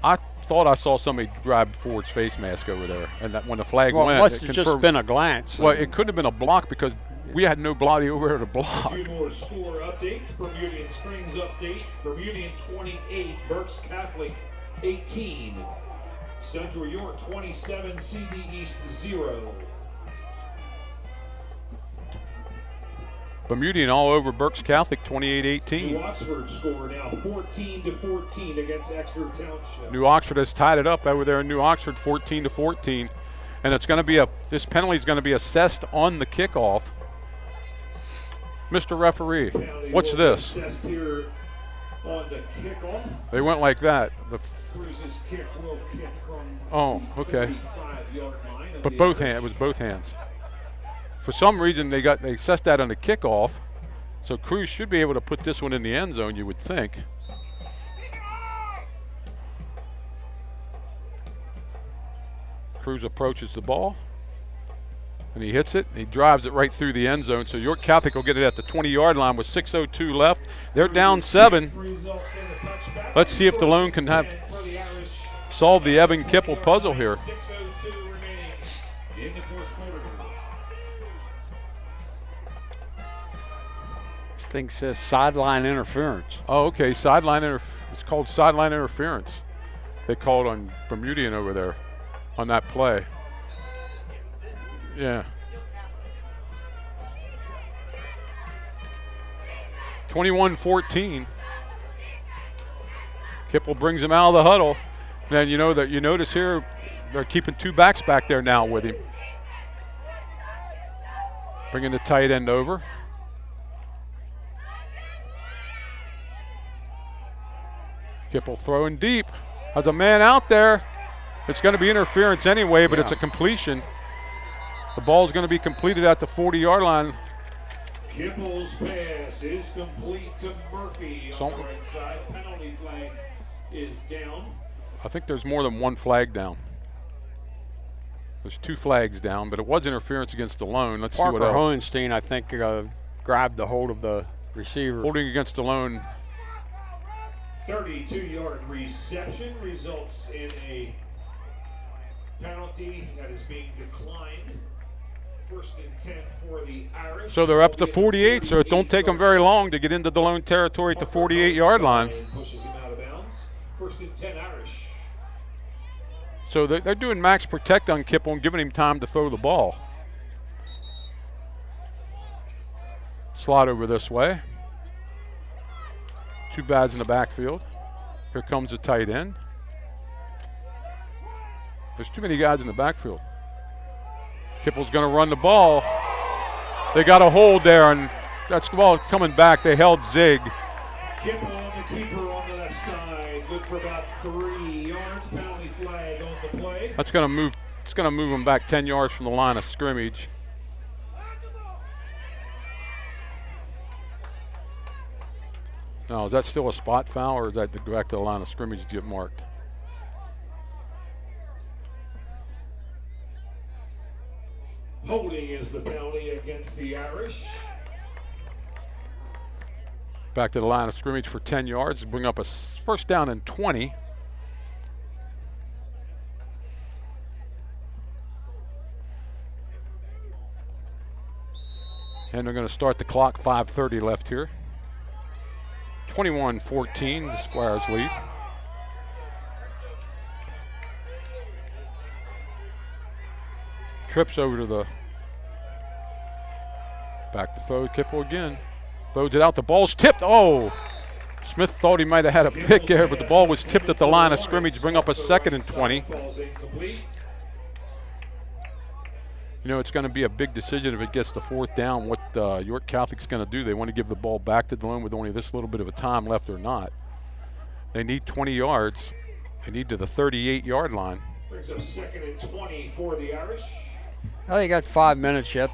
I thought I saw somebody grab Ford's face mask over there, and that when the flag went... Well, it must have just been a glance. Well, it could have been a block because we had nobody over there to block. A few more score updates. Bermudian Springs update. Bermudian 28, Berks Catholic 18. Central York 27, CD East 0. Bermudian all over Berks Catholic 28-18. New Oxford score now 14-14 against Exeter Township. New Oxford has tied it up over there in New Oxford 14-14. And it's going to be this penalty is going to be assessed on the kickoff. Mr. Referee, what's this? Assessed here on the kickoff. They went like that. Cruz's kick will kick from okay. 35-yard line. But both hands, it was both hands. For some reason, they assessed that on the kickoff, so Cruz should be able to put this one in the end zone, you would think. Cruz approaches the ball, and he hits it, and he drives it right through the end zone, so York Catholic will get it at the 20-yard line with 6:02 left. They're down 7. Let's see if Delone can solve the Evan Kipple puzzle here. This thing says sideline interference. Oh, okay, it's called sideline interference. They call it on Bermudian over there on that play. Yeah. 21-14. Kipple brings him out of the huddle. And you notice here they're keeping 2 backs back there now with him. Bringing the tight end over. Kipple throwing deep. Has a man out there. It's going to be interference anyway, but it's a completion. The ball's going to be completed at the 40-yard line. Kipple's pass is complete to Murphy on the right side. Penalty flag is down. I think there's more than 1 flag down. There's 2 flags down, but it was interference against Delone. Let's see what else. Parker Hohenstein, I think, grabbed the hold of the receiver. Holding against Delone. 32-yard reception results in a penalty that is being declined. First and 10 for the Irish. So they're up to 48, so it don't take them very long to get into Delone territory at the 48-yard line. Pushes him out of bounds. First and 10 Irish. So they're doing max protect on Kipple and giving him time to throw the ball. Slot over this way. 2 bads in the backfield. Here comes the tight end. There's too many guys in the backfield. Kipple's going to run the ball. They got a hold there, and that's the ball coming back. They held Zig. Kipple on the keeper on the left side. Good for about 3 yards. Penalty flag on the play. That's going to move. It's going to move them back 10 yards from the line of scrimmage. Now, is that still a spot foul, or is that to go back to the line of scrimmage to get marked? Holding is the penalty against the Irish. Back to the line of scrimmage for 10 yards. Bring up a first down and 20. And they're going to start the clock, 5:30 left here. 21-14, the Squires lead. Trips over to the back to throw. Kipple again. Throws it out. The ball's tipped. Oh! Smith thought he might have had a pick there, but the ball was tipped at the line of scrimmage. Bring up a 2nd and 20. You know, it's going to be a big decision if it gets to 4th down what York Catholic's going to do. They want to give the ball back to Delone with only this little bit of a time left or not. They need 20 yards. They need to the 38-yard line. Brings up 2nd and 20 for the Irish. Oh, they got 5 minutes yet.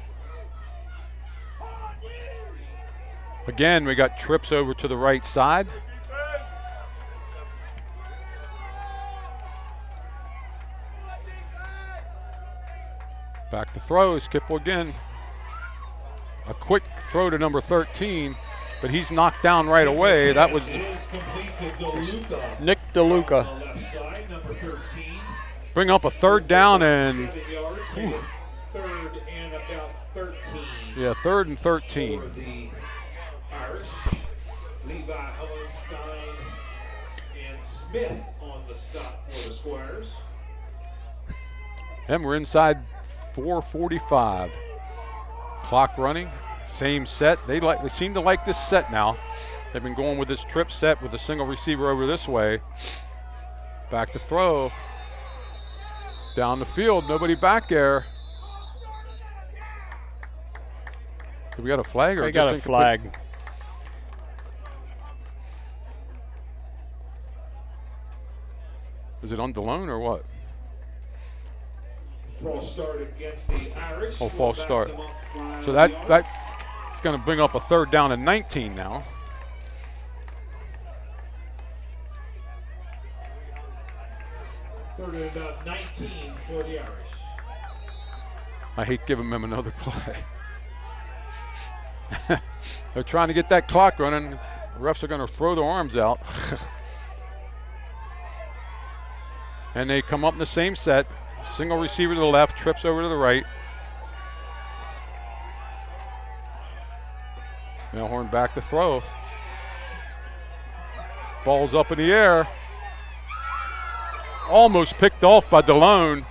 Again, we got trips over to the right side. Back to throws. Kipple again. A quick throw to number 13, but he's knocked down right away. That was Nick DeLuca. Bring up a 3rd down and 3rd and about 13. Yeah, 3rd and 13. For the Irish, Levi, Hohenstein, and Smith on the stop for the Squires. And we're inside 4:45. Clock running, same set. They seem to like this set now. They've been going with this trip set with a single receiver over this way. Back to throw. Down the field, nobody back there. Do we got a flag or they got a flag? Is it on Delone or what? False start against the Irish. Oh, false start. So that's going to bring up a 3rd down and 19 now. Third and about 19 for the Irish. I hate giving them another play. They're trying to get that clock running. The refs are going to throw their arms out. And they come up in the same set. Single receiver to the left, trips over to the right. Melhorn back to throw. Ball's up in the air. Almost picked off by Delone.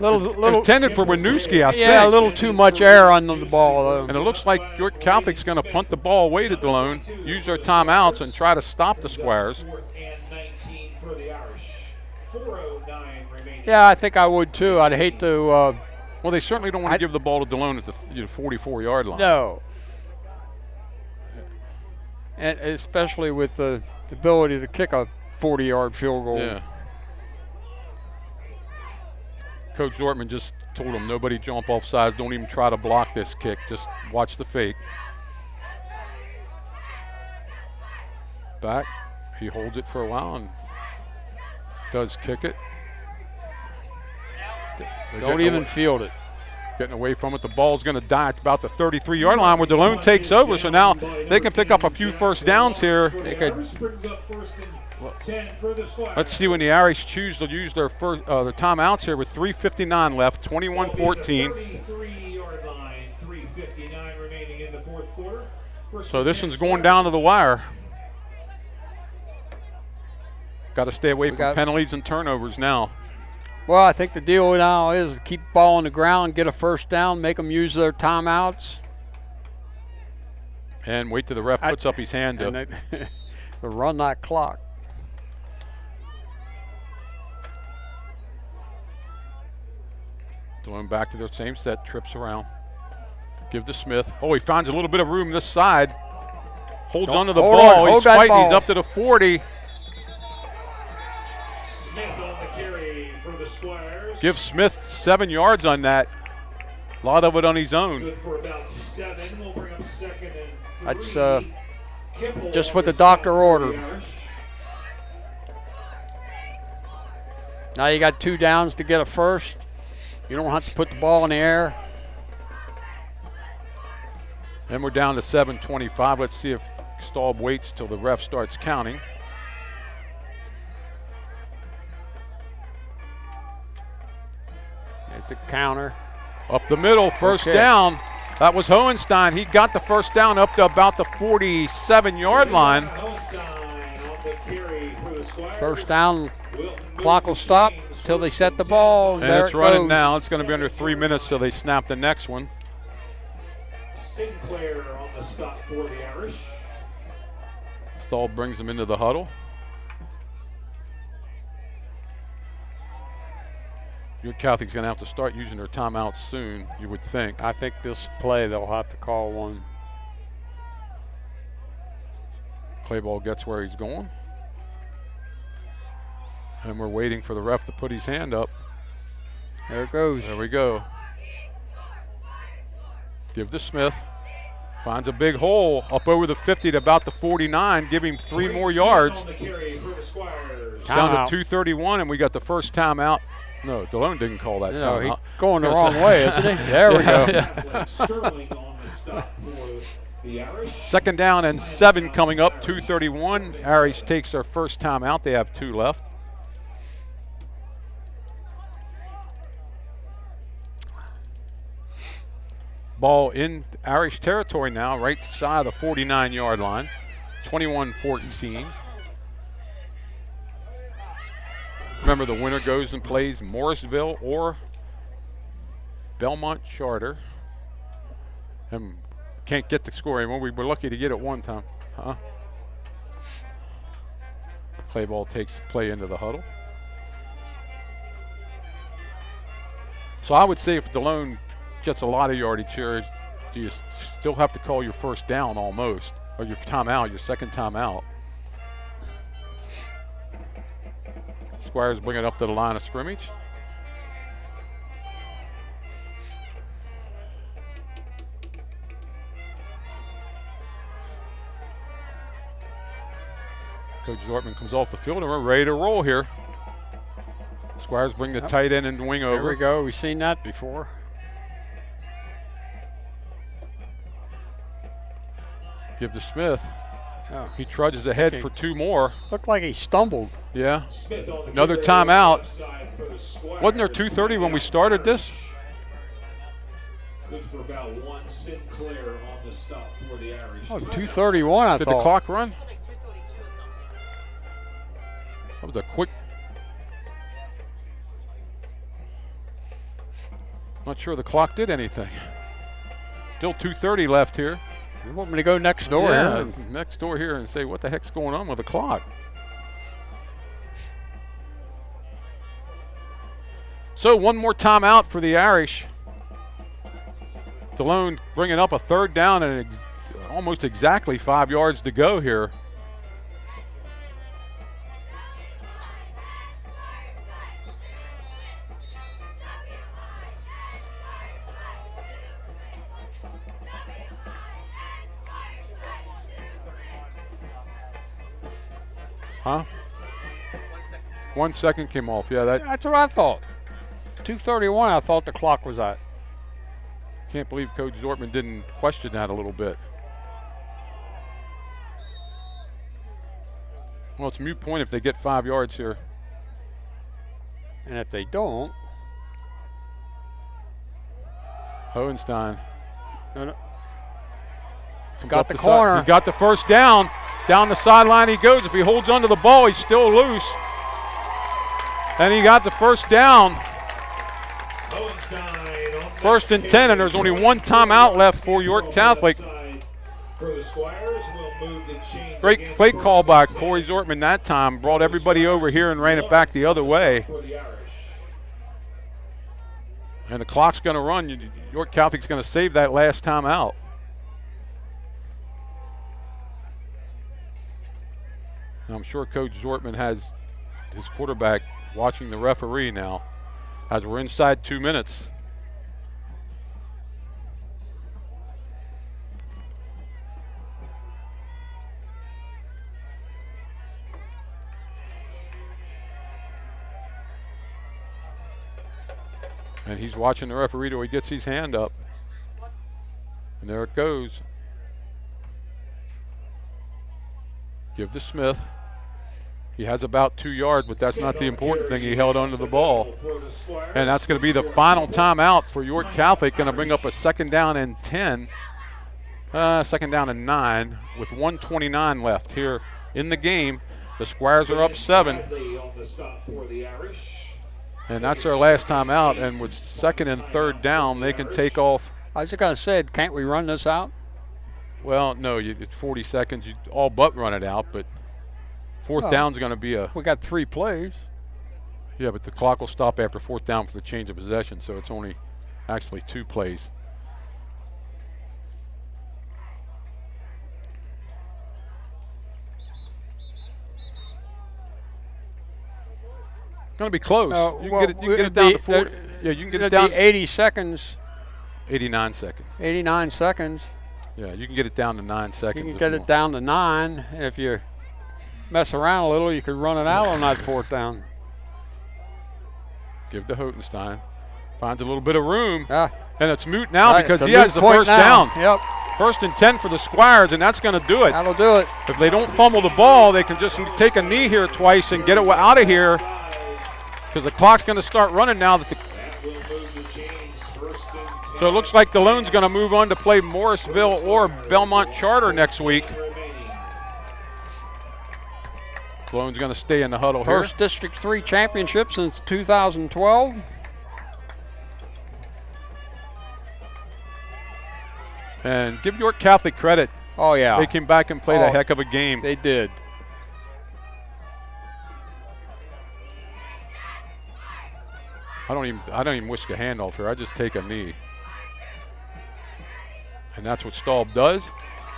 Little intended for Winooski, I think. Yeah, a little too much air on the ball, though. And it looks like York Catholic's going to punt the ball away to Delone, use their timeouts, and try to stop the Squires. Yeah, I think I would too. I'd hate to. Well, they certainly don't want to give the ball to Delone at the 44-yard line. No. And especially with the ability to kick a 40-yard field goal. Yeah. Coach Dortmund just told him, nobody jump off sides. Don't even try to block this kick. Just watch the fake. Back. He holds it for a while and does kick it. Don't even field it. Getting away from it. The ball's going to die at about the 33-yard line where Delone takes over. So now they can pick up a few first downs here. They could. Let's see when the Irish choose to use their first the timeouts here with 3:59 left, 21-14. So this one's going down to the wire. Got to stay away from penalties and turnovers now. Well, I think the deal now is keep the ball on the ground, get a first down, make them use their timeouts. And wait till the ref puts up his hand to run that clock. Delone back to their same set, trips around. Give to Smith. Oh, he finds a little bit of room this side. Holds onto the ball. He's fighting. He's up to the 40. Give Smith 7 yards on that. A lot of it on his own. That's just what the doctor ordered. Now you got 2 downs to get a first. You don't have to put the ball in the air. And we're down to 7:25. Let's see if Staub waits till the ref starts counting. It's a counter. Up the middle, first down. That was Hohenstein. He got the first down up to about the 47-yard line. First down, clock will stop until they set the ball. And it's running now. It's going to be under 3 minutes till they snap the next one. Sinclair on the stop for the Irish. Staub brings them into the huddle. Your Catholic's going to have to start using their timeouts soon, you would think. I think this play they'll have to call one. Clayball gets where he's going. And we're waiting for the ref to put his hand up. There it goes. There we go. Give to Smith. Finds a big hole up over the 50 to about the 49. Give him 3 more yards. Down to 2:31, and we got the first timeout. No, Delone didn't call that timeout. He's going the wrong way, isn't he? There we go. Second down and 7 coming up, 2:31. Irish takes their first timeout. They have 2 left. Ball in Irish territory now, right side of the 49-yard line, 21-14. Remember, the winner goes and plays Morrisville or Belmont Charter. And can't get the score anymore. We were lucky to get it one time. Clayball takes play into the huddle. So I would say if Delone gets a lot of yardage here, do you still have to call your first down almost, or your timeout, your second timeout? Squires bring it up to the line of scrimmage. Coach Dortmund comes off the field and we're ready to roll here. Squires bring the tight end and wing over. Here we go. We've seen that before. Give to Smith. Oh. He trudges ahead for 2 more. Looked like he stumbled. Yeah. Another timeout. Wasn't there 2:30 when we started this? Good for about 1. Sinclair on the stop for the Irish. Oh, 2:31, I thought. Did the clock run? That was a quick. Not sure the clock did anything. Still 2:30 left here. You want me to go next door? Yeah, next door here and say, what the heck's going on with the clock? So one more timeout for the Irish. Delone bringing up a 3rd down and almost exactly 5 yards to go here. Huh? 1 second came off. Yeah, that's what I thought. 2:31, I thought the clock was at. Can't believe Coach Zortman didn't question that a little bit. Well, it's a moot point if they get 5 yards here. And if they don't. Hohenstein. No. Got the corner. He got the first down. Down the sideline he goes. If he holds onto the ball, he's still loose. And he got the first down. 1st and 10, and there's only 1 timeout left for York Catholic. Great play call by Corey Zortman that time. Brought everybody over here and ran it back the other way. And the clock's going to run. York Catholic's going to save that last timeout. I'm sure Coach Zortman has his quarterback watching the referee now as we're inside 2 minutes. And he's watching the referee till he gets his hand up. And there it goes. Give to Smith. He has about 2 yards, but that's not the important thing. He held onto the ball. And that's going to be the final timeout for York Catholic. Going to bring up a 2nd down and 10. 2nd down and 9 with 1:29 left here in the game. The Squires are up 7. And that's their last timeout. And with 2nd and 3rd down, they can take off. I was just going to say, can't we run this out? Well, no, it's 40 seconds. You all but run it out, but 4th down's going to be a... We got 3 plays. Yeah, but the clock will stop after 4th down for the change of possession, so it's only actually 2 plays. It's going to be close. You can get it down to 40. Yeah, you can get it down. 80 seconds. 89 seconds. 89 seconds. Yeah, you can get it down to 9 seconds. You can get it down to 9. If you mess around a little, you could run it out on that 4th down. Give to Hotenstein. Finds a little bit of room. Yeah. And it's moot now Right, because he has the first down. down. Yep. 1st and 10 for the Squires, and that's going to do it. That'll do it. If they don't fumble the ball, they can just take a knee here twice and get it out of here because the clock's going to start running now. So it looks like Delone's going to move on to play Morrisville or Belmont Charter next week. Delone's going to stay in the huddle here. First District 3 championship since 2012. And give York Catholic credit. Oh, yeah. They came back and played a heck of a game. They did. I don't even whisk a handoff here. I just take a knee. And that's what Staub does.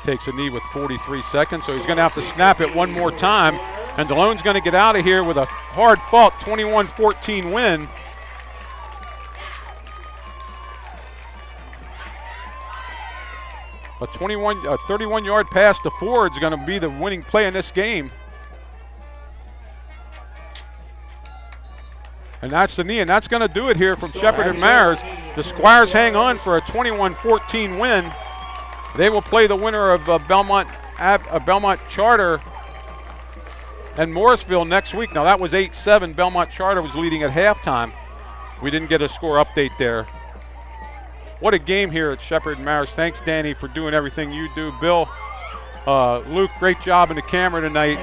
Takes a knee with 43 seconds, so he's going to have to snap it one more time. And Delone's going to get out of here with a hard-fought 21-14 win. A 31-yard pass to Ford is going to be the winning play in this game. And that's the knee, and that's going to do it here from Shepherd and Myers. The Squires hang on for a 21-14 win. They will play the winner of Belmont Charter and Morrisville next week. Now that was 8-7. Belmont Charter was leading at halftime. We didn't get a score update there. What a game here at Shepherd and Myers. Thanks, Danny, for doing everything you do. Bill, Luke, great job in the camera tonight.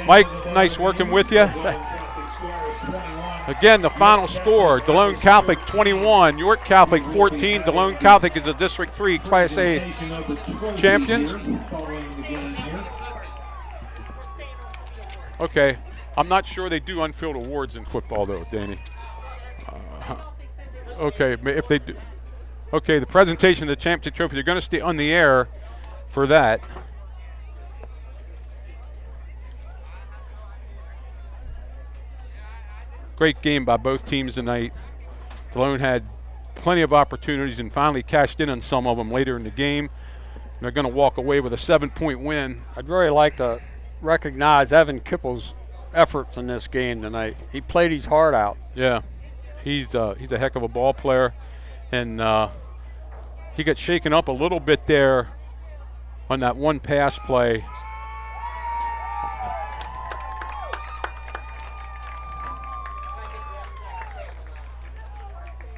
Mike, nice working with you. Again, the final score, Delone Catholic 21, York Catholic 14. Delone Catholic is the District 3 Class A champions. Okay, I'm not sure they do on-field awards in football though, Danny. Okay, if they do. Okay, the presentation of the championship trophy, they're going to stay on the air for that. Great game by both teams tonight. Delone had plenty of opportunities and finally cashed in on some of them later in the game. They're going to walk away with a 7-point win. I'd really like to recognize Evan Kipple's efforts in this game tonight. He played his heart out. Yeah, he's a heck of a ball player, and he got shaken up a little bit there on that one pass play.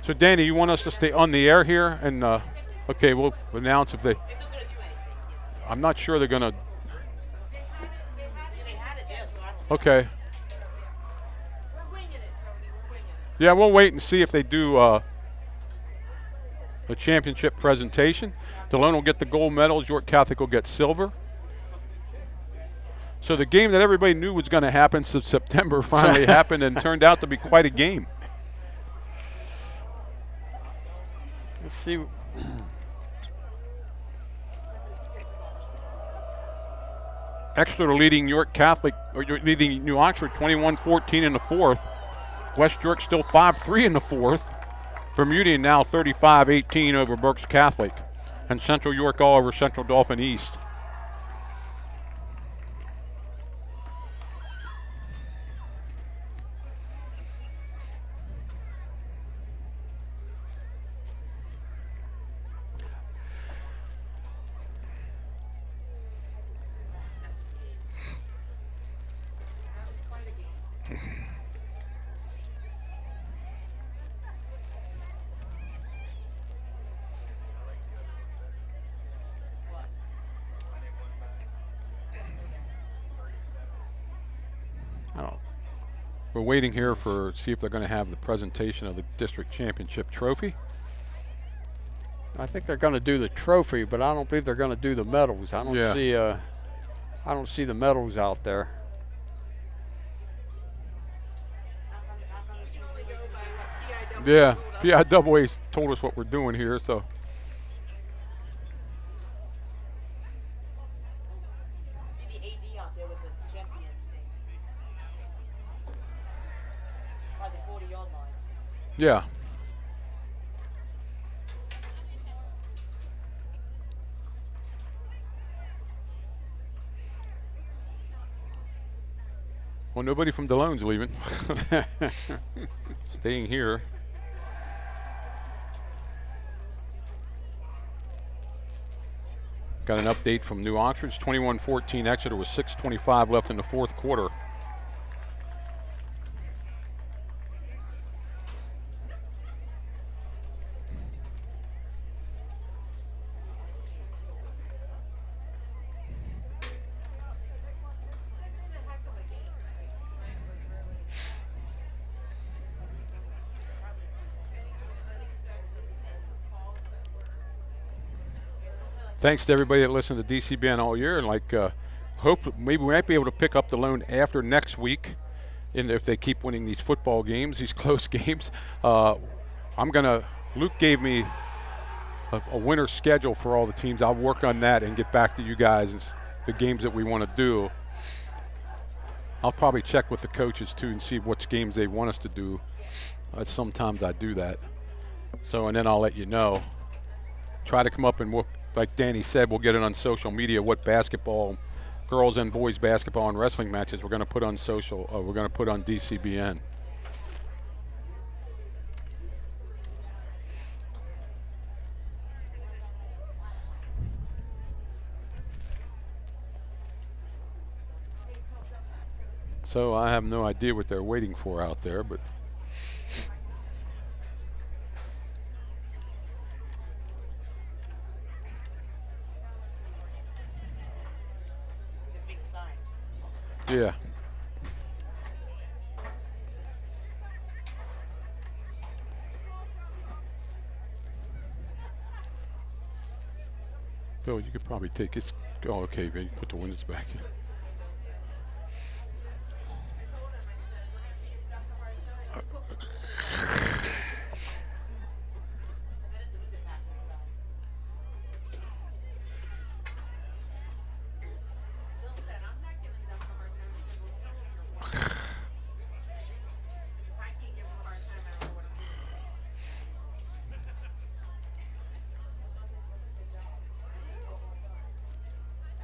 So Danny, you want us to stay on the air here? And okay, we'll announce if they. I'm not sure they're gonna. Okay. Yeah, we'll wait and see if they do a championship presentation. Delone will get the gold medals. York Catholic will get silver. So the game that everybody knew was going to happen since September finally happened and turned out to be quite a game. Let's see. Exeter leading York Catholic, or leading New Oxford 21-14 in the fourth. West York still 5-3 in the fourth. Bermudian now 35-18 over Berks Catholic. And Central York all over Central Dauphin East. We're waiting here for see if they're going to have the presentation of the district championship trophy. I think they're going to do the trophy, but I don't believe they're going to do the medals. I don't see the medals out there. Yeah, PIAA told us what we're doing here, so. Yeah. Well, nobody from Delone's leaving. Staying here. Got an update from New Oxford. It's 21-14 Exeter with 6:25 left in the fourth quarter. Thanks to everybody that listened to DCBN all year, and hope maybe we might be able to pick up Delone after next week, if they keep winning these football games, these close games. Luke gave me a winter schedule for all the teams. I'll work on that and get back to you guys as the games that we want to do. I'll probably check with the coaches too and see which games they want us to do. Sometimes I do that. So, and then I'll let you know. Try to come up and work. Like Danny said, we'll get it on social media what basketball, girls and boys basketball and wrestling matches we're going to put on we're going to put on DCBN. So I have no idea what they're waiting for out there, but yeah. Bill, you could probably take it. Oh, okay, man. Put the windows back in.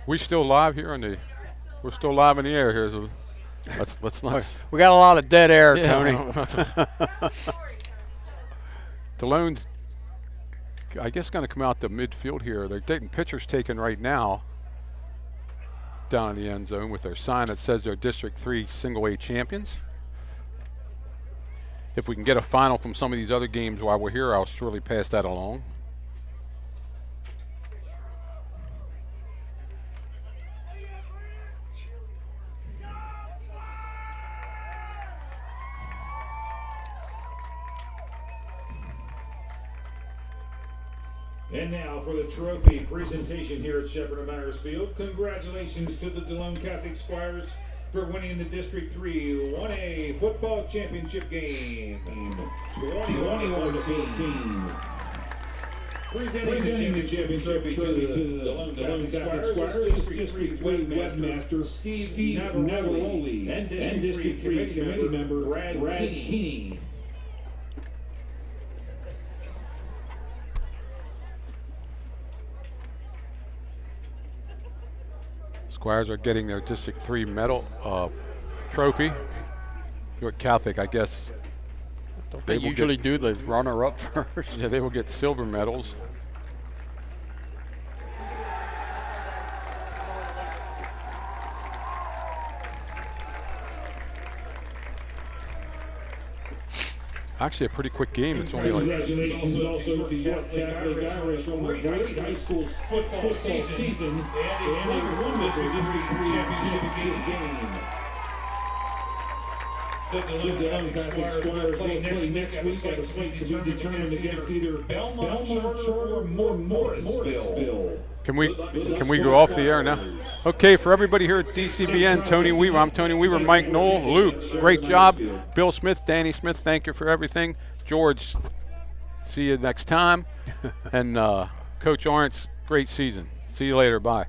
We still live here on the. We're still live in the air here. So let's not. We got a lot of dead air, Yeah, Tony. Delone's, I guess, going to come out to midfield here. They're getting pictures taken right now down in the end zone with their sign that says they're District 3 Single A champions. If we can get a final from some of these other games while we're here, I'll surely pass that along. And now for the trophy presentation here at Shepherd and Myers Field. Congratulations to the Delone Catholic Squires for winning the District 3 1A football championship game. 21-14. Presenting the championship trophy to the Delone Catholic Squires, District 3 webmaster Steve Navaroli and District 3 committee member Brad Keeney. Squires are getting their District 3 medal trophy. York Catholic, I guess. They usually do the runner-up first. Yeah, they will get silver medals. Actually, a pretty quick game. It's only like. Congratulations also to York Catholic Irish on the great high school football season and they won the District 3 championship game. The Delone Catholic Squires play next week at a slate to be determined against either Belmont Charter or Morrisville. Can we go off the air now? Okay, for everybody here at DCBN, Tony Weaver. I'm Tony Weaver, Mike Knoll, Luke, great job. Bill Smith, Danny Smith, thank you for everything. George, see you next time. And Coach Arntz, great season. See you later, bye.